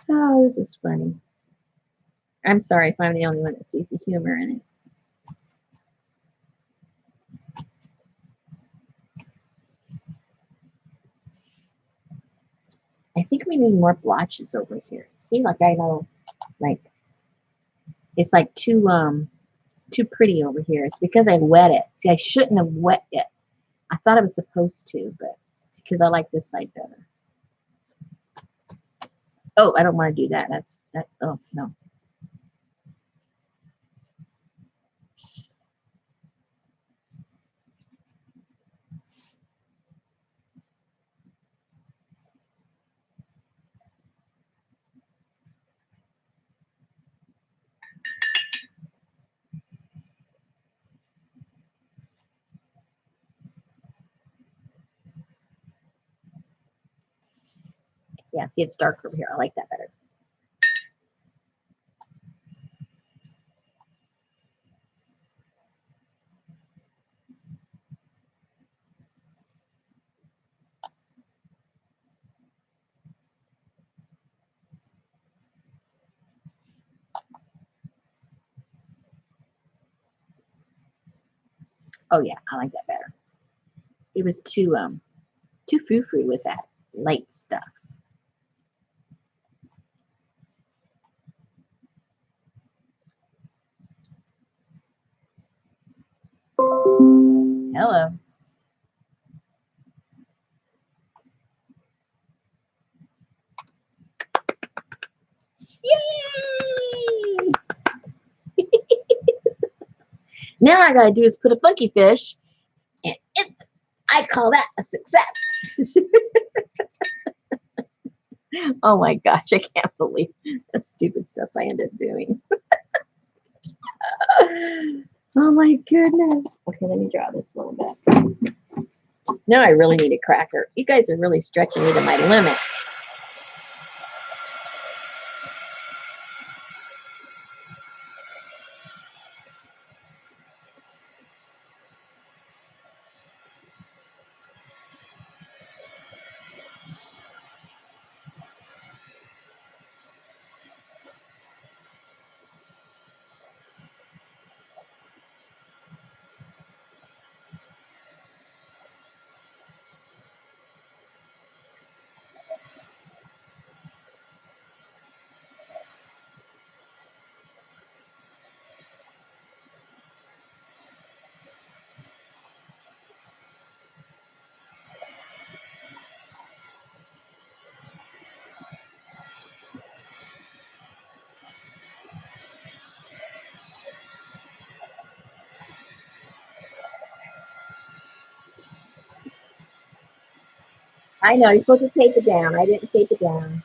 Oh, this is funny. I'm sorry if I'm the only one that sees the humor in it. I think we need more blotches over here. See, like I know, like it's like too pretty over here. It's because I wet it. See, I shouldn't have wet it. I thought I was supposed to, but it's because I like this side better. Oh, I don't want to do that. That's that. Oh no. Yeah, see, it's dark over here. I like that better. Oh yeah, I like that better. It was too frou-frou with that light stuff. Hello. Yay! Now all I gotta do is put a funky fish, and I call that a success. Oh my gosh, I can't believe the stupid stuff I end up doing. Oh my goodness. Okay, let me draw this a little bit. Now I really need a cracker. You guys are really stretching me to my limit. I know, you're supposed to tape it down. I didn't tape it down.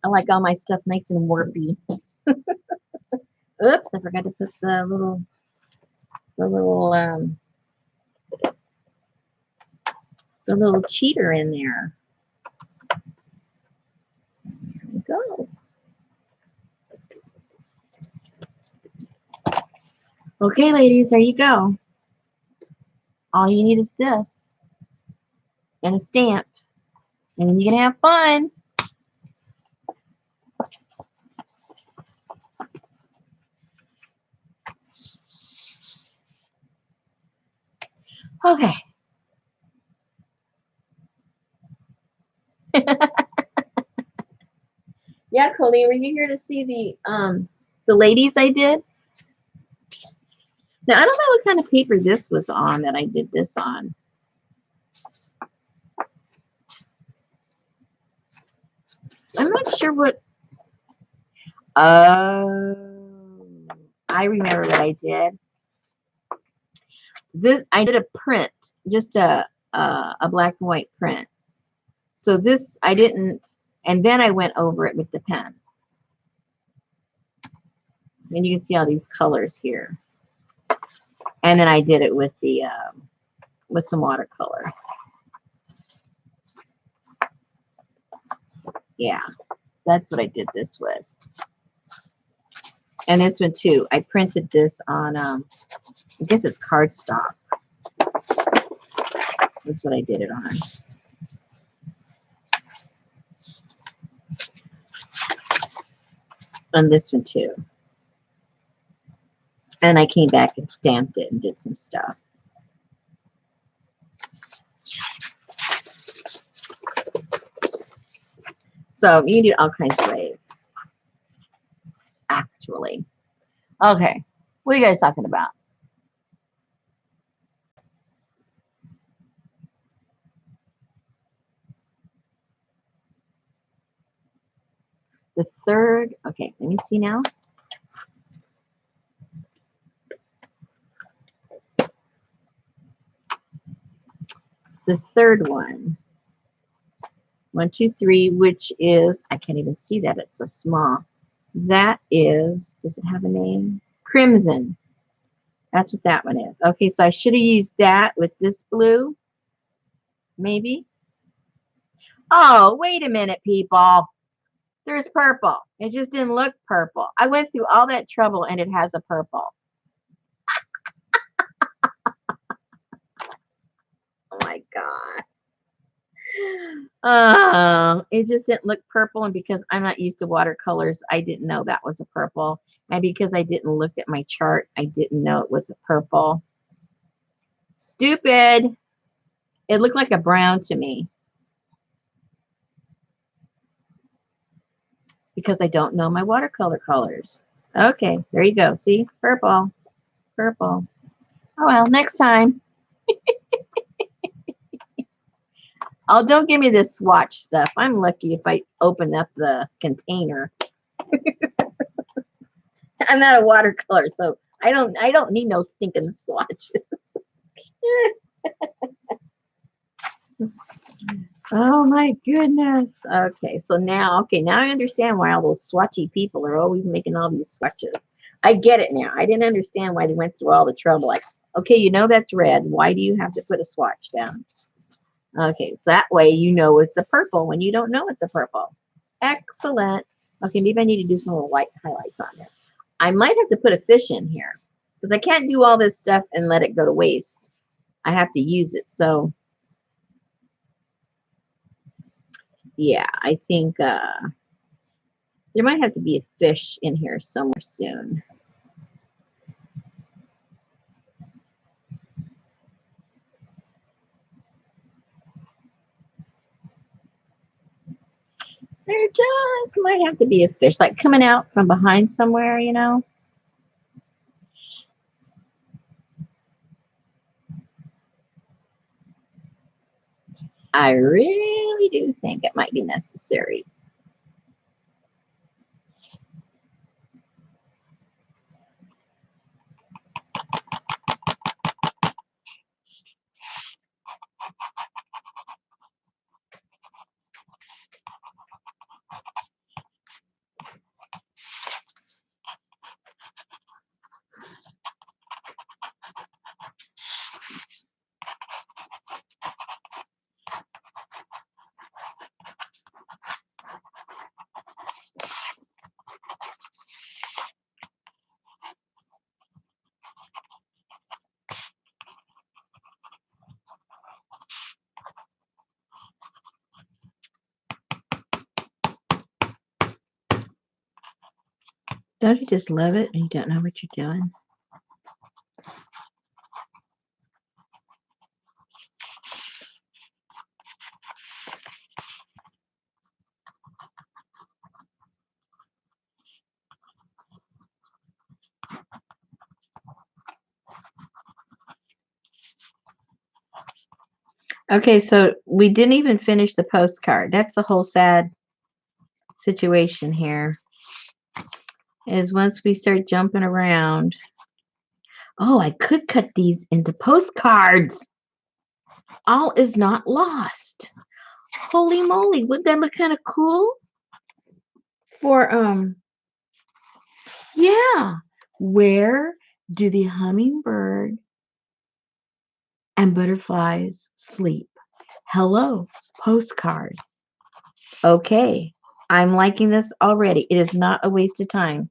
I like all my stuff nice and warpy. Oops, I forgot to put the little cheater in there. There we go. Okay, ladies, there you go. All you need is this and a stamp, and you can have fun. Okay. Yeah, Colleen, were you here to see the ladies I did? Now I don't know what kind of paper this was on that I did this on. I'm not sure what. Oh, I remember what I did. This I did a print, just a black and white print. So this I didn't, and then I went over it with the pen. And you can see all these colors here. And then I did it with the with some watercolor. Yeah, that's what I did this with. And this one too. I printed this on I guess it's cardstock. That's what I did it on. And this one too. And I came back and stamped it and did some stuff. So you can do all kinds of ways. Actually. Okay. What are you guys talking about? The third, okay, let me see now. The third one. 1, 2, 3, which is, I can't even see that, it's so small. That is, does it have a name? Crimson. That's what that one is. Okay, so I should have used that with this blue. Maybe. Oh, wait a minute, people. There's purple. It just didn't look purple. I went through all that trouble and it has a purple. Oh my God. It just didn't look purple, and because I'm not used to watercolors, I didn't know that was a purple. And because I didn't look at my chart, I didn't know it was a purple. Stupid. It looked like a brown to me. Because I don't know my watercolor colors. Okay, there you go. See? Purple. Purple. Oh well, next time. Oh, don't give me this swatch stuff. I'm lucky if I open up the container. I'm not a watercolor, so I don't need no stinking swatches. Oh my goodness. Okay, so now I understand why all those swatchy people are always making all these swatches. I get it now. I didn't understand why they went through all the trouble. Like, okay, you know that's red. Why do you have to put a swatch down? Okay, so that way you know it's a purple when you don't know it's a purple. Excellent. Okay, maybe I need to do some little white highlights on there. I might have to put a fish in here because I can't do all this stuff and let it go to waste. I have to use it. So yeah, I think there might have to be a fish in here somewhere soon. There just might have to be a fish, like coming out from behind somewhere, you know. I really do think it might be necessary. Don't you just love it and you don't know what you're doing? Okay, so we didn't even finish the postcard. That's the whole sad situation here. Is once we start jumping around. Oh, I could cut these into postcards. All is not lost. Holy moly, wouldn't that look kind of cool? For yeah. Where do the hummingbird and butterflies sleep? Hello, postcard. Okay, I'm liking this already. It is not a waste of time.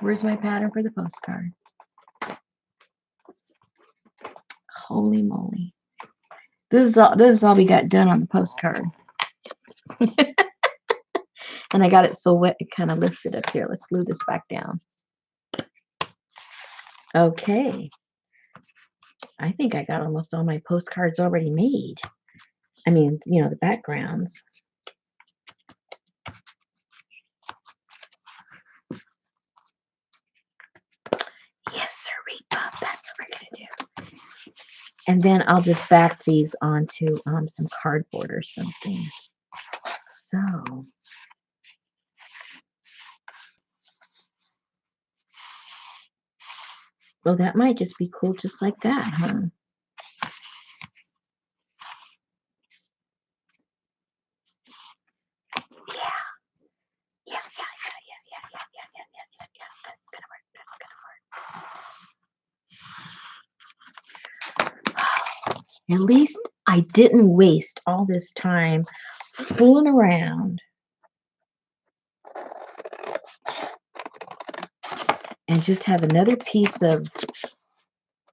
Where's my pattern for the postcard? Holy moly. This is all we got done on the postcard. And I got it so wet it kind of lifted up here. Let's glue this back down. Okay. I think I got almost all my postcards already made. I mean, you know, the backgrounds. Yes, sir, Bob. That's what we're gonna do. And then I'll just back these onto some cardboard or something. So. Well, that might just be cool just like that, huh? Yeah. That's gonna work. At least I didn't waste all this time fooling around and just have another piece of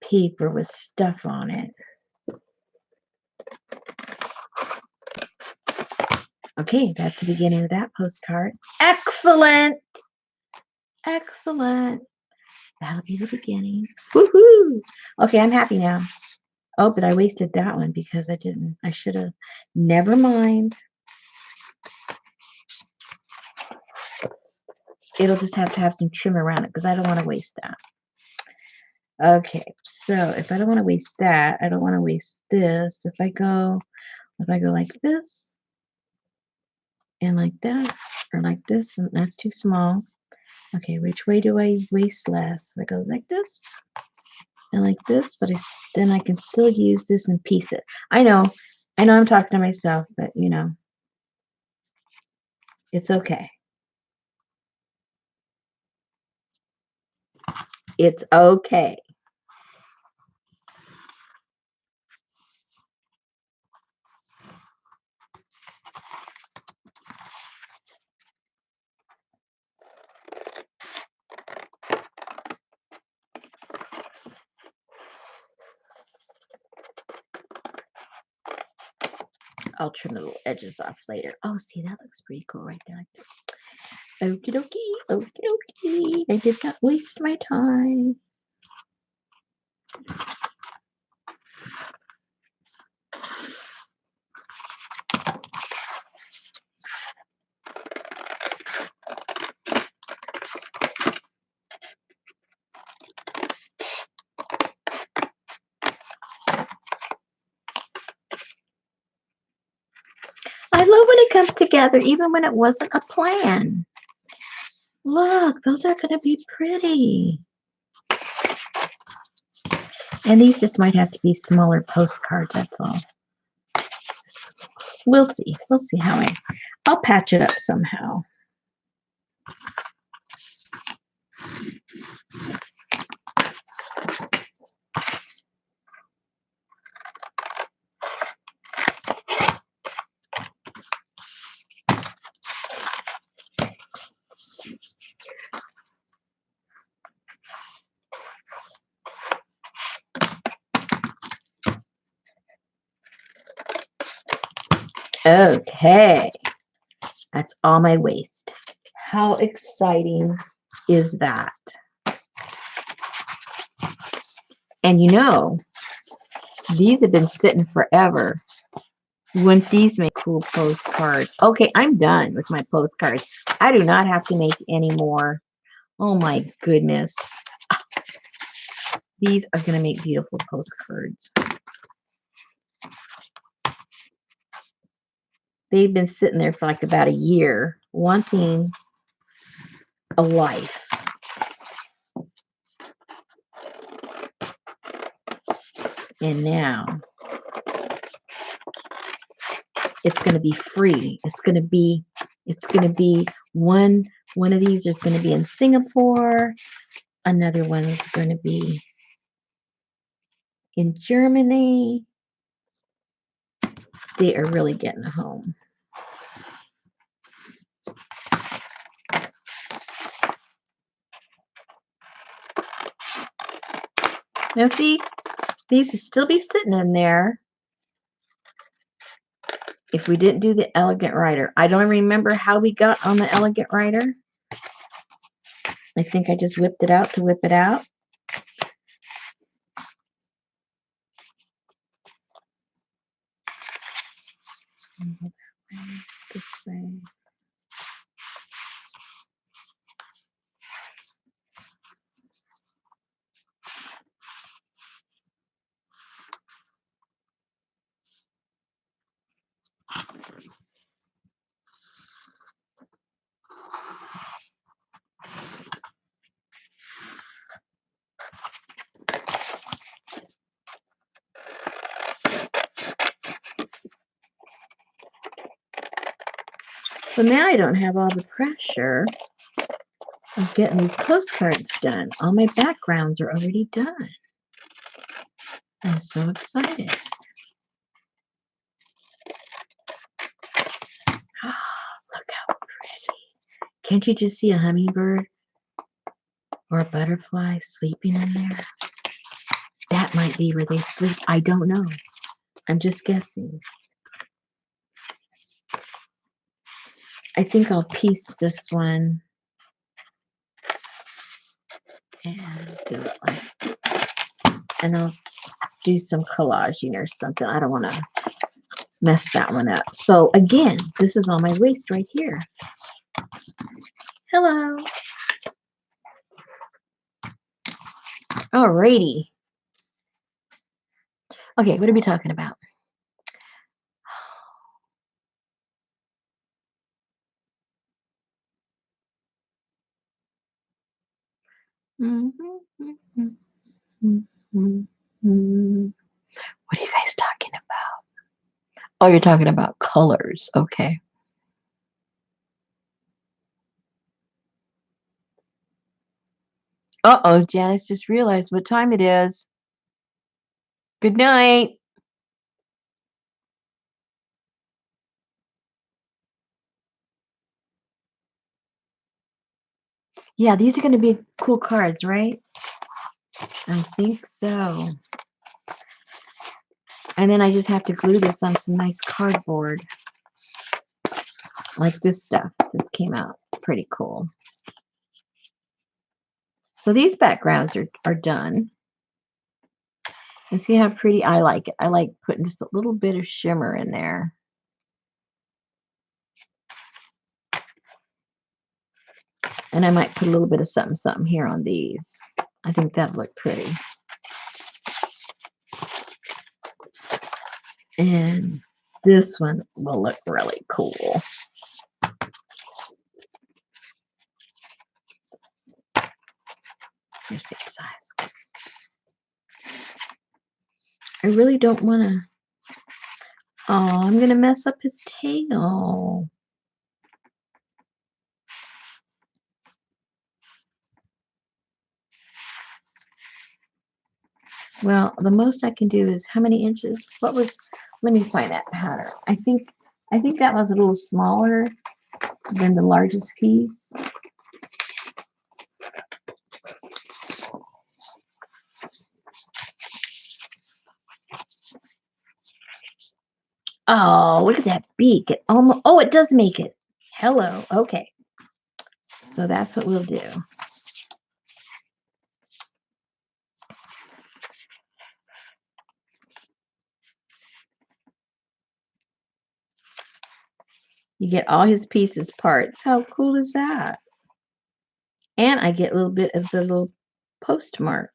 paper with stuff on it. Okay, that's the beginning of that postcard. Excellent. Excellent. That'll be the beginning. Woohoo! Okay, I'm happy now. Oh, but I wasted that one because I didn't. I should have. Never mind. It'll just have to have some trim around it because I don't want to waste that. Okay, so if I don't want to waste that, I don't want to waste this. If I go like this and like that, or like this, and that's too small. Okay, which way do I waste less? I go like this and like this, but then I can still use this and piece it. I know I'm talking to myself, but you know, it's okay. It's okay. I'll trim the little edges off later. Oh, see, that looks pretty cool right there. Okie dokie, okie dokie. I did not waste my time. I love when it comes together, even when it wasn't a plan. Look, those are going to be pretty. And these just might have to be smaller postcards, that's all. We'll see. We'll see how I'll patch it up somehow. Okay. That's all my waste. How exciting is that? And you know, these have been sitting forever. Wouldn't these make cool postcards? Okay, I'm done with my postcards. I do not have to make any more. Oh my goodness. These are going to make beautiful postcards. They've been sitting there for like about a year, wanting a life. And now it's going to be free. It's going to be one of these is going to be in Singapore. Another one is going to be in Germany. They are really getting home. Now see, these will still be sitting in there if we didn't do the Elegant Writer. I don't remember how we got on the Elegant Writer. I think I just whipped it out to whip it out. This way. So now I don't have all the pressure of getting these postcards done. All my backgrounds are already done. I'm so excited. Look how pretty. Can't you just see a hummingbird or a butterfly sleeping in there? That might be where they sleep. I don't know. I'm just guessing. I think I'll piece this one and do it like, and I'll do some collaging or something. I don't want to mess that one up. So again, this is on my waist right here. Hello. Alrighty. Okay, what are we talking about? What are you guys talking about? Oh, you're talking about colors. Okay. Uh-oh, Janice just realized what time it is. Good night. Yeah, these are going to be cool cards, right? I think so. And then I just have to glue this on some nice cardboard. Like this stuff. This came out pretty cool. So these backgrounds are done. And see how pretty I like it. I like putting just a little bit of shimmer in there. And I might put a little bit of something here on these. I think that'll look pretty. And this one will look really cool. Here's the size. I really don't want to. Oh, I'm going to mess up his tail. Well, the most I can do is how many inches? What was, let me find that pattern. I think that was a little smaller than the largest piece. Oh, look at that beak. It almost, oh, it does make it. Hello. Okay. So that's what we'll do. You get all his pieces parts. How cool is that? And I get a little bit of the little postmark.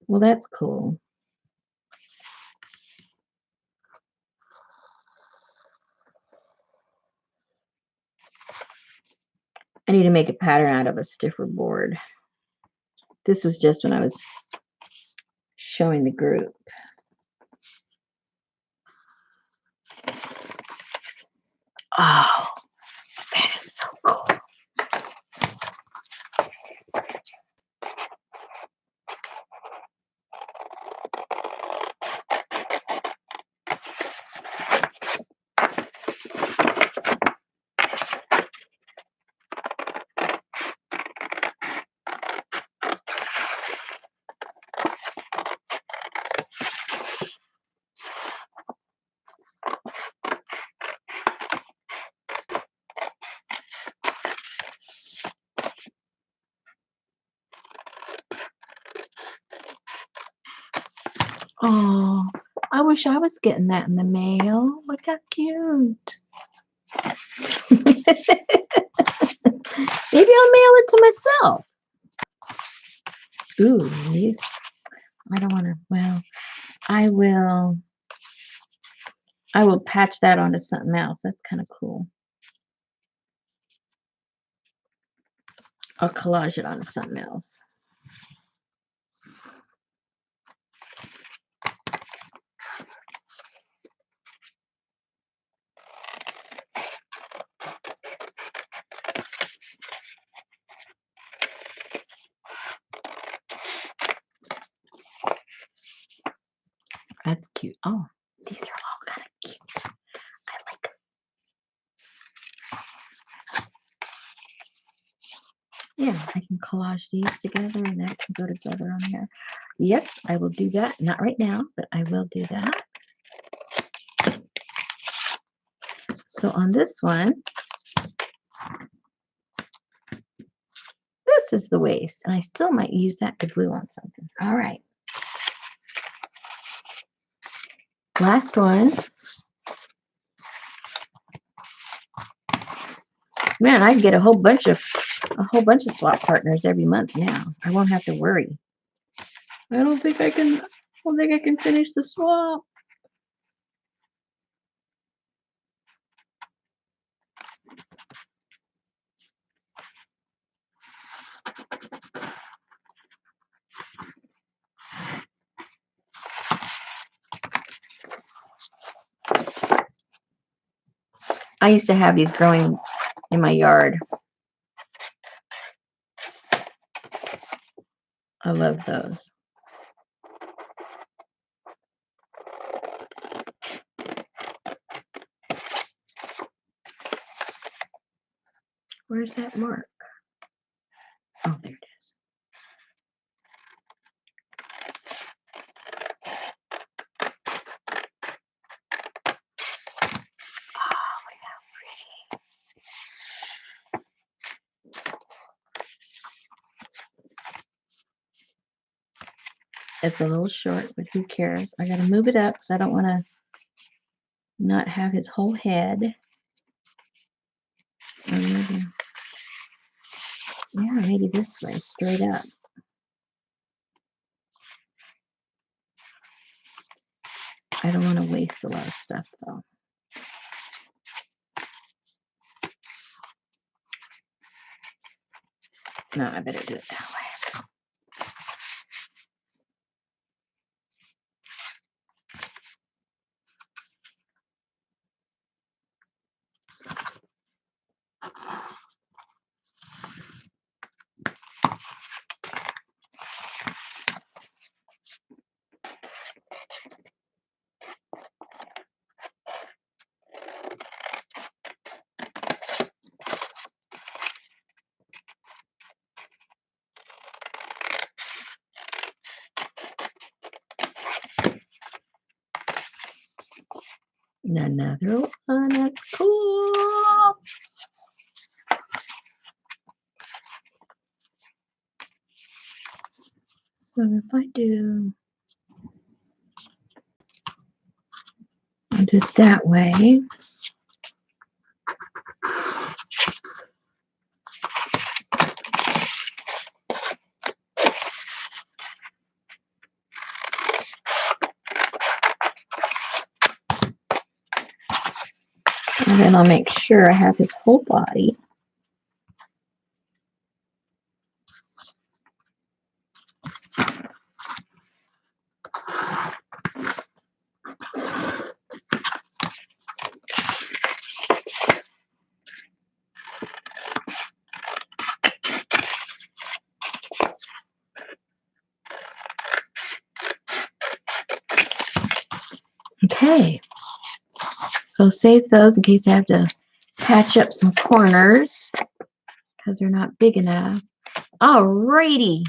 Well, that's cool. I need to make a pattern out of a stiffer board. This was just when I was showing the group. Oh, that is so cool. Oh, I wish I was getting that in the mail. Look how cute. Maybe I'll mail it to myself. Ooh, these. I don't want to. Well, I will patch that onto something else. That's kind of cool. I'll collage it onto something else. That's cute. Oh, these are all kind of cute. I like them. Yeah, I can collage these together and that can go together on there. Yes, I will do that. Not right now, but I will do that. So on this one, this is the waist, and I still might use that to glue on something. All right. Last one. Man, I can get a whole bunch of swap partners every month now. I won't have to worry. I don't think I can finish the swap. I used to have these growing in my yard. I love those. Where's that mark? Oh, there it is. Oh, look how pretty. It's a little short, but who cares? I gotta move it up because I don't want to not have his whole head. Or maybe, yeah, maybe this way, straight up. I don't want to waste a lot of stuff though. No, I better do it that way. Another one. That's cool. So if I do it that way. And then I'll make sure I have his whole body. Okay, so save those in case I have to patch up some corners because they're not big enough. Alrighty,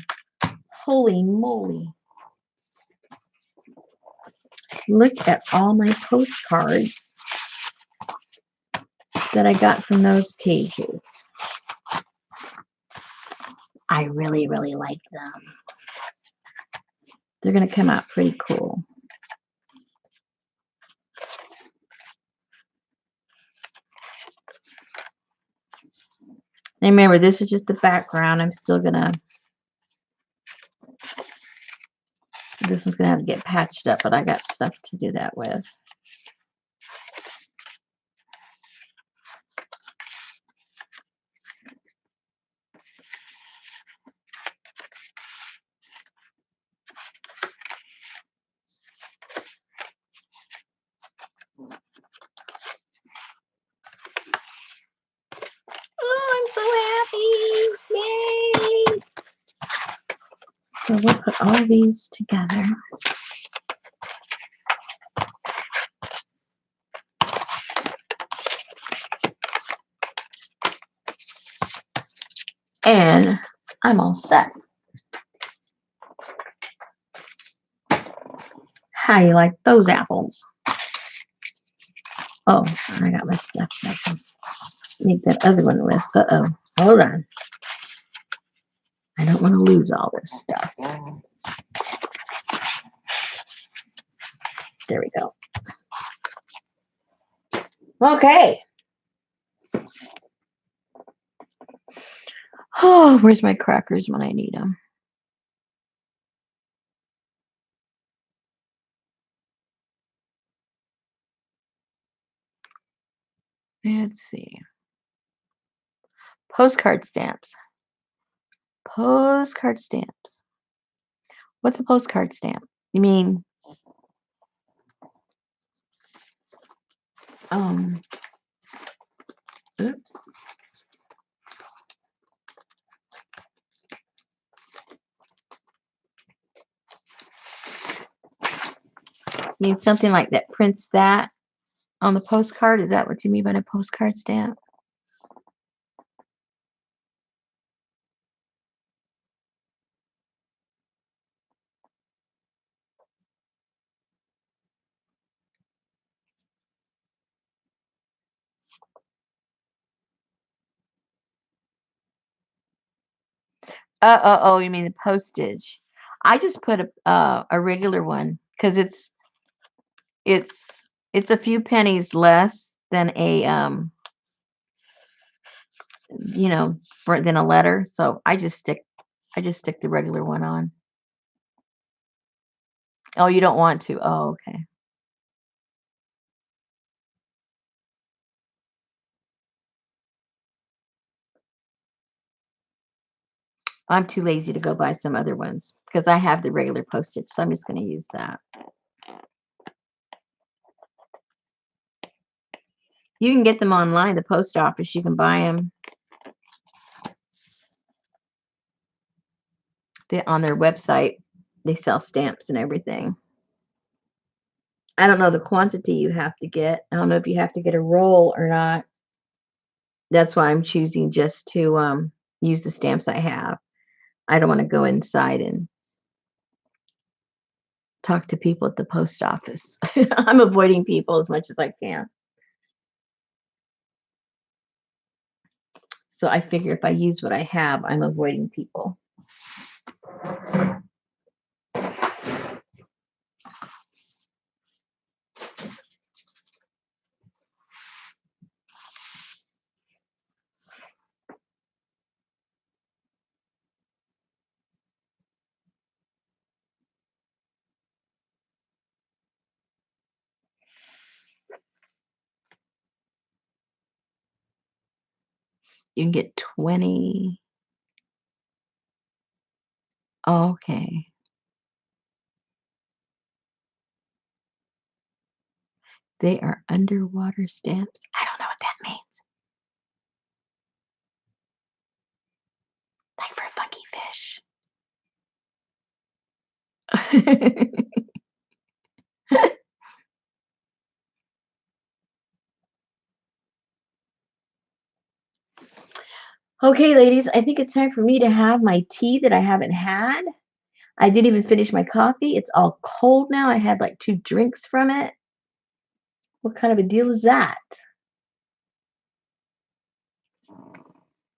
holy moly. Look at all my postcards that I got from those pages. I really, really like them. They're going to come out pretty cool. And remember, this is just the background. I'm still going to, this one's going to have to get patched up, but I got stuff to do that with. Oh, I'm so happy. Yay. So we'll put all these together. And I'm all set. How you like those apples? Oh, I got my stuff. I can make that other one with. Uh-oh. Hold on. I don't want to lose all this stuff. There we go. Okay. Oh, where's my crackers when I need them? Let's see. Postcard stamps. Postcard stamps. What's a postcard stamp? You mean oops. You mean something like that prints that on the postcard? Is that what you mean by a postcard stamp? Oh, you mean the postage? I just put a regular one because it's a few pennies less than a than a letter. So I just stick the regular one on. Oh, you don't want to? Oh, okay. I'm too lazy to go buy some other ones because I have the regular postage, so I'm just going to use that. You can get them online, the post office. You can buy them on their website. They sell stamps and everything. I don't know the quantity you have to get. I don't know if you have to get a roll or not. That's why I'm choosing just to use the stamps I have. I don't want to go inside and talk to people at the post office. I'm avoiding people as much as I can. So I figure if I use what I have, I'm avoiding people. You can get 20. Okay. They are underwater stamps. I don't know what that means. Like for funky fish. Okay, ladies, I think it's time for me to have my tea that I haven't had. I didn't even finish my coffee. It's all cold now. I had like 2 drinks from it. What kind of a deal is that?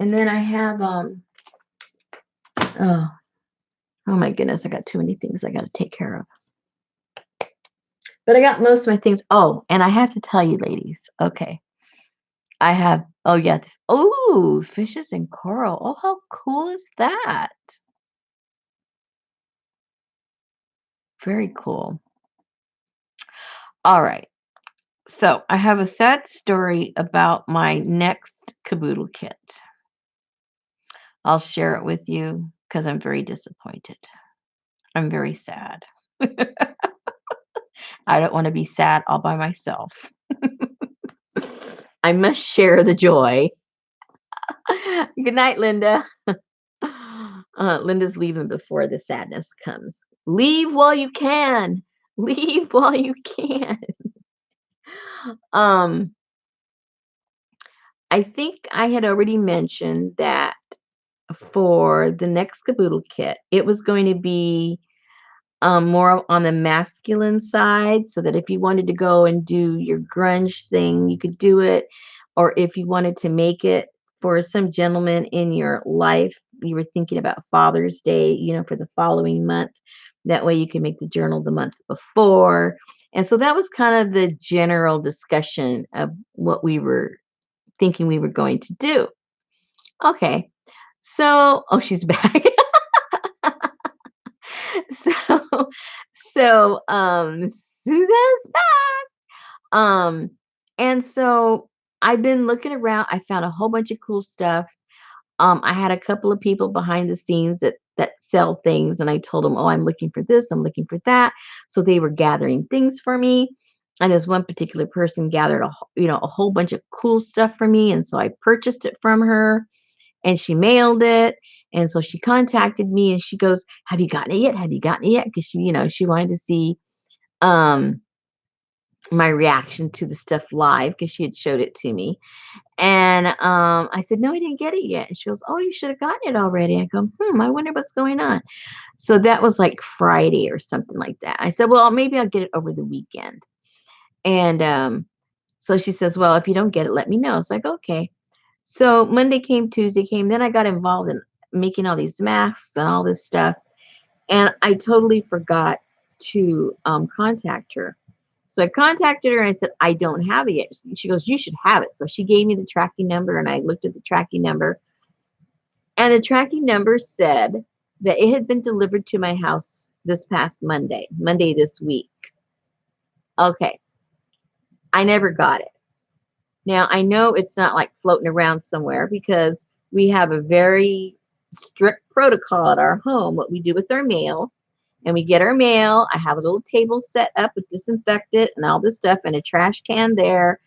And then I have oh, oh my goodness, I got too many things I got to take care of. But I got most of my things. Oh, and I have to tell you, ladies. Okay. I have, oh yeah. Oh, fishes and coral. Oh, how cool is that? Very cool. All right. So I have a sad story about my next caboodle kit. I'll share it with you because I'm very disappointed. I'm very sad. I don't want to be sad all by myself. I must share the joy. Good night, Linda. Linda's leaving before the sadness comes. Leave while you can. Leave while you can. Um, I think I had already mentioned that for the next caboodle kit, it was going to be more on the masculine side, so that if you wanted to go and do your grunge thing, you could do it. Or if you wanted to make it for some gentleman in your life, you were thinking about Father's Day, for the following month. That way you can make the journal the month before. And so that was kind of the general discussion of what we were thinking we were going to do. Okay. So, oh, she's back. so Susan's back. And so I've been looking around. I found a whole bunch of cool stuff. I had a couple of people behind the scenes that sell things, and I told them, "Oh, I'm looking for this, I'm looking for that." So they were gathering things for me. And this one particular person gathered a whole bunch of cool stuff for me, and so I purchased it from her, and she mailed it. And so she contacted me, and she goes, "Have you gotten it yet? Have you gotten it yet?" Because she wanted to see um my reaction to the stuff live because she had showed it to me. And I said, "No, I didn't get it yet." And she goes, "Oh, you should have gotten it already." I go, I wonder what's going on. So that was like Friday or something like that. I said, "Well, maybe I'll get it over the weekend." And so she says, "Well, if you don't get it, let me know." It's like, okay. So Monday came, Tuesday came, then I got involved in making all these masks and all this stuff. And I totally forgot to contact her. So I contacted her and I said, "I don't have it yet." She goes, "You should have it." So she gave me the tracking number, and I looked at the tracking number. And the tracking number said that it had been delivered to my house this past Monday this week. Okay. I never got it. Now, I know it's not like floating around somewhere because we have a very strict protocol at our home, what we do with our mail. And we get our mail. I have a little table set up with disinfectant and all this stuff, and a trash can there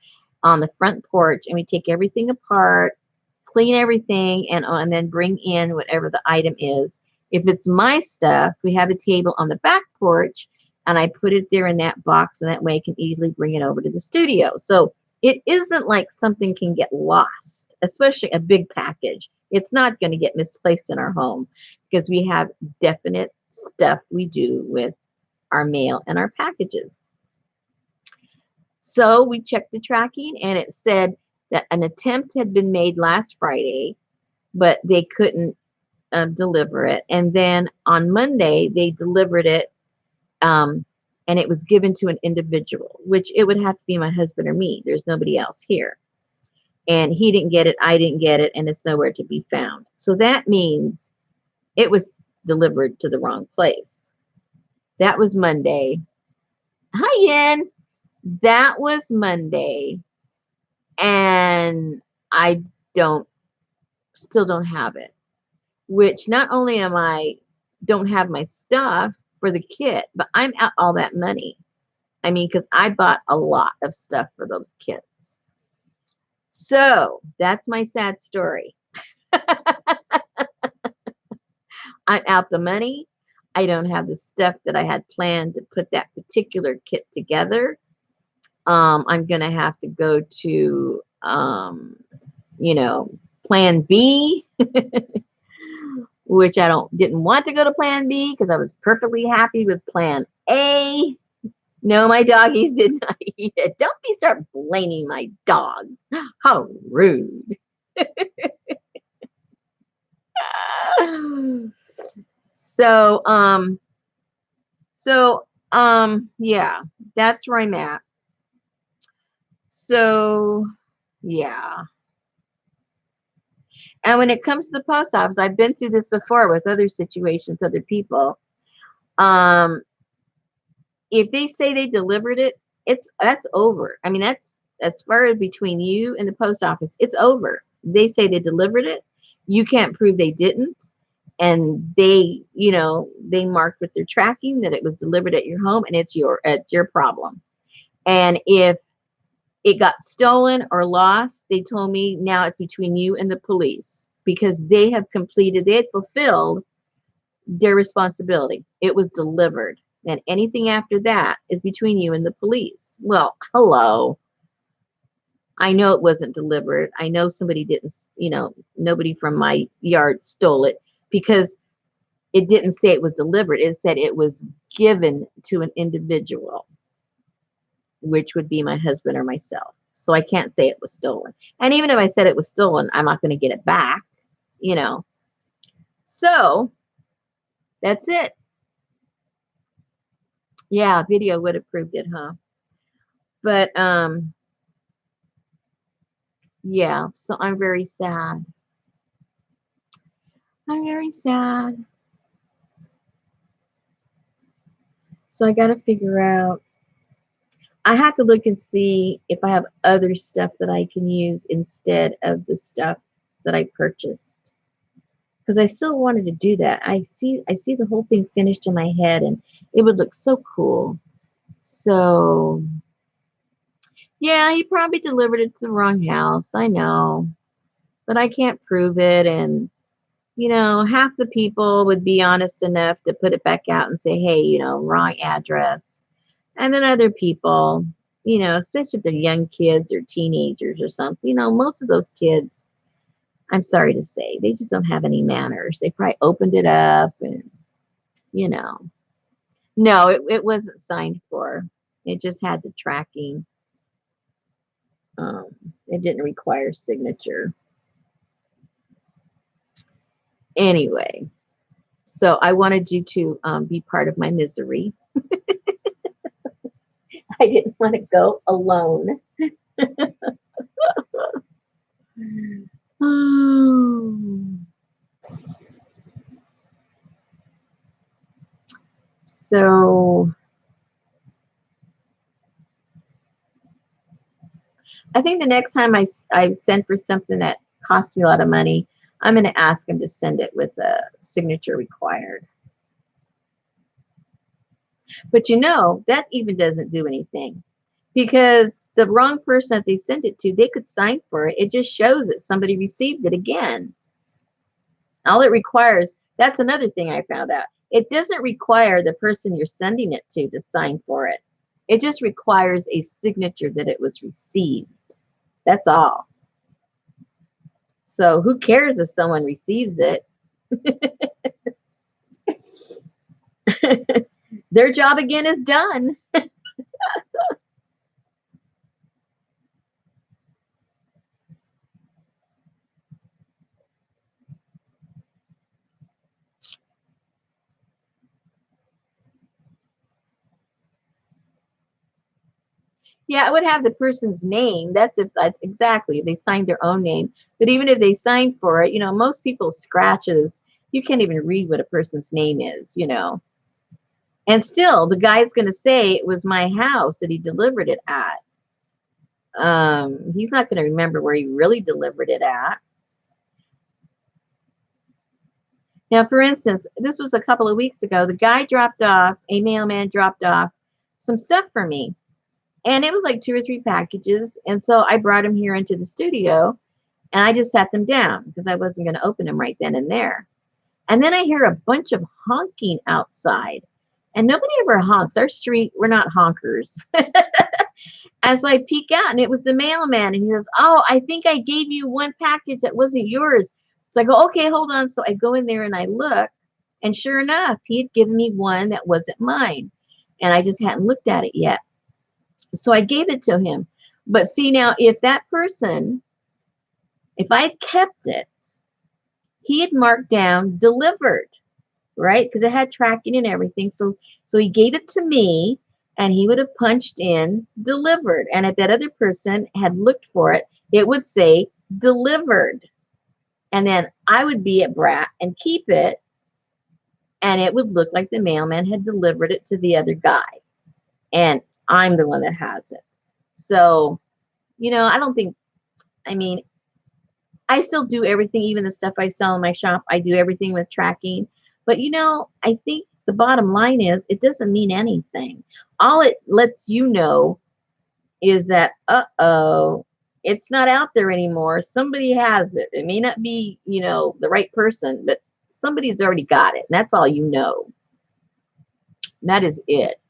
on the front porch. And we take everything apart, clean everything, and then bring in whatever the item is. If it's my stuff, we have a table on the back porch, and I put it there in that box, and that way I can easily bring it over to the studio. So it isn't like something can get lost, especially a big package. It's not going to get misplaced in our home because we have definite stuff we do with our mail and our packages. So we checked the tracking, and it said that an attempt had been made last Friday, but they couldn't deliver it. And then on Monday, they delivered it, and it was given to an individual, which it would have to be my husband or me. There's nobody else here. And he didn't get it, I didn't get it, and it's nowhere to be found. So that means it was delivered to the wrong place. That was Monday. Hi, Yen. That was Monday. And I don't still don't have it. Which not only don't have my stuff for the kit, but I'm out all that money. I mean, because I bought a lot of stuff for those kits. So that's my sad story. I'm out the money. I don't have the stuff that I had planned to put that particular kit together. I'm going to have to go to, you know, plan B, which didn't want to go to plan B because I was perfectly happy with plan A. No, my doggies did not eat it. Don't start blaming my dogs. How rude. So, yeah, that's where I'm at. So, yeah. And when it comes to the post office, I've been through this before with other situations, other people. If they say they delivered it, that's over. I mean, that's as far as between you and the post office, it's over. They say they delivered it. You can't prove they didn't. And they, they marked with their tracking that it was delivered at your home, and it's your problem. And if it got stolen or lost, they told me now it's between you and the police because they had fulfilled their responsibility. It was delivered. And anything after that is between you and the police. Well, hello. I know it wasn't delivered. I know somebody didn't, nobody from my yard stole it because it didn't say it was delivered. It said it was given to an individual, which would be my husband or myself. So I can't say it was stolen. And even if I said it was stolen, I'm not going to get it back, So that's it. Yeah, video would have proved it, huh? But yeah, so I'm very sad. I'm very sad. So I got to figure out. I have to look and see if I have other stuff that I can use instead of the stuff that I purchased. Because I still wanted to do that. I see the whole thing finished in my head, and it would look so cool. So yeah, he probably delivered it to the wrong house. I know, but I can't prove it. And half the people would be honest enough to put it back out and say, hey, wrong address. And then other people, especially if they're young kids or teenagers or something, most of those kids, I'm sorry to say, they just don't have any manners. They probably opened it up and, no, it wasn't signed for. It just had the tracking. It didn't require signature. Anyway, so I wanted you to be part of my misery. I didn't want to go alone. So I think the next time I send for something that costs me a lot of money, I'm going to ask them to send it with a signature required. But that even doesn't do anything because the wrong person that they send it to, they could sign for it. It just shows that somebody received it again. All it requires, that's another thing I found out. It doesn't require the person you're sending it to sign for it. It just requires a signature that it was received. That's all. So who cares if someone receives it? Their job again is done. Yeah, it would have the person's name. That's exactly, they signed their own name. But even if they signed for it, most people's scratches, you can't even read what a person's name is, And still, the guy's going to say it was my house that he delivered it at. He's not going to remember where he really delivered it at. Now, for instance, this was a couple of weeks ago. A mailman dropped off some stuff for me. And it was like 2 or 3 packages. And so I brought them here into the studio and I just sat them down because I wasn't going to open them right then and there. And then I hear a bunch of honking outside. And nobody ever honks. Our street, we're not honkers. And so I peek out and it was the mailman. And he says, "Oh, I think I gave you one package that wasn't yours." So I go, "Okay, hold on." So I go in there and I look. And sure enough, he had given me one that wasn't mine. And I just hadn't looked at it yet. So I gave it to him. But see now, if I had kept it, he had marked down delivered, right? Because it had tracking and everything. So he gave it to me and he would have punched in delivered. And if that other person had looked for it, it would say delivered. And then I would be a brat and keep it. And it would look like the mailman had delivered it to the other guy. And I'm the one that has it. So, I don't think, I mean, I still do everything, even the stuff I sell in my shop. I do everything with tracking. But, I think the bottom line is it doesn't mean anything. All it lets you know is that, it's not out there anymore. Somebody has it. It may not be, the right person, but somebody's already got it. And that's all you know. And that is it.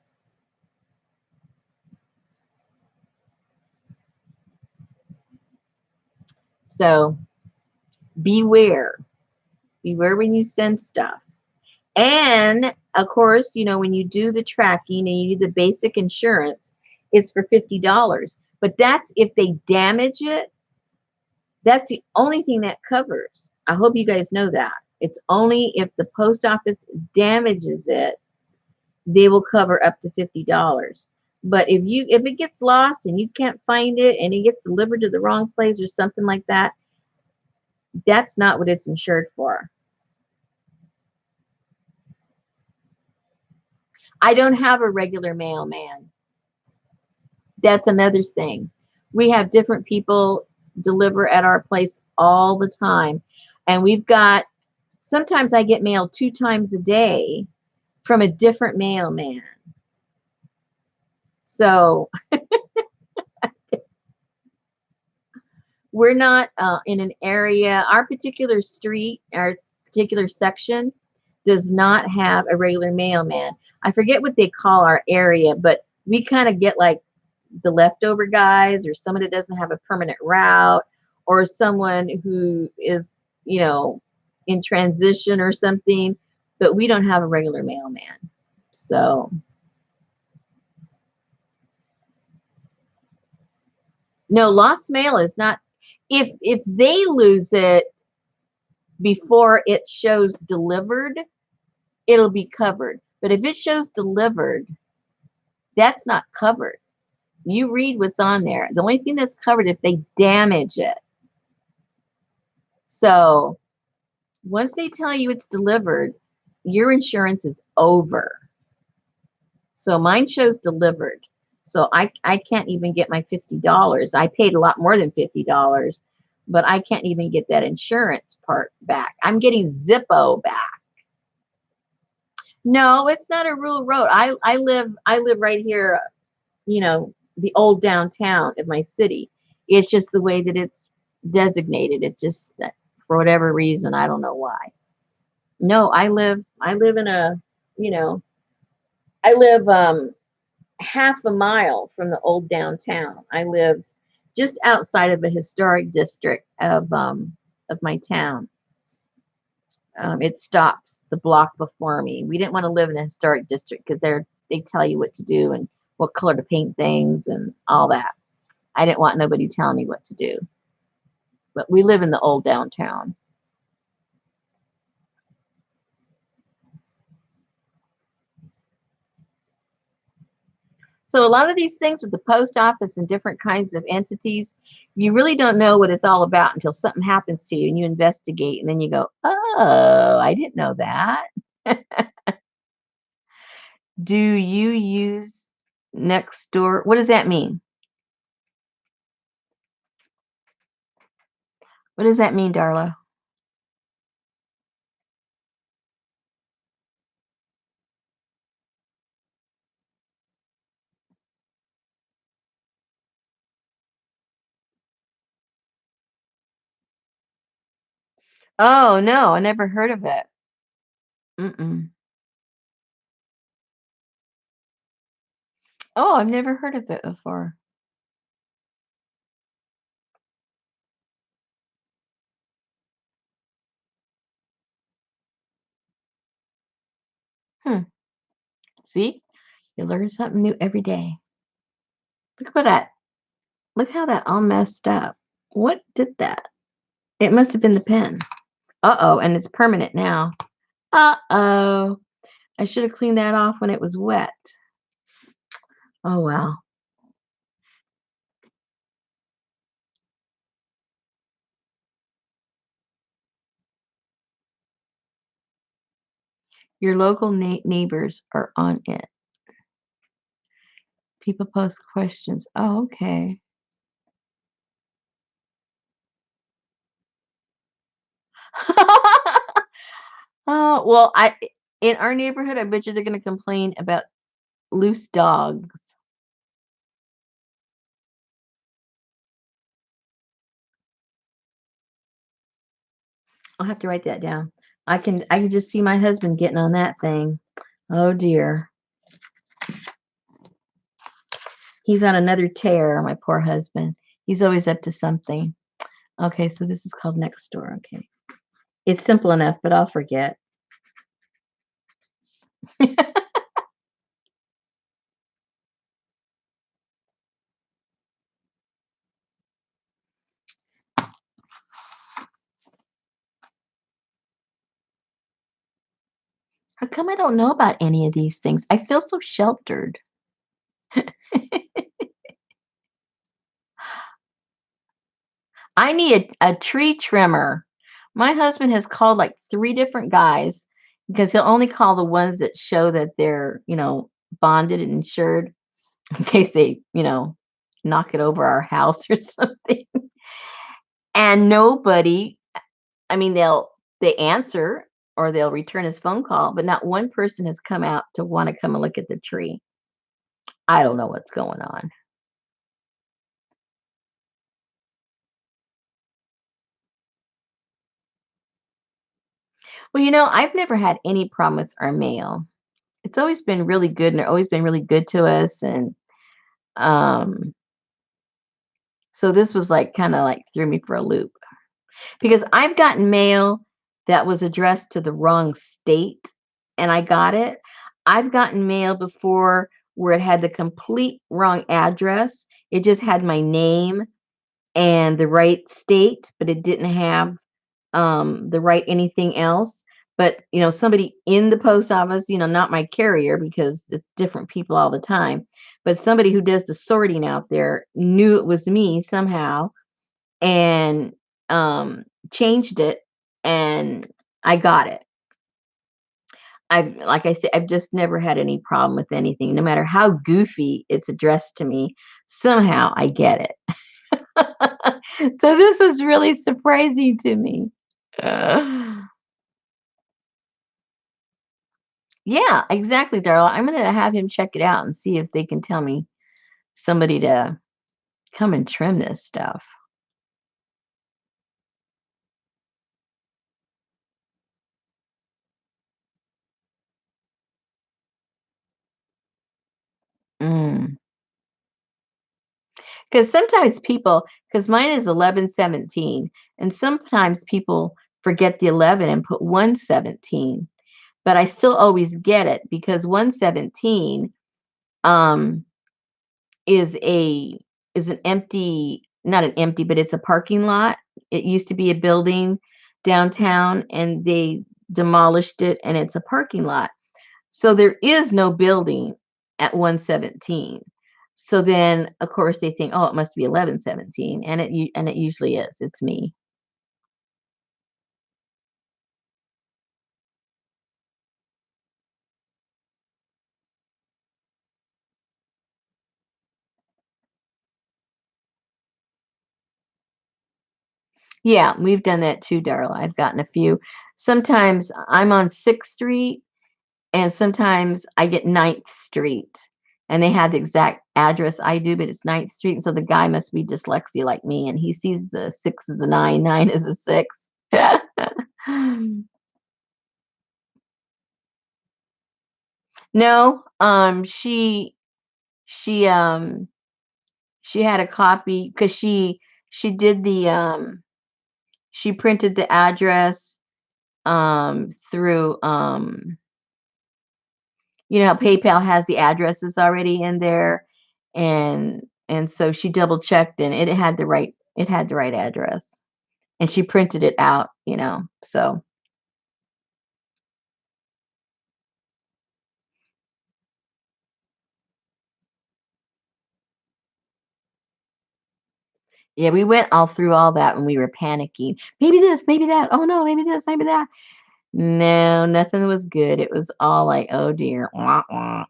So beware. Beware when you send stuff. And of course, when you do the tracking and you do the basic insurance, it's for $50. But that's if they damage it. That's the only thing that covers. I hope you guys know that. It's only if the post office damages it, they will cover up to $50. But if it gets lost and you can't find it and it gets delivered to the wrong place or something like that, that's not what it's insured for. I don't have a regular mailman. That's another thing. We have different people deliver at our place all the time. And sometimes I get mail 2 times a day from a different mailman. So we're not in an area, our particular street, our particular section does not have a regular mailman. I forget what they call our area, but we kind of get like the leftover guys or someone that doesn't have a permanent route or someone who is, in transition or something, but we don't have a regular mailman. So no, lost mail is not, if they lose it before it shows delivered, it'll be covered. But if it shows delivered, that's not covered. You read what's on there. The only thing that's covered if they damage it. So once they tell you it's delivered, your insurance is over. So mine shows delivered. So I can't even get my $50. I paid a lot more than $50, but I can't even get that insurance part back. I'm getting Zippo back. No, it's not a rural road. I live right here, the old downtown of my city. It's just the way that it's designated. It just for whatever reason, I don't know why. No, I live in a, I live half a mile from the old downtown. I live just outside of a historic district of my town. It stops the block before me. We didn't want to live in the historic district because they tell you what to do and what color to paint things and all that. I didn't want nobody telling me what to do. But we live in the old downtown. So a lot of these things with the post office and different kinds of entities, you really don't know what it's all about until something happens to you and you investigate and then you go, "Oh, I didn't know that." Do you use next door? What does that mean? What does that mean, Darla? Oh, no, I never heard of it. Mm-mm. Oh, I've never heard of it before. Hmm. See? You learn something new every day. Look at that. Look how that all messed up. What did that? It must have been the pen. Uh-oh, and it's permanent now. Uh-oh. I should have cleaned that off when it was wet. Oh, well. Your local neighbors are on it. People post questions. Oh, okay. Oh, well, I in our neighborhood, I bet you they're gonna complain about loose dogs. I'll have to write that down. I can just see my husband getting on that thing. Oh dear. He's on another tear, my poor husband. He's always up to something. Okay, so this is called Next Door. Okay. It's simple enough, but I'll forget. How come I don't know about any of these things? I feel so sheltered. I need a tree trimmer. My husband has called like three different guys because he'll only call the ones that show that they're, bonded and insured in case they, knock it over our house or something. And nobody, I mean, they answer or they'll return his phone call, but not one person has come out to want to come and look at the tree. I don't know what's going on. Well, I've never had any problem with our mail. It's always been really good and they're always been really good to us. And um, so this was like kind of like threw me for a loop because I've gotten mail that was addressed to the wrong state and I got it. I've gotten mail before where it had the complete wrong address. It just had my name and the right state, but it didn't have the right anything else. But somebody in the post office, not my carrier because it's different people all the time, but somebody who does the sorting out there knew it was me somehow and changed it, and I got it. I've like I said, I've just never had any problem with anything, no matter how goofy it's addressed to me. Somehow I get it. So this was really surprising to me. Uh, yeah, exactly, Darla. I'm gonna have him check it out and see if they can tell me somebody to come and trim this stuff. Mm. Because sometimes because mine is 1117, and sometimes people forget the 11 and put 117, but I still always get it because 117 um, is a is an empty, not an empty, but it's a parking lot. It used to be a building downtown, and they demolished it, and it's a parking lot. So there is no building at 117. So then, of course, they think, oh, it must be 1117, and it usually is. It's me. Yeah, we've done that too, Darla. I've gotten a few. Sometimes I'm on 6th Street, and sometimes I get 9th Street, and they have the exact address I do, but it's 9th Street. And so the guy must be dyslexia like me, and he sees the six as a nine, nine as a six. No, she she had a copy because she did the she printed the address through you know how PayPal has the addresses already in there, and so she double checked and it had the right address, and she printed it out, you know. So yeah, we went all through all that when we were panicking. Maybe this, maybe that. Oh no, maybe this, maybe that. No, nothing was good. It was all like, oh dear. Wah, wah.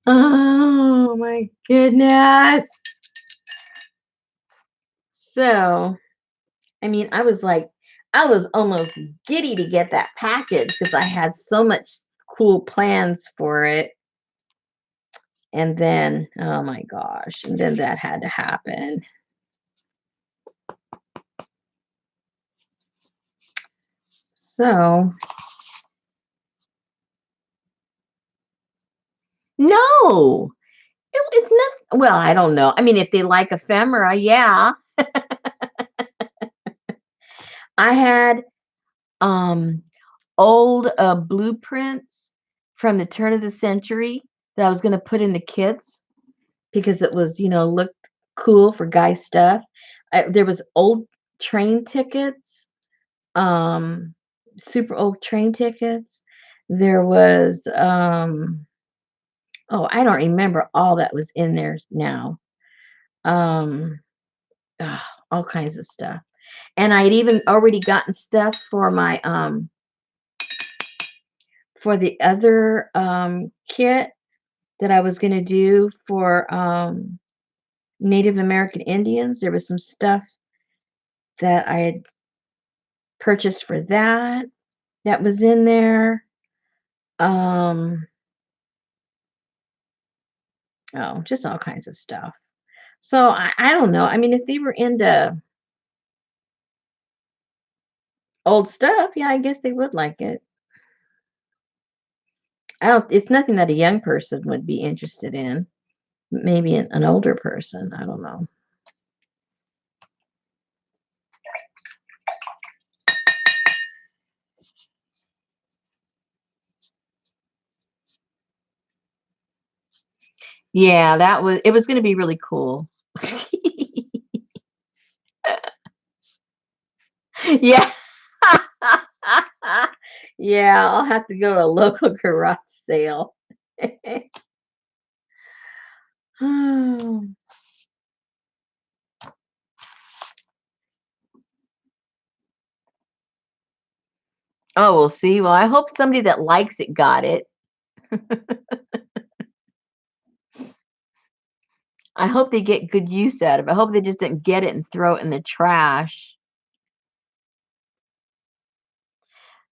Oh my goodness. So, I mean, I was almost giddy to get that package because I had so much cool plans for it. And then, oh my gosh, and then that had to happen. So, no, it was not, well, I don't know. I mean, if they like ephemera, yeah. I had um old blueprints from the turn of the century that I was going to put in the kits because it was, you know, looked cool for guy stuff. There was old train tickets, um, super old train tickets. There was, oh, I don't remember all that was in there now. Um, ah, all kinds of stuff. And I had even already gotten stuff for the other kit that I was going to do for Native American Indians. There was some stuff that I had purchased for that that was in there. Um, oh, just all kinds of stuff. So I don't know. I mean, if they were into old stuff, yeah, I guess they would like it. I don't. It's nothing that a young person would be interested in. Maybe an older person. I don't know. Yeah, that was. It was going to be really cool. Yeah. Yeah, I'll have to go to a local garage sale. Oh, well, see. Well, I hope somebody that likes it got it. I hope they get good use out of it. I hope they just didn't get it and throw it in the trash.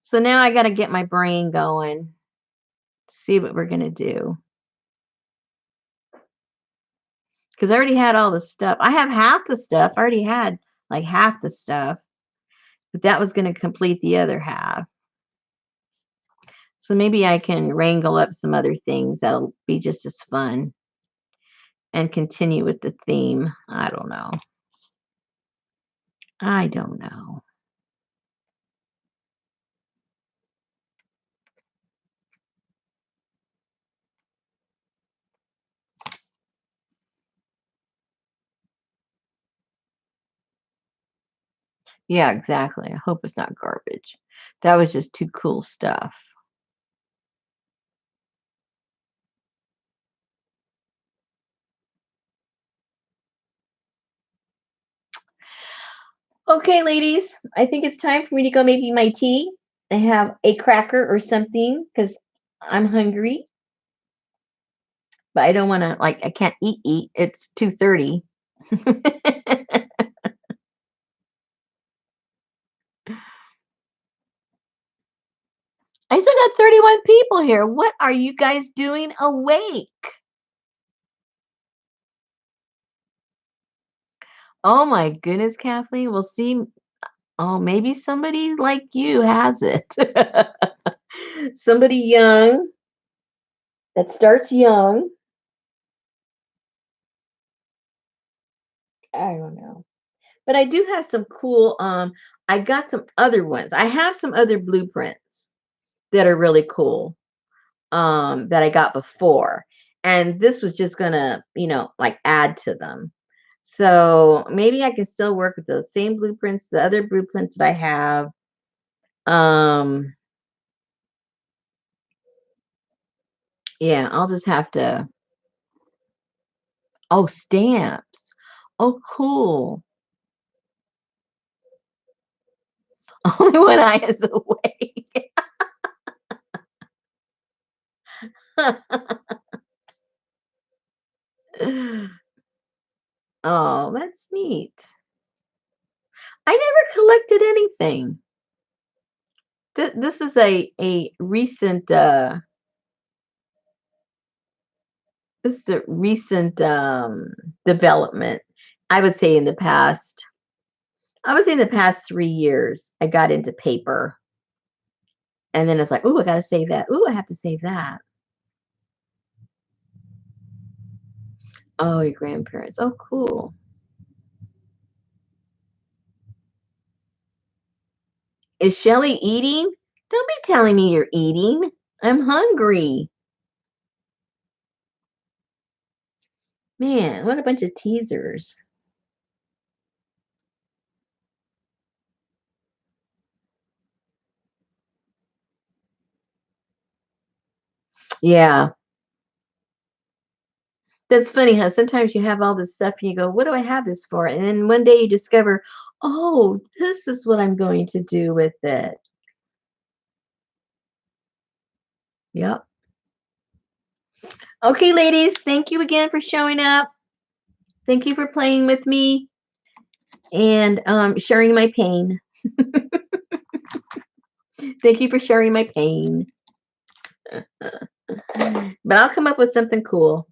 So now I got to get my brain going, see what we're going to do. Because I already had all the stuff. I have half the stuff. I already had like half the stuff, but that was going to complete the other half. So maybe I can wrangle up some other things that'll be just as fun and continue with the theme. I don't know. I don't know. Yeah, exactly. I hope it's not garbage. That was just too cool stuff. Okay, ladies, I think it's time for me to go make me my tea and have a cracker or something because I'm hungry. But I don't want to like I can't eat. It's 2:30. I still got 31 people here. What are you guys doing awake? Oh my goodness, Kathleen. We'll see. Oh, maybe somebody like you has it. Somebody young that starts young. I don't know. But I do have some cool I got some other ones. I have some other blueprints that are really cool that I got before. And this was just gonna, like add to them. So maybe I can still work with the same blueprints, the other blueprints that I have. Um yeah, I'll just have to. Oh, stamps. Oh, cool. Only one eye is awake. Oh, that's neat. I never collected anything. This is a recent this is a recent development. I would say in the past, I would say in the past 3 years, I got into paper, and then it's like, oh, I gotta save that. Oh, I have to save that. Oh, your grandparents. Oh, cool. Is Shelly eating? Don't be telling me you're eating. I'm hungry. Man, what a bunch of teasers. Yeah. That's funny how sometimes you have all this stuff and you go, what do I have this for? And then one day you discover, oh, this is what I'm going to do with it. Yep. Okay, ladies, thank you again for showing up. Thank you for playing with me and sharing my pain. Thank you for sharing my pain. But I'll come up with something cool.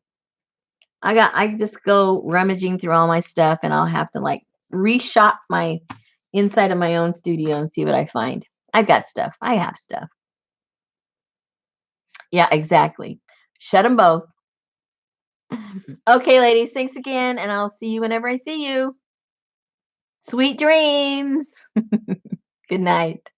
I just go rummaging through all my stuff and I'll have to like reshop my inside of my own studio and see what I find. I've got stuff. I have stuff. Yeah, exactly. Shut them both. Okay, ladies, thanks again, and I'll see you whenever I see you. Sweet dreams. Good night.